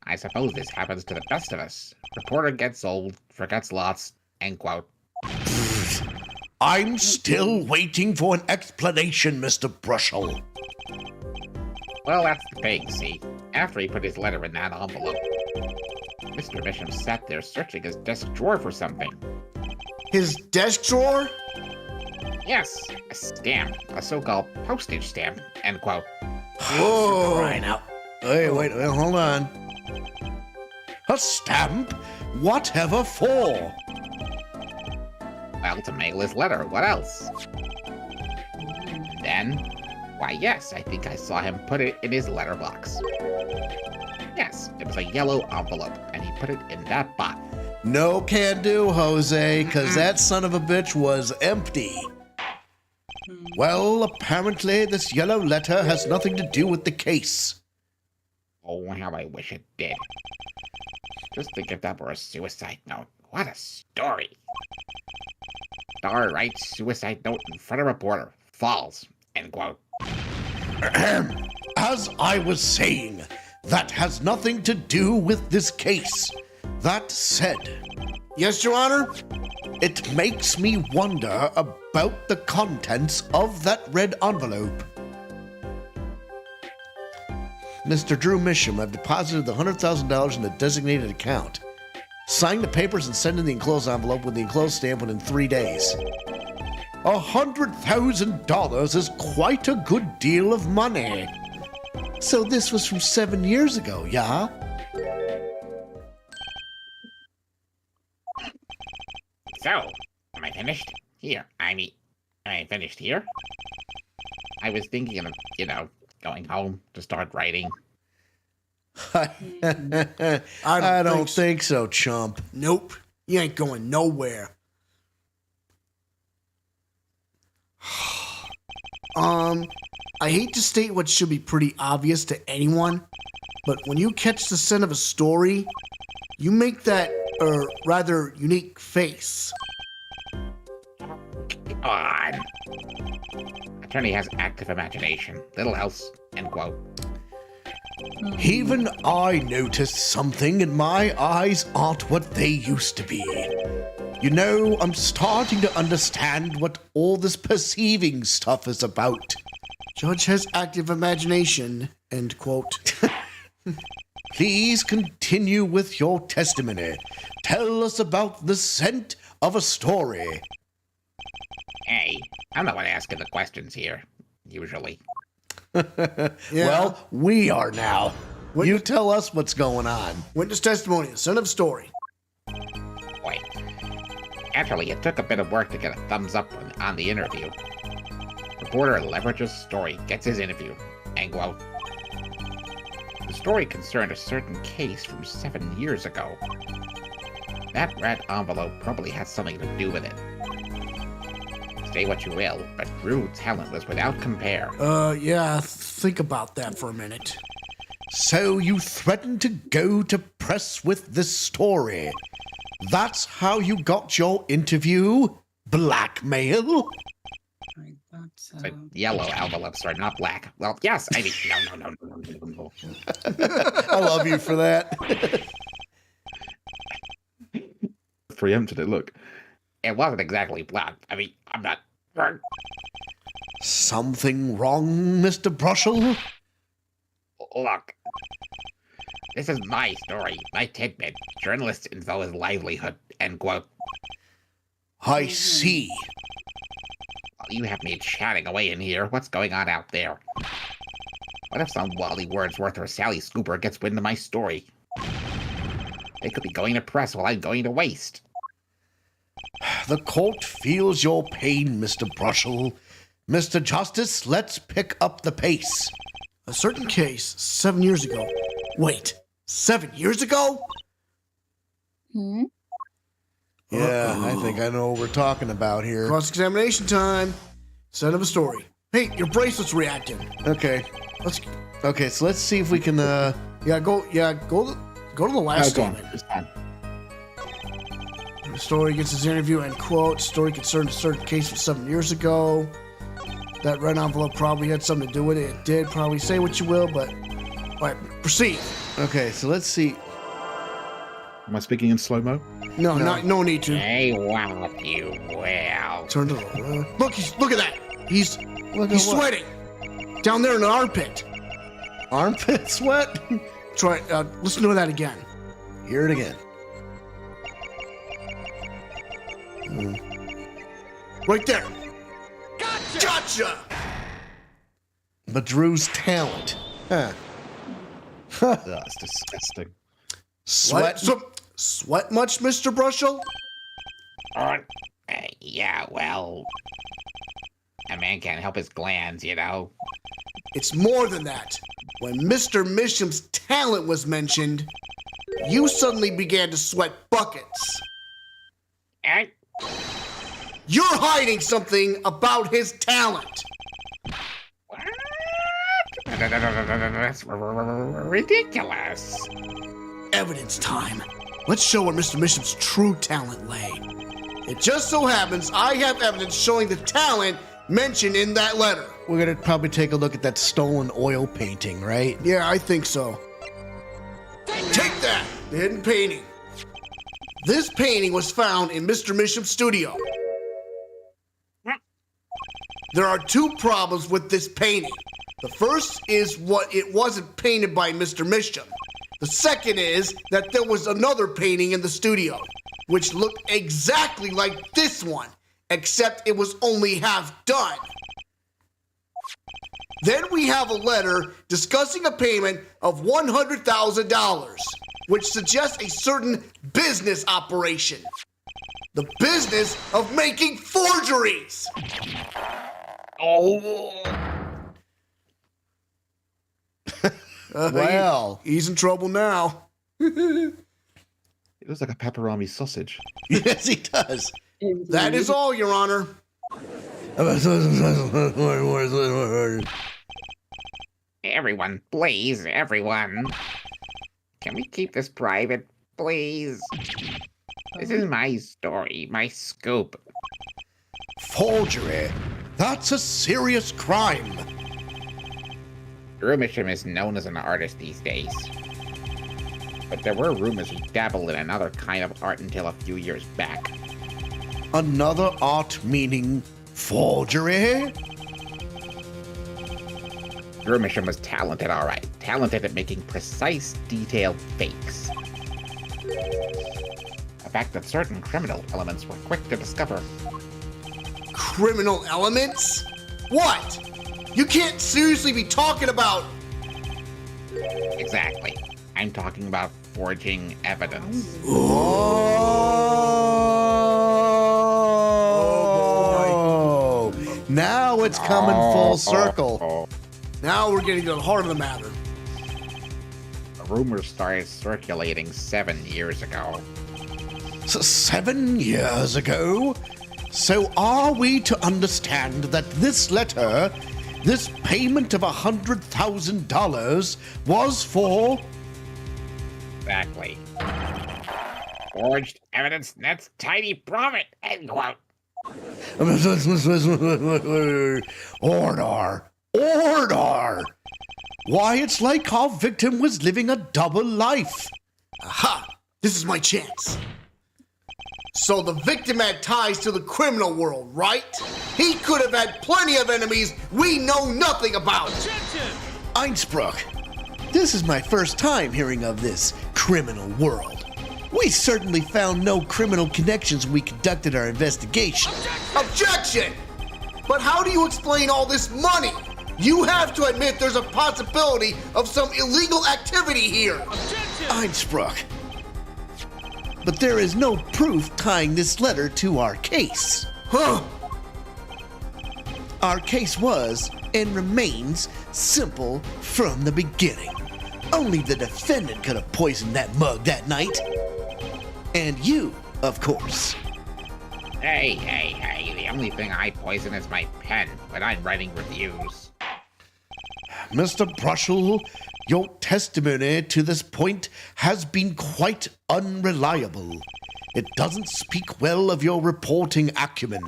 I suppose this happens to the best of us. Reporter gets old, forgets lots, end quote. I'm still waiting for an explanation, Mr. Brushel. Well, that's the thing, see? After he put his letter in that envelope, Mr. Bishop sat there searching his desk drawer for something. His desk drawer? Yes, a stamp, a so-called postage stamp, end quote. Whoa. Crying out. Wait, hold on. A stamp? Whatever for? Well, to mail his letter, what else? Then, why yes, I think I saw him put it in his letterbox. Yes, it was a yellow envelope, and he put it in that box. No can do, Jose, because that son of a bitch was empty. Well, apparently this yellow letter has nothing to do with the case. Oh, how I wish it did. Just think if that were a suicide note. What a story. Star writes suicide note in front of reporter. Falls. End quote. As I was saying, that has nothing to do with this case. That said, Yes, Your Honor? it makes me wonder about the contents of that red envelope. Mr. Drew Misham, I've deposited the $100,000 in the designated account. Sign the papers and send in the enclosed envelope with the enclosed stamp within 3 days. $100,000 is quite a good deal of money. So this was from 7 years ago, yeah? So, am I finished? Am I finished here? I was thinking of, going home to start writing. I don't think so, chump. Nope. You ain't going nowhere. I hate to state what should be pretty obvious to anyone, but when you catch the scent of a story, you make that rather unique face. Come on. Attorney has active imagination. Little else. End quote. Even I noticed something, and my eyes aren't what they used to be. You know, I'm starting to understand what all this perceiving stuff is about. Judge has active imagination. End quote. Please continue with your testimony. Tell us about the scent of a story. Hey, I'm the one asking the questions here, usually. Well, we are now. You tell us what's going on. Witness testimony, the scent of a story. Wait. Actually, it took a bit of work to get a thumbs up on the interview. Reporter leverages story, gets his interview. End quote. The story concerned a certain case from 7 years ago. That red envelope probably had something to do with it. Say what you will, but Drew's talent was without compare. Yeah, think about that for a minute. So you threatened to go to press with this story. That's how you got your interview? Blackmail? I thought so. But yellow envelopes are not black. Well, yes, I mean, no. I love you for that. Preempted it, look. It wasn't exactly black. I mean, I'm not... Something wrong, Mr. Brushel? Look. This is my story, my tidbit. Journalist's info is livelihood. End quote. I see. Well, you have me chatting away in here. What's going on out there? What if some Wally Wordsworth or Sally Scooper gets wind of my story? They could be going to press while I'm going to waste. The court feels your pain, Mr. Brushel. Mr. Justice, let's pick up the pace. A certain case 7 years ago. Wait, 7 years ago? Hmm? Yeah, I think I know what we're talking about here. Cross-examination time. Scent of a story. Hey, your bracelet's reacting. Okay. Okay, so let's see if we can, go to the last statement. It's fine. The story gets his interview, end quote. Story concerned a certain case from 7 years ago. That red envelope probably had something to do with it. It did. Probably say what you will, but... All right, proceed. Okay, so let's see. Am I speaking in slow-mo? No, no need to. Hey, wow, you will. Turn to the... Look at that. He's sweating. Down there in the armpit. Armpit sweat? Try, listen to that again. Hear it again. Right there. Gotcha! But Drew's talent. Huh. That's disgusting. Sweat? Sweat much, Mr. Brushel? Yeah, well... A man can't help his glands, you know? It's more than that. When Mr. Misham's talent was mentioned, you suddenly began to sweat buckets. You're hiding something about his talent. What? That's ridiculous. Evidence time. Let's show where Mr. Misham's true talent lay. It just so happens I have evidence showing the talent mentioned in that letter. We're going to probably take a look at that stolen oil painting, right? Yeah, I think so. Take that! The hidden painting. This painting was found in Mr. Misham's studio. There are two problems with this painting. The first is it wasn't painted by Mr. Misham. The second is that there was another painting in the studio, which looked exactly like this one, except it was only half done. Then we have a letter discussing a payment of $100,000, which suggests a certain business operation. The business of making forgeries. Well. He's in trouble now. It looks like a pepperoni sausage. Yes, he does. That is all, Your Honor. Everyone, please, everyone. Can we keep this private, please? This is my story, my scoop. Forgery. That's a serious crime. Drew Misham is known as an artist these days. But there were rumors he dabbled in another kind of art until a few years back. Another art meaning forgery? Drew Misham was talented, all right. Talented at making precise, detailed fakes. A fact that certain criminal elements were quick to discover. Criminal elements? What? You can't seriously be talking about... Exactly. I'm talking about forging evidence. Oh, now it's coming full circle. Now we're getting to the heart of the matter. A rumor started circulating 7 years ago. 7 years ago? So are we to understand that this letter, this payment of $100,000 was for... Exactly. Forged evidence nets tiny profit, end quote. Order! Order! Why, it's like our victim was living a double life. Aha! This is my chance. So the victim had ties to the criminal world, right? He could have had plenty of enemies we know nothing about. Einspruch, this is my first time hearing of this criminal world. We certainly found no criminal connections when we conducted our investigation. Objection! But how do you explain all this money? You have to admit there's a possibility of some illegal activity here. Einspruch. But there is no proof tying this letter to our case. Huh? Our case was, and remains, simple from the beginning. Only the defendant could have poisoned that mug that night. And you, of course. Hey, the only thing I poison is my pen when I'm writing reviews. Mr. Brushel, your testimony to this point has been quite unreliable. It doesn't speak well of your reporting acumen.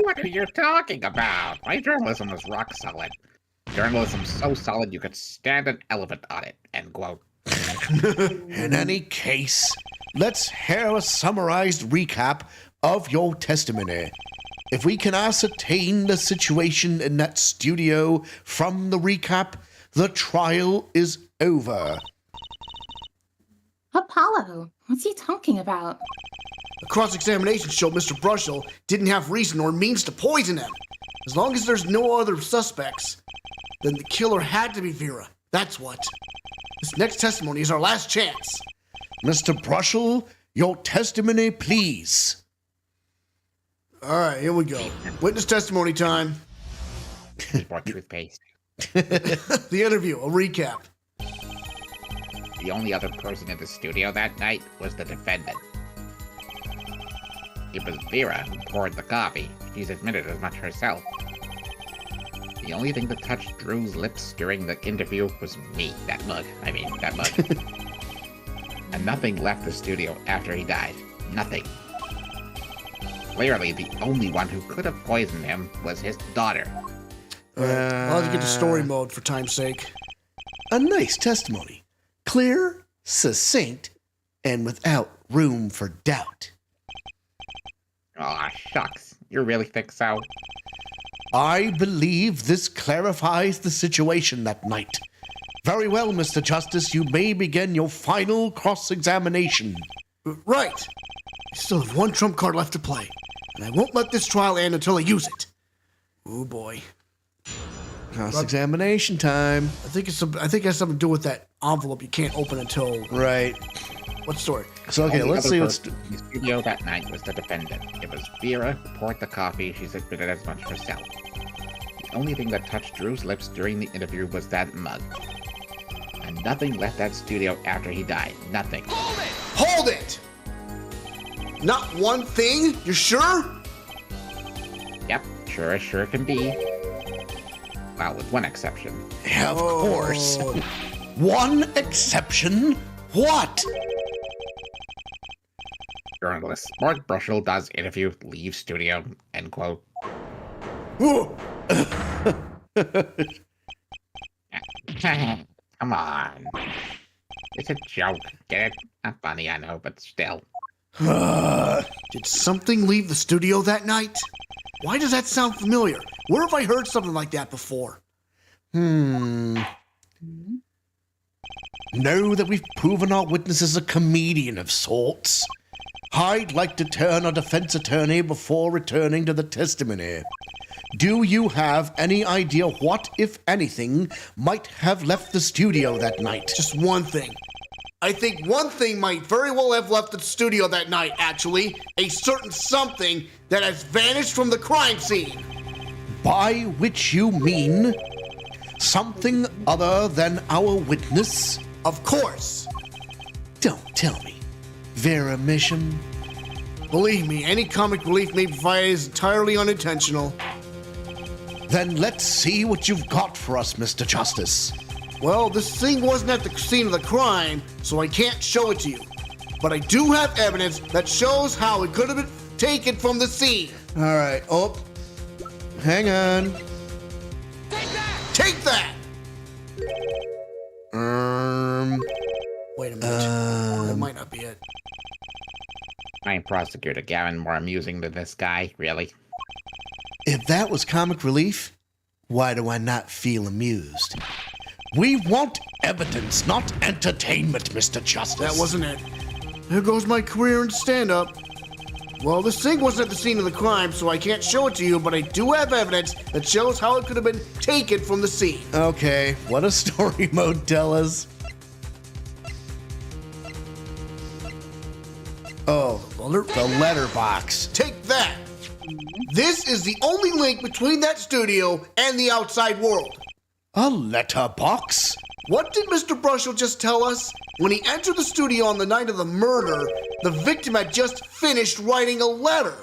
What are you talking about? My journalism was rock solid. Journalism so solid you could stand an elephant on it, end quote. In any case, let's hear a summarized recap of your testimony. If we can ascertain the situation in that studio from the recap, the trial is over. Apollo, what's he talking about? A cross-examination showed Mr. Brushel didn't have reason or means to poison him. As long as there's no other suspects, then the killer had to be Vera. That's what. This next testimony is our last chance. Mr. Brushel, your testimony, please. All right, here we go. Witness testimony time. More toothpaste. The interview, a recap. The only other person in the studio that night was the defendant. It was Vera who poured the coffee. She's admitted as much herself. The only thing that touched Drew's lips during the interview was me. That mug. And nothing left the studio after he died. Nothing. Clearly, the only one who could have poisoned him was his daughter. All right, I'll have to get to story mode for time's sake. A nice testimony. Clear, succinct, and without room for doubt. Aw, shucks. You really think so? I believe this clarifies the situation that night. Very well, Mr. Justice, you may begin your final cross-examination. Right. I still have one trump card left to play, and I won't let this trial end until I use it. Oh boy. Cross-examination time. I think it has something to do with that envelope you can't open until... Right. What story? So, okay, Only let's other see what's... person in the studio that night was the defendant. It was Vera who poured the coffee. She's admitted as much herself. The only thing that touched Drew's lips during the interview was that mug. and nothing left that studio after he died. Nothing. Hold it! Not one thing? You're sure? Yep, sure can be. Well, with one exception. Of course. One exception? What? Journalist Mark Brushel does interview, leave studio, end quote. Come on. It's a joke. Get it? Not funny, I know, but still. Did something leave the studio that night? Why does that sound familiar? Where have I heard something like that before? Now that we've proven our witness is a comedian of sorts, I'd like to turn our defense attorney before returning to the testimony. Do you have any idea what, if anything, might have left the studio that night? Just one thing. I think one thing might very well have left the studio that night, actually. A certain something that has vanished from the crime scene. By which you mean something other than our witness? Of course. Don't tell me. Vera Misham? Believe me, any comic relief may provide is entirely unintentional. Then let's see what you've got for us, Mr. Justice. Well, this thing wasn't at the scene of the crime, so I can't show it to you. But I do have evidence that shows how it could have been taken from the scene. All right. Oh, hang on. Take that! Wait a minute. That might not be it. I'm Prosecutor Gavin, more amusing than this guy, really. If that was comic relief, why do I not feel amused? We want evidence, not entertainment, Mr. Justice. That wasn't it. There goes my career in stand-up. Well, this thing wasn't at the scene of the crime, so I can't show it to you, but I do have evidence that shows how it could have been taken from the scene. Okay, what does story mode tell us? Oh, the letterbox. Take that! This is the only link between that studio and the outside world. A letterbox? What did Mr. Brushel just tell us? When he entered the studio on the night of the murder, the victim had just finished writing a letter.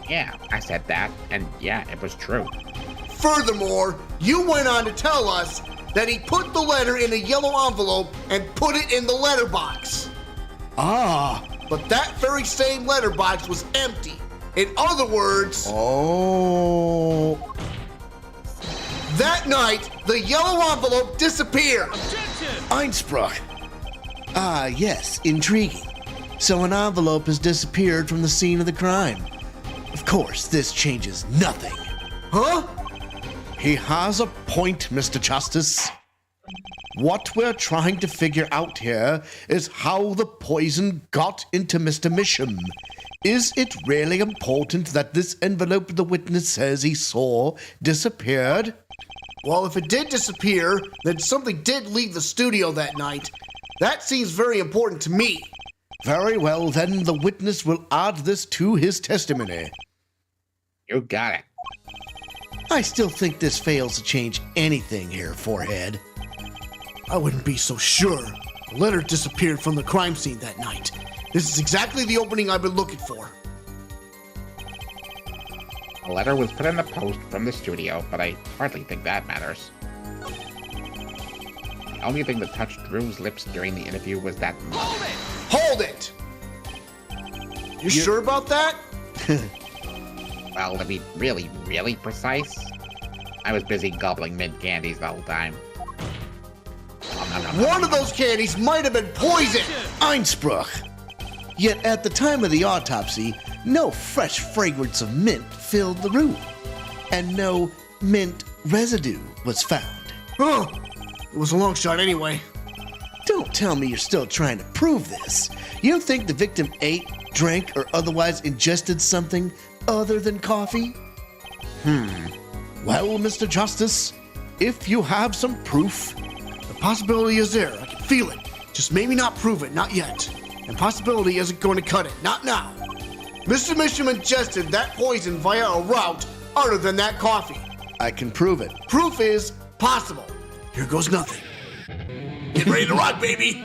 Yeah, I said that, and yeah, it was true. Furthermore, you went on to tell us that he put the letter in a yellow envelope and put it in the letterbox. Ah. But that very same letterbox was empty. In other words... Oh... That night, the yellow envelope disappeared. Einspruch. Ah, yes, intriguing. So an envelope has disappeared from the scene of the crime. Of course, this changes nothing. Huh? He has a point, Mr. Justice. What we're trying to figure out here is how the poison got into Mr. Misham. Is it really important that this envelope the witness says he saw disappeared? Well, if it did disappear, then something did leave the studio that night. That seems very important to me. Very well, then the witness will add this to his testimony. You got it. I still think this fails to change anything here, Forehead. I wouldn't be so sure. The letter disappeared from the crime scene that night. This is exactly the opening I've been looking for. A letter was put in the post from the studio, but I hardly think that matters. The only thing that touched Drew's lips during the interview was that mug. Hold it! You sure about that? Well, to be really, really precise, I was busy gobbling mint candies the whole time. One of those candies might have been poisoned! Einspruch! Yet at the time of the autopsy, no fresh fragrance of mint filled the room, and no mint residue was found. Oh, it was a long shot anyway. Don't tell me you're still trying to prove this. You think the victim ate, drank, or otherwise ingested something other than coffee? Well, Mr. Justice, if you have some proof... The possibility is there. I can feel it. Just maybe not prove it, not yet. And possibility isn't going to cut it, not now. Mr. Misham ingested that poison via a route other than that coffee. I can prove it. Proof is possible. Here goes nothing. Get ready to rock, baby.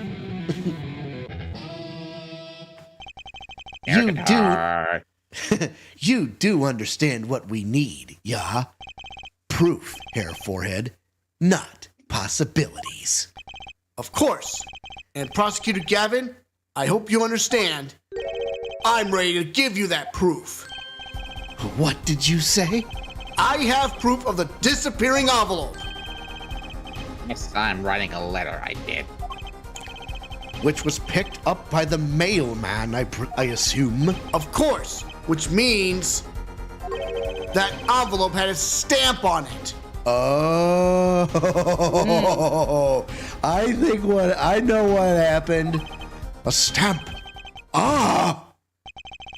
You Guitar. You do understand what we need, yeah? Proof, Hair Forehead, not possibilities. Of course. And Prosecutor Gavin, I hope you understand. I'm ready to give you that proof. What did you say? I have proof of the disappearing envelope. Yes, I'm writing a letter, I did. Which was picked up by the mailman, I assume. Of course, which means that envelope had a stamp on it. Oh, I know what happened. A stamp. Ah!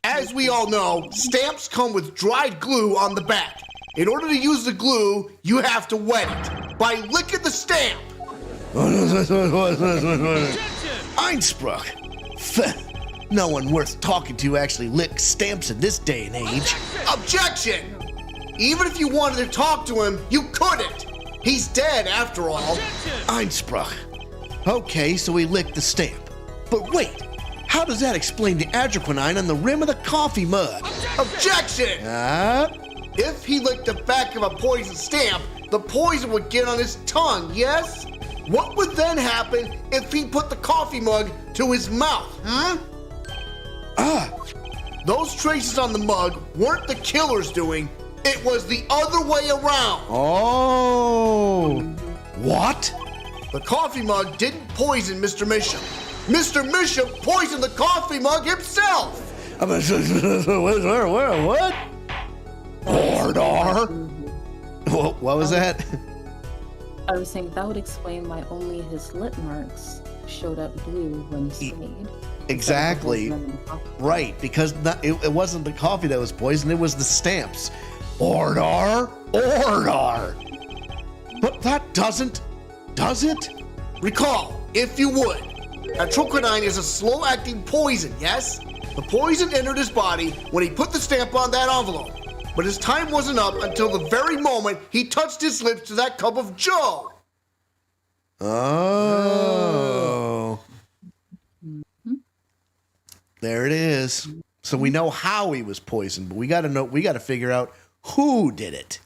As we all know, stamps come with dried glue on the back. In order to use the glue, you have to wet it by licking the stamp. Einspruch. No one worth talking to actually licks stamps in this day and age. Objection! Even if you wanted to talk to him, you couldn't. He's dead after all. Einspruch. Okay, so he licked the stamp. But wait, how does that explain the adrenaline on the rim of the coffee mug? Objection! If he licked the back of a poison stamp, the poison would get on his tongue, yes? What would then happen if he put the coffee mug to his mouth, huh? Those traces on the mug weren't the killer's doing. It was the other way around. Oh. What? The coffee mug didn't poison Mr. Misham. Mr. Misham poisoned the coffee mug himself. What? Ordar? What was that? I was saying that would explain why only his lip marks showed up blue when he sprayed. Exactly. Right, because it wasn't the coffee that was poisoned, it was the stamps. Ordar? Ordar! But that does it? Recall, if you would, atroquinine is a slow-acting poison, yes? The poison entered his body when he put the stamp on that envelope. But his time wasn't up until the very moment he touched his lips to that cup of joe. Oh. There it is. So we know how he was poisoned, but we got to figure out who did it.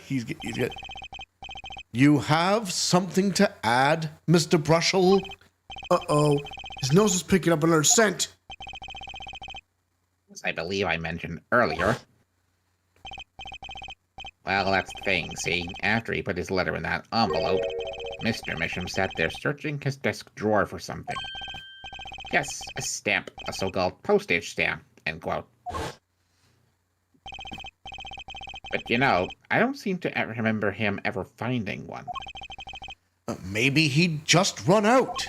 he's got. You have something to add, Mr. Brushel? Uh-oh. His nose is picking up another scent. As I believe I mentioned earlier. Well, that's the thing, see? After he put his letter in that envelope, Mr. Misham sat there searching his desk drawer for something. Yes, a stamp, a so-called postage stamp, end quote. But you know, I don't seem to ever remember him ever finding one. Maybe he'd just run out.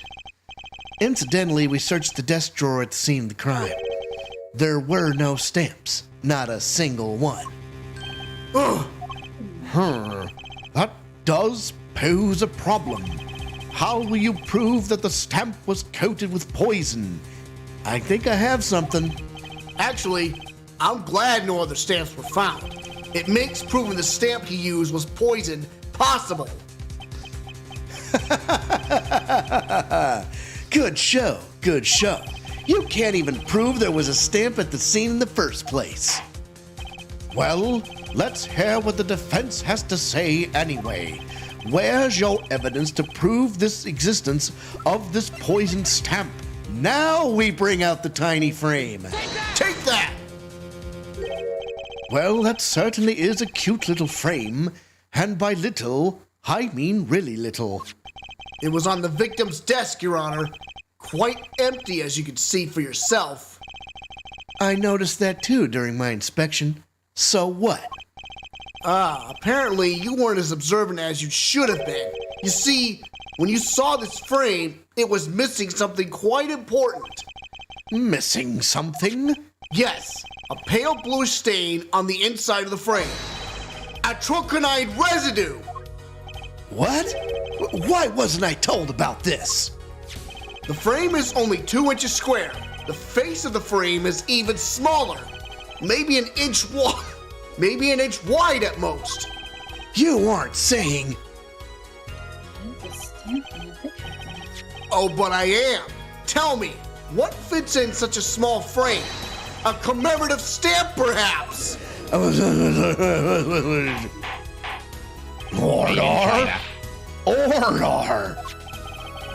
Incidentally, we searched the desk drawer at the scene of the crime. There were no stamps, not a single one. Ugh. That does pose a problem. How will you prove that the stamp was coated with poison? I think I have something. Actually, I'm glad no other stamps were found. It makes proving the stamp he used was poisoned possible. Good show, good show. You can't even prove there was a stamp at the scene in the first place. Well, let's hear what the defense has to say anyway. Where's your evidence to prove this existence of this poisoned stamp? Now we bring out the tiny frame. Take that! Well, that certainly is a cute little frame. And by little, I mean really little. It was on the victim's desk, Your Honor. Quite empty, as you can see for yourself. I noticed that too during my inspection. So what? Apparently you weren't as observant as you should have been. You see, when you saw this frame, it was missing something quite important. Missing something? Yes, a pale bluish stain on the inside of the frame. Atroquinine residue! What? Why wasn't I told about this? The frame is only 2 inches square. The face of the frame is even smaller. Maybe an inch wide at most. You aren't saying... can't find a picture of them. Oh, but I am. Tell me, what fits in such a small frame? A commemorative stamp, perhaps? Order! Order!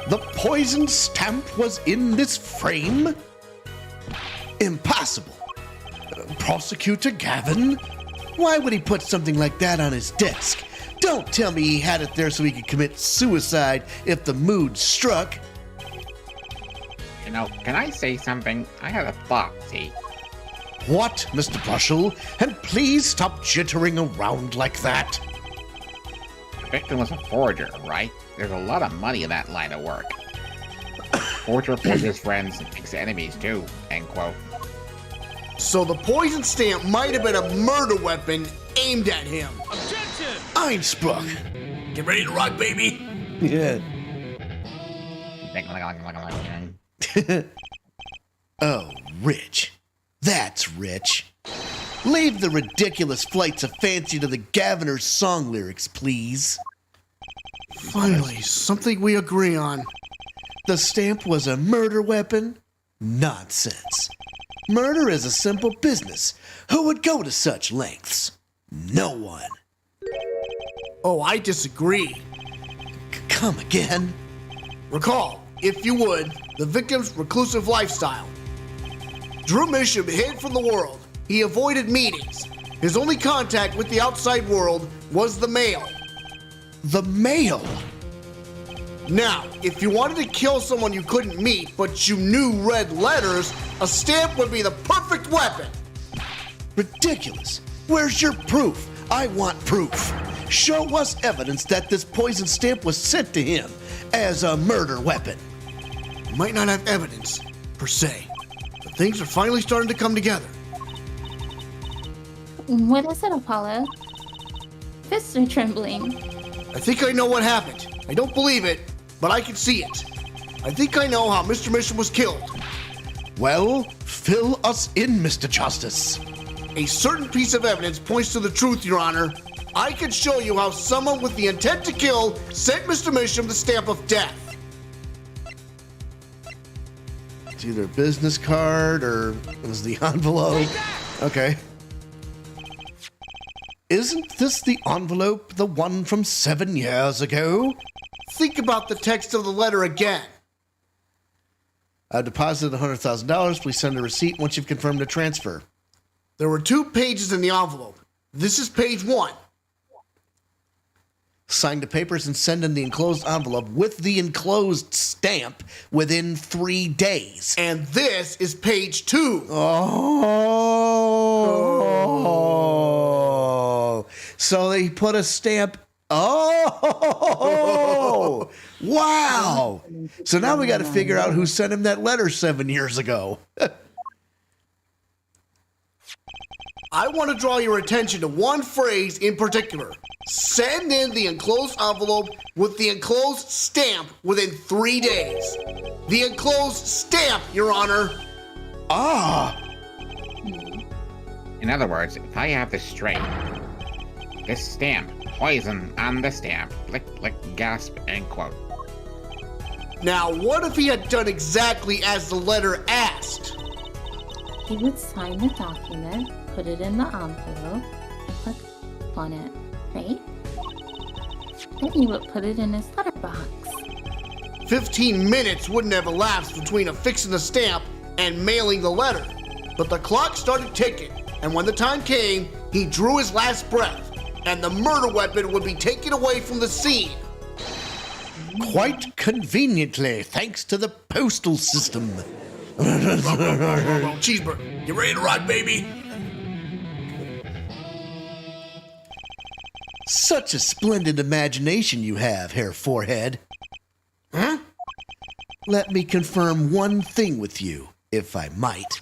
The poison stamp was in this frame? Impossible. Prosecutor Gavin? Why would he put something like that on his desk? Don't tell me he had it there so he could commit suicide if the mood struck. You know, can I say something? I had a thought, see? What, Mr. Brushel? And please stop jittering around like that. The victim was a forger, right? There's a lot of money in that line of work. Forger forges friends and makes enemies too, end quote. So the poison stamp might have been a murder weapon aimed at him. Einspruch! Get ready to rock, baby. Yeah. Oh, rich. That's rich. Leave the ridiculous flights of fancy to the Gaviner's song lyrics, please. Finally, something we agree on. The stamp was a murder weapon? Nonsense. Murder is a simple business. Who would go to such lengths? No one. Oh, I disagree. Come again? Recall, if you would, the victim's reclusive lifestyle. Drew Misham hid from the world. He avoided meetings. His only contact with the outside world was the mail. The mail? Now, if you wanted to kill someone you couldn't meet, but you knew read letters, a stamp would be the perfect weapon. Ridiculous. Where's your proof? I want proof. Show us evidence that this poison stamp was sent to him as a murder weapon. Might not have evidence, per se, but things are finally starting to come together. What is it, Apollo? Fists are trembling. I think I know what happened. I don't believe it, but I can see it. I think I know how Mr. Mission was killed. Well, fill us in, Mr. Justice. A certain piece of evidence points to the truth, Your Honor. I can show you how someone with the intent to kill sent Mr. Misham the stamp of death. It's either a business card or it was the envelope. Okay. Isn't this the envelope, the one from 7 years ago? Think about the text of the letter again. I deposited $100,000. Please send a receipt once you've confirmed the transfer. There were 2 pages in the envelope. This is page 1. Sign the papers and send in the enclosed envelope with the enclosed stamp within 3 days. And this is page 2. Oh. So they put a stamp. Oh. Wow. So now we got to figure out who sent him that letter 7 years ago. I want to draw your attention to one phrase in particular. Send in the enclosed envelope with the enclosed stamp within 3 days. The enclosed stamp, Your Honor. Ah. In other words, if I have this straight, this stamp, poison on the stamp, lick, lick, gasp, end quote. Now, what if he had done exactly as the letter asked? He would sign the document, put it in the envelope, and put on it, right? Then he would put it in his letterbox. 15 minutes wouldn't have elapsed between affixing the stamp and mailing the letter. But the clock started ticking, and when the time came, he drew his last breath, and the murder weapon would be taken away from the scene. Quite conveniently, thanks to the postal system. Cheeseburger, you ready to rock, baby? Such a splendid imagination you have, Herr Forehead. Huh? Let me confirm one thing with you, if I might.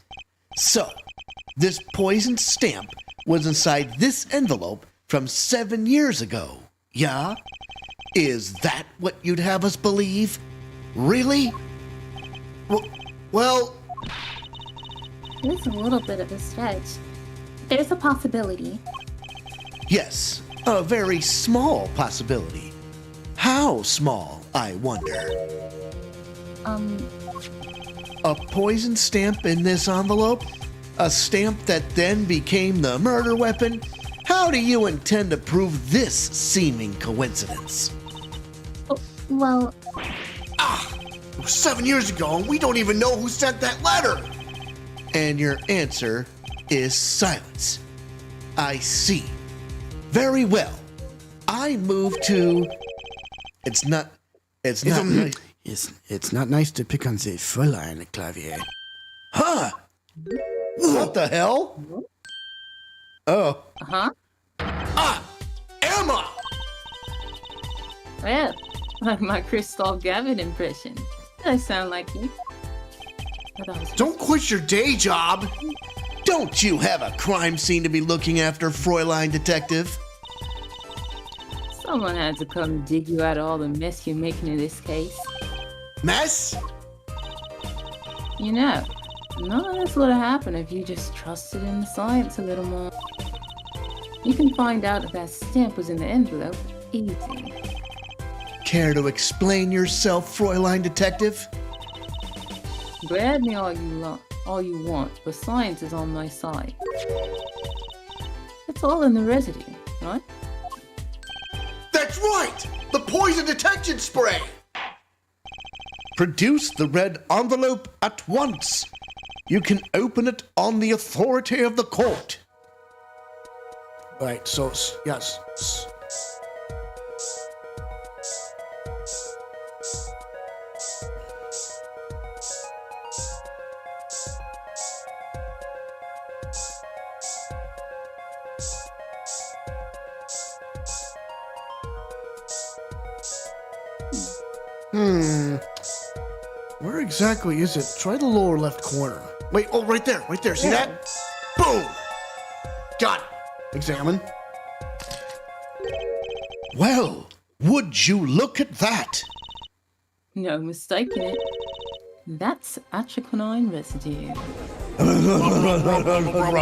So, this poisoned stamp was inside this envelope from 7 years ago, yeah? Is that what you'd have us believe? Really? Well, It's a little bit of a stretch. There's a possibility. Yes, a very small possibility. How small, I wonder? A poison stamp in this envelope? A stamp that then became the murder weapon? How do you intend to prove this seeming coincidence? Well, It was 7 years ago, and we don't even know who sent that letter. And your answer is silence. I see. Very well. I move to... It's not It's not nice to pick on the Fräulein, Clavier. Huh? What the hell? Oh. Huh? Emma! Well, like my Christoph Gavin impression. Did I sound like you? Don't quit your day job. Don't you have a crime scene to be looking after, Fräulein Detective? Someone had to come dig you out of all the mess you're making in this case. Mess? You know, none of this would have happened if you just trusted in the science a little more. You can find out if that stamp was in the envelope easy. Care to explain yourself, Fräulein Detective? Grab me all you want, but science is on my side. It's all in the residue, right? That's right! The poison detection spray! Produce the red envelope at once. You can open it on the authority of the court. Right, so, yes. Where exactly is it? Try the lower left corner. Wait, oh, right there. See that? Boom! Got it. Examine. Well, would you look at that? No mistaking it. That's atriquinine residue.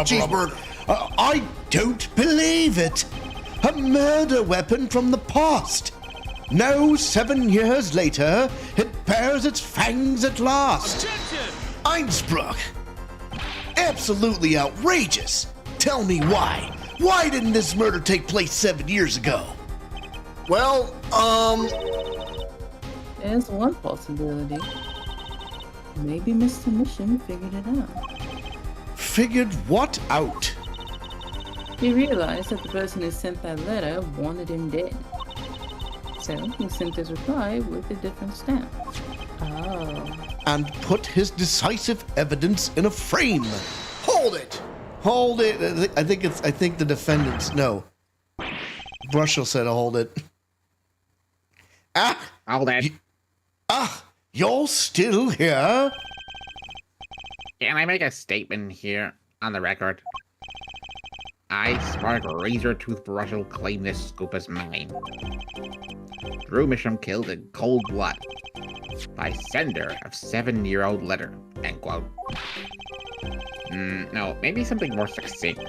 Cheeseburger. I don't believe it. A murder weapon from the past. Now, 7 years later, it bears its fangs at last. Einspruch. Absolutely outrageous. Tell me why. Why didn't this murder take place 7 years ago? Well, There's one possibility. Maybe Mr. Mission figured it out. Figured what out? He realized that the person who sent that letter wanted him dead. So he sent his reply with a different stamp. Oh. And put his decisive evidence in a frame. hold it. Hold it. I think the defendants. No. Brushel said to hold it. Hold it. You're still here? Can I make a statement here on the record? I, Spark Razor Toothbrush, will claim this scoop as mine. Drew Misham killed in cold blood by sender of 7-year-old letter. End quote. No, maybe something more succinct.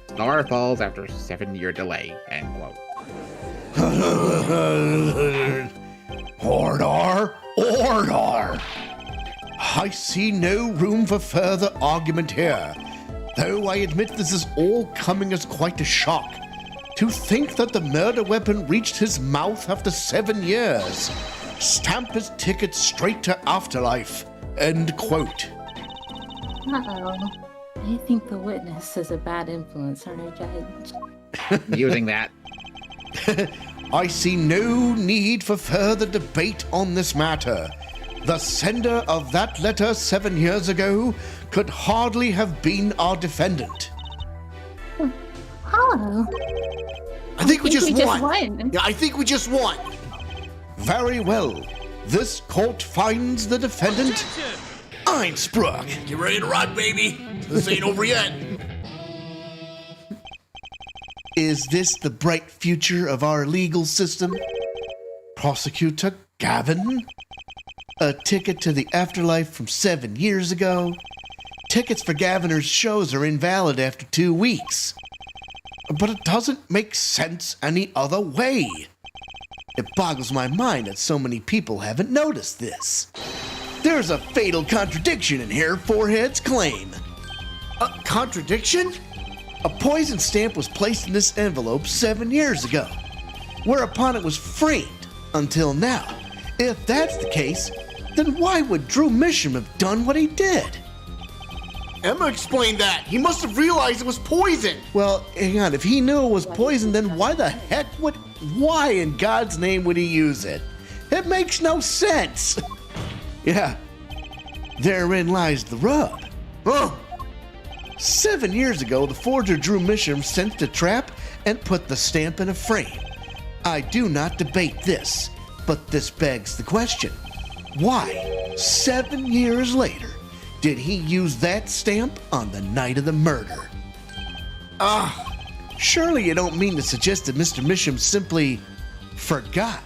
Star falls after 7-year delay. End quote. Order! Order! I see no room for further argument here, though I admit this is all coming as quite a shock. To think that the murder weapon reached his mouth after 7 years. Stamp his ticket straight to afterlife. End quote. Uh-oh. I think the witness is a bad influence on our judge. Using that. I see no need for further debate on this matter. The sender of that letter 7 years ago could hardly have been our defendant. Hello. I think we just won. won. Yeah, I think we just won. Very well. This court finds the defendant Einspruch. Get ready to rock, baby. This ain't over yet. Is this the bright future of our legal system? Prosecutor Gavin? A ticket to the afterlife from 7 years ago? Tickets for Gaviner's shows are invalid after 2 weeks. But it doesn't make sense any other way. It boggles my mind that so many people haven't noticed this. There's a fatal contradiction in here, Forehead's claim. A contradiction? A poison stamp was placed in this envelope 7 years ago, whereupon it was framed until now. If that's the case, then why would Drew Misham have done what he did? Emma explained that. He must have realized it was poison. Well, hang on. If he knew it was poison, then why in God's name would he use it? It makes no sense. Yeah, therein lies the rub. Oh, 7 years ago, the forger Drew Misham sensed a trap and put the stamp in a frame. I do not debate this, but this begs the question. Why, 7 years later, did he use that stamp on the night of the murder? Surely you don't mean to suggest that Mr. Misham simply forgot.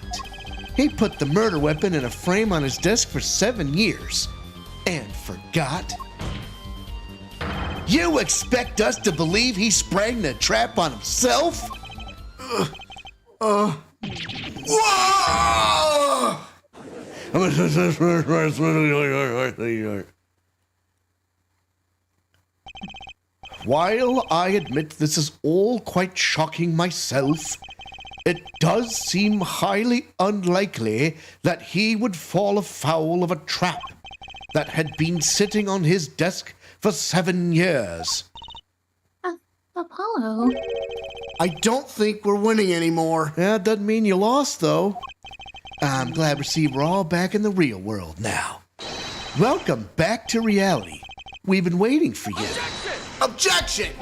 He put the murder weapon in a frame on his desk for 7 years and forgot? You expect us to believe he sprang the trap on himself? Whoa! While I admit this is all quite shocking myself, it does seem highly unlikely that he would fall afoul of a trap that had been sitting on his desk for 7 years. Apollo. I don't think we're winning anymore. That doesn't mean you lost, though. I'm glad to see we're all back in the real world now. Welcome back to reality. We've been waiting for you. Objection!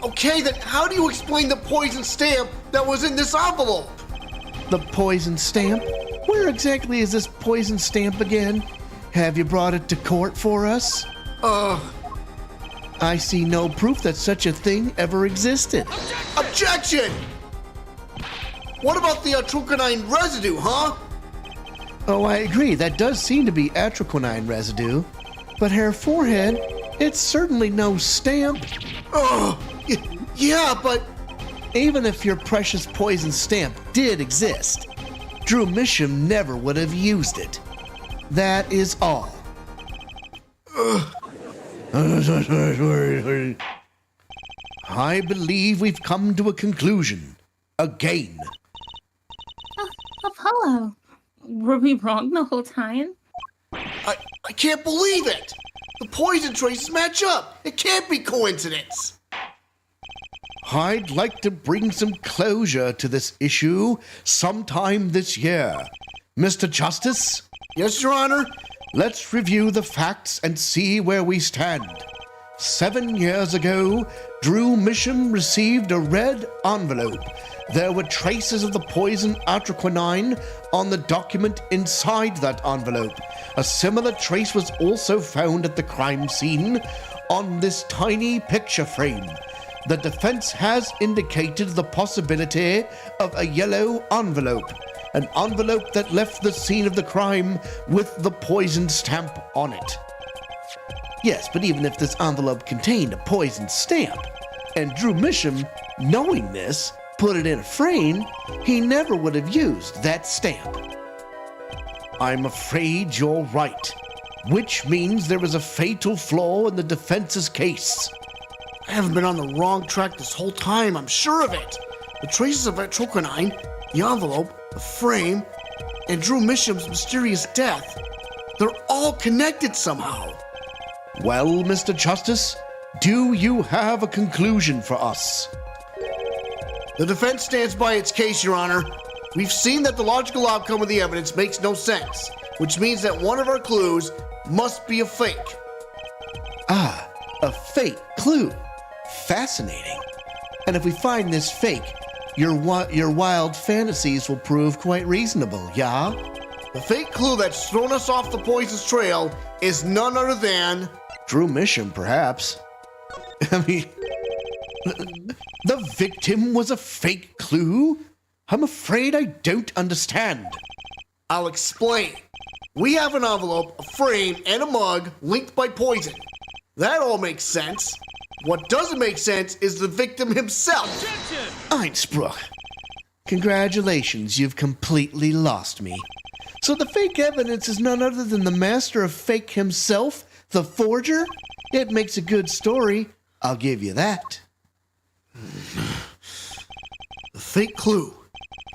Okay, then how do you explain the poison stamp that was in this envelope? The poison stamp? Where exactly is this poison stamp again? Have you brought it to court for us? I see no proof that such a thing ever existed. Objection! What about the atroquinine residue, huh? Oh, I agree. That does seem to be atroquinine residue. But Herr Forehead, it's certainly no stamp. Yeah, but... Even if your precious poison stamp did exist, Drew Misham never would have used it. That is all. I believe we've come to a conclusion. Again. Apollo. Were we wrong the whole time? I can't believe it! The poison traces match up! It can't be coincidence! I'd like to bring some closure to this issue sometime this year. Mr. Justice? Yes, Your Honor? Let's review the facts and see where we stand. 7 years ago, Drew Misham received a red envelope. There were traces of the poison atroquinine on the document inside that envelope. A similar trace was also found at the crime scene on this tiny picture frame. The defense has indicated the possibility of a yellow envelope, an envelope that left the scene of the crime with the poison stamp on it. Yes, but even if this envelope contained a poison stamp, and Drew Misham, knowing this, put it in a frame, he never would have used that stamp. I'm afraid you're right, which means there is a fatal flaw in the defense's case. I haven't been on the wrong track this whole time, I'm sure of it. The traces of atroquinine, the envelope, the frame, and Drew Misham's mysterious death, they're all connected somehow. Well, Mr. Justice, do you have a conclusion for us? The defense stands by its case, Your Honor. We've seen that the logical outcome of the evidence makes no sense, which means that one of our clues must be a fake. Ah, a fake clue. Fascinating. And if we find this fake, your wild fantasies will prove quite reasonable, yeah? The fake clue that's thrown us off the poison's trail is none other than... Drew Misham, perhaps. I mean, the victim was a fake clue? I'm afraid I don't understand. I'll explain. We have an envelope, a frame, and a mug linked by poison. That all makes sense. What doesn't make sense is the victim himself. Einspruch. Congratulations, you've completely lost me. So the fake evidence is none other than the master of fake himself, the forger? It makes a good story, I'll give you that. The fake clue.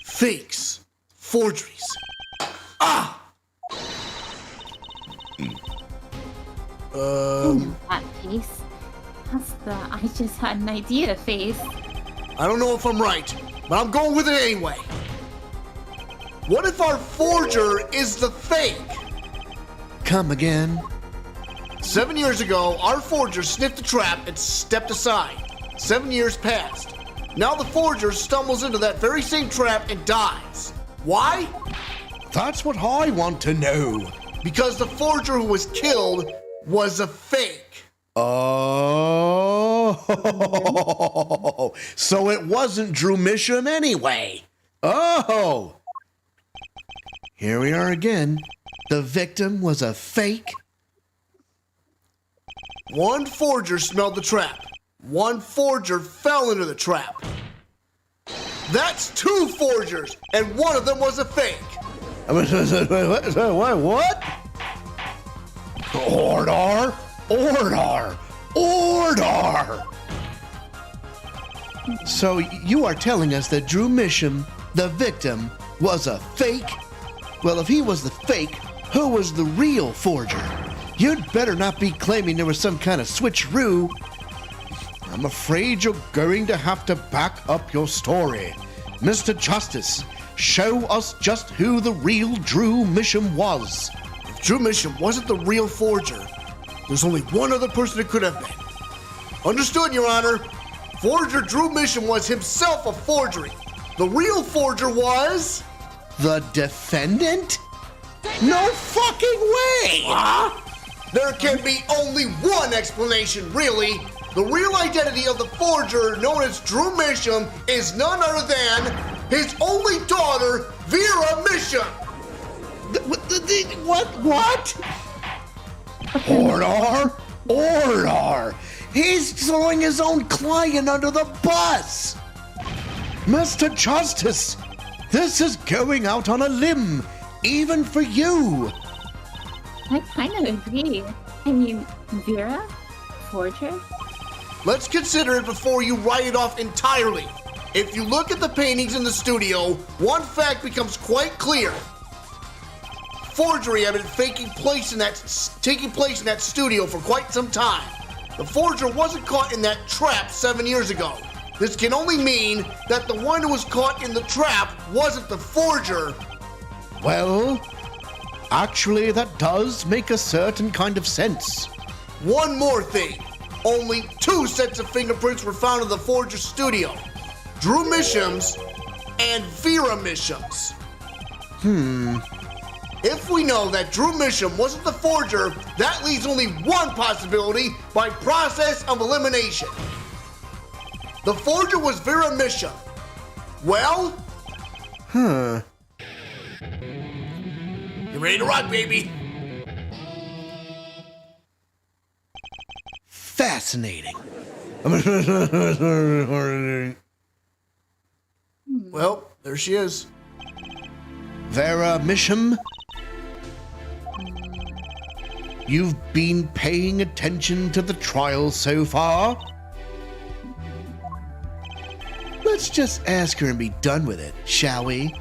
Fakes. Forgeries. Ah! That face. That's the I just had an idea face. I don't know if I'm right, but I'm going with it anyway. What if our forger is the fake? Come again. 7 years ago, our forger sniffed the trap and stepped aside. 7 years passed. Now the forger stumbles into that very same trap and dies. Why? That's what I want to know. Because the forger who was killed was a fake. Oh, so it wasn't Drew Misham anyway. Oh, here we are again. The victim was a fake. One forger smelled the trap. One forger fell into the trap. That's two forgers, and one of them was a fake. What? Order! Order! Order! So you are telling us that Drew Misham, the victim, was a fake? Well, if he was the fake, who was the real forger? You'd better not be claiming there was some kind of switcheroo. I'm afraid you're going to have to back up your story. Mr. Justice, show us just who the real Drew Misham was. If Drew Misham wasn't the real forger, there's only one other person it could have been. Understood, Your Honor. Forger Drew Misham was himself a forgery. The real forger was... The defendant? No fucking way! Huh? There can be only one explanation, really. The real identity of the forger, known as Drew Misham, is none other than his only daughter, Vera Misham. What? Order! Order! He's throwing his own client under the bus! Mr. Justice, this is going out on a limb, even for you. I kind of agree. I mean, Vera? Forger? Let's consider it before you write it off entirely. If you look at the paintings in the studio, one fact becomes quite clear. Forgery had been taking place in that studio for quite some time. The forger wasn't caught in that trap 7 years ago. This can only mean that the one who was caught in the trap wasn't the forger. Well, actually, that does make a certain kind of sense. One more thing. Only 2 sets of fingerprints were found in the forger's studio. Drew Misham's and Vera Misham's. If we know that Drew Misham wasn't the forger, that leaves only one possibility by process of elimination. The forger was Vera Misham. Well? You ready to rock, baby? Fascinating. Well, there she is. Vera Misham? You've been paying attention to the trial so far? Let's just ask her and be done with it, shall we?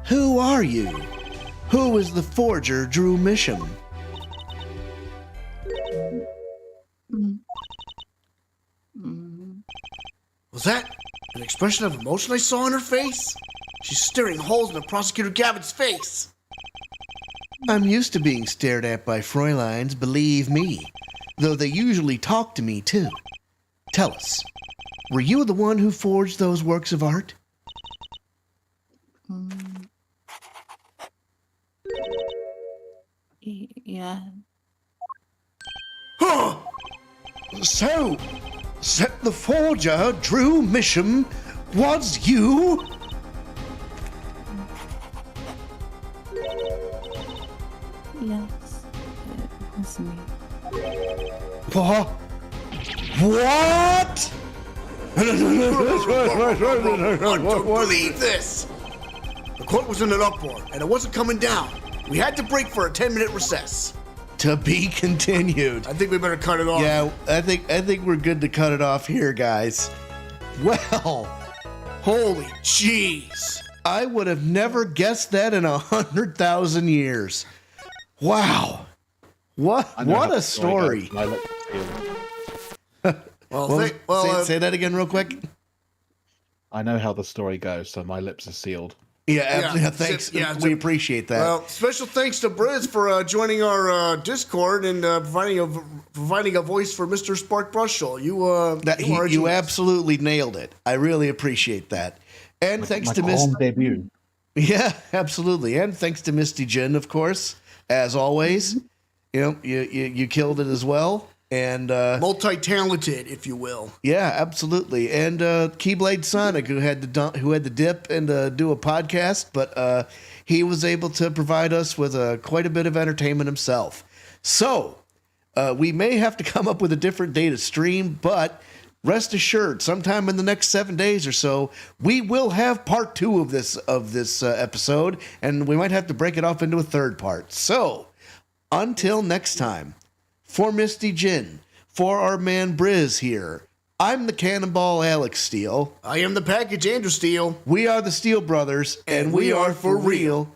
Who are you? Who is the forger Drew Misham? Was that an expression of emotion I saw on her face? She's staring holes in the prosecutor Gavin's face. I'm used to being stared at by Fräuleins, believe me, though they usually talk to me too. Tell us, were you the one who forged those works of art? Yeah. Huh! So, the forger, Drew Misham, was you? Yes, it was me. What? I don't believe this. The court was in an uproar, and it wasn't coming down. We had to break for a 10-minute recess. To be continued. I think we better cut it off. Yeah, I think we're good to cut it off here, guys. Well, Holy jeez. I would have never guessed that in 100,000 years. Wow. What a story. My lips are sealed. Say that again real quick. I know how the story goes, so my lips are sealed. Thanks. We appreciate that. Well, special thanks to Briz for joining our Discord and providing a voice for Mr. Spark Brushall. You absolutely nailed it. I really appreciate that. And thanks my to Miss debut. Yeah, absolutely. And thanks to Misty Jin, of course, as always. You know, you killed it as well. And multi-talented, if you will. Yeah, absolutely. And Keyblade Sonic, who had to dip and do a podcast, but he was able to provide us with quite a bit of entertainment himself. So we may have to come up with a different day to stream, but rest assured, sometime in the next 7 days or so, we will have part 2 of this episode, and we might have to break it off into a third part. So until next time. For Misty Jin, for our man Briz here, I'm the Cannonball Alex Steele. I am the Package Andrew Steele. We are the Steel Brothers, and we are for real.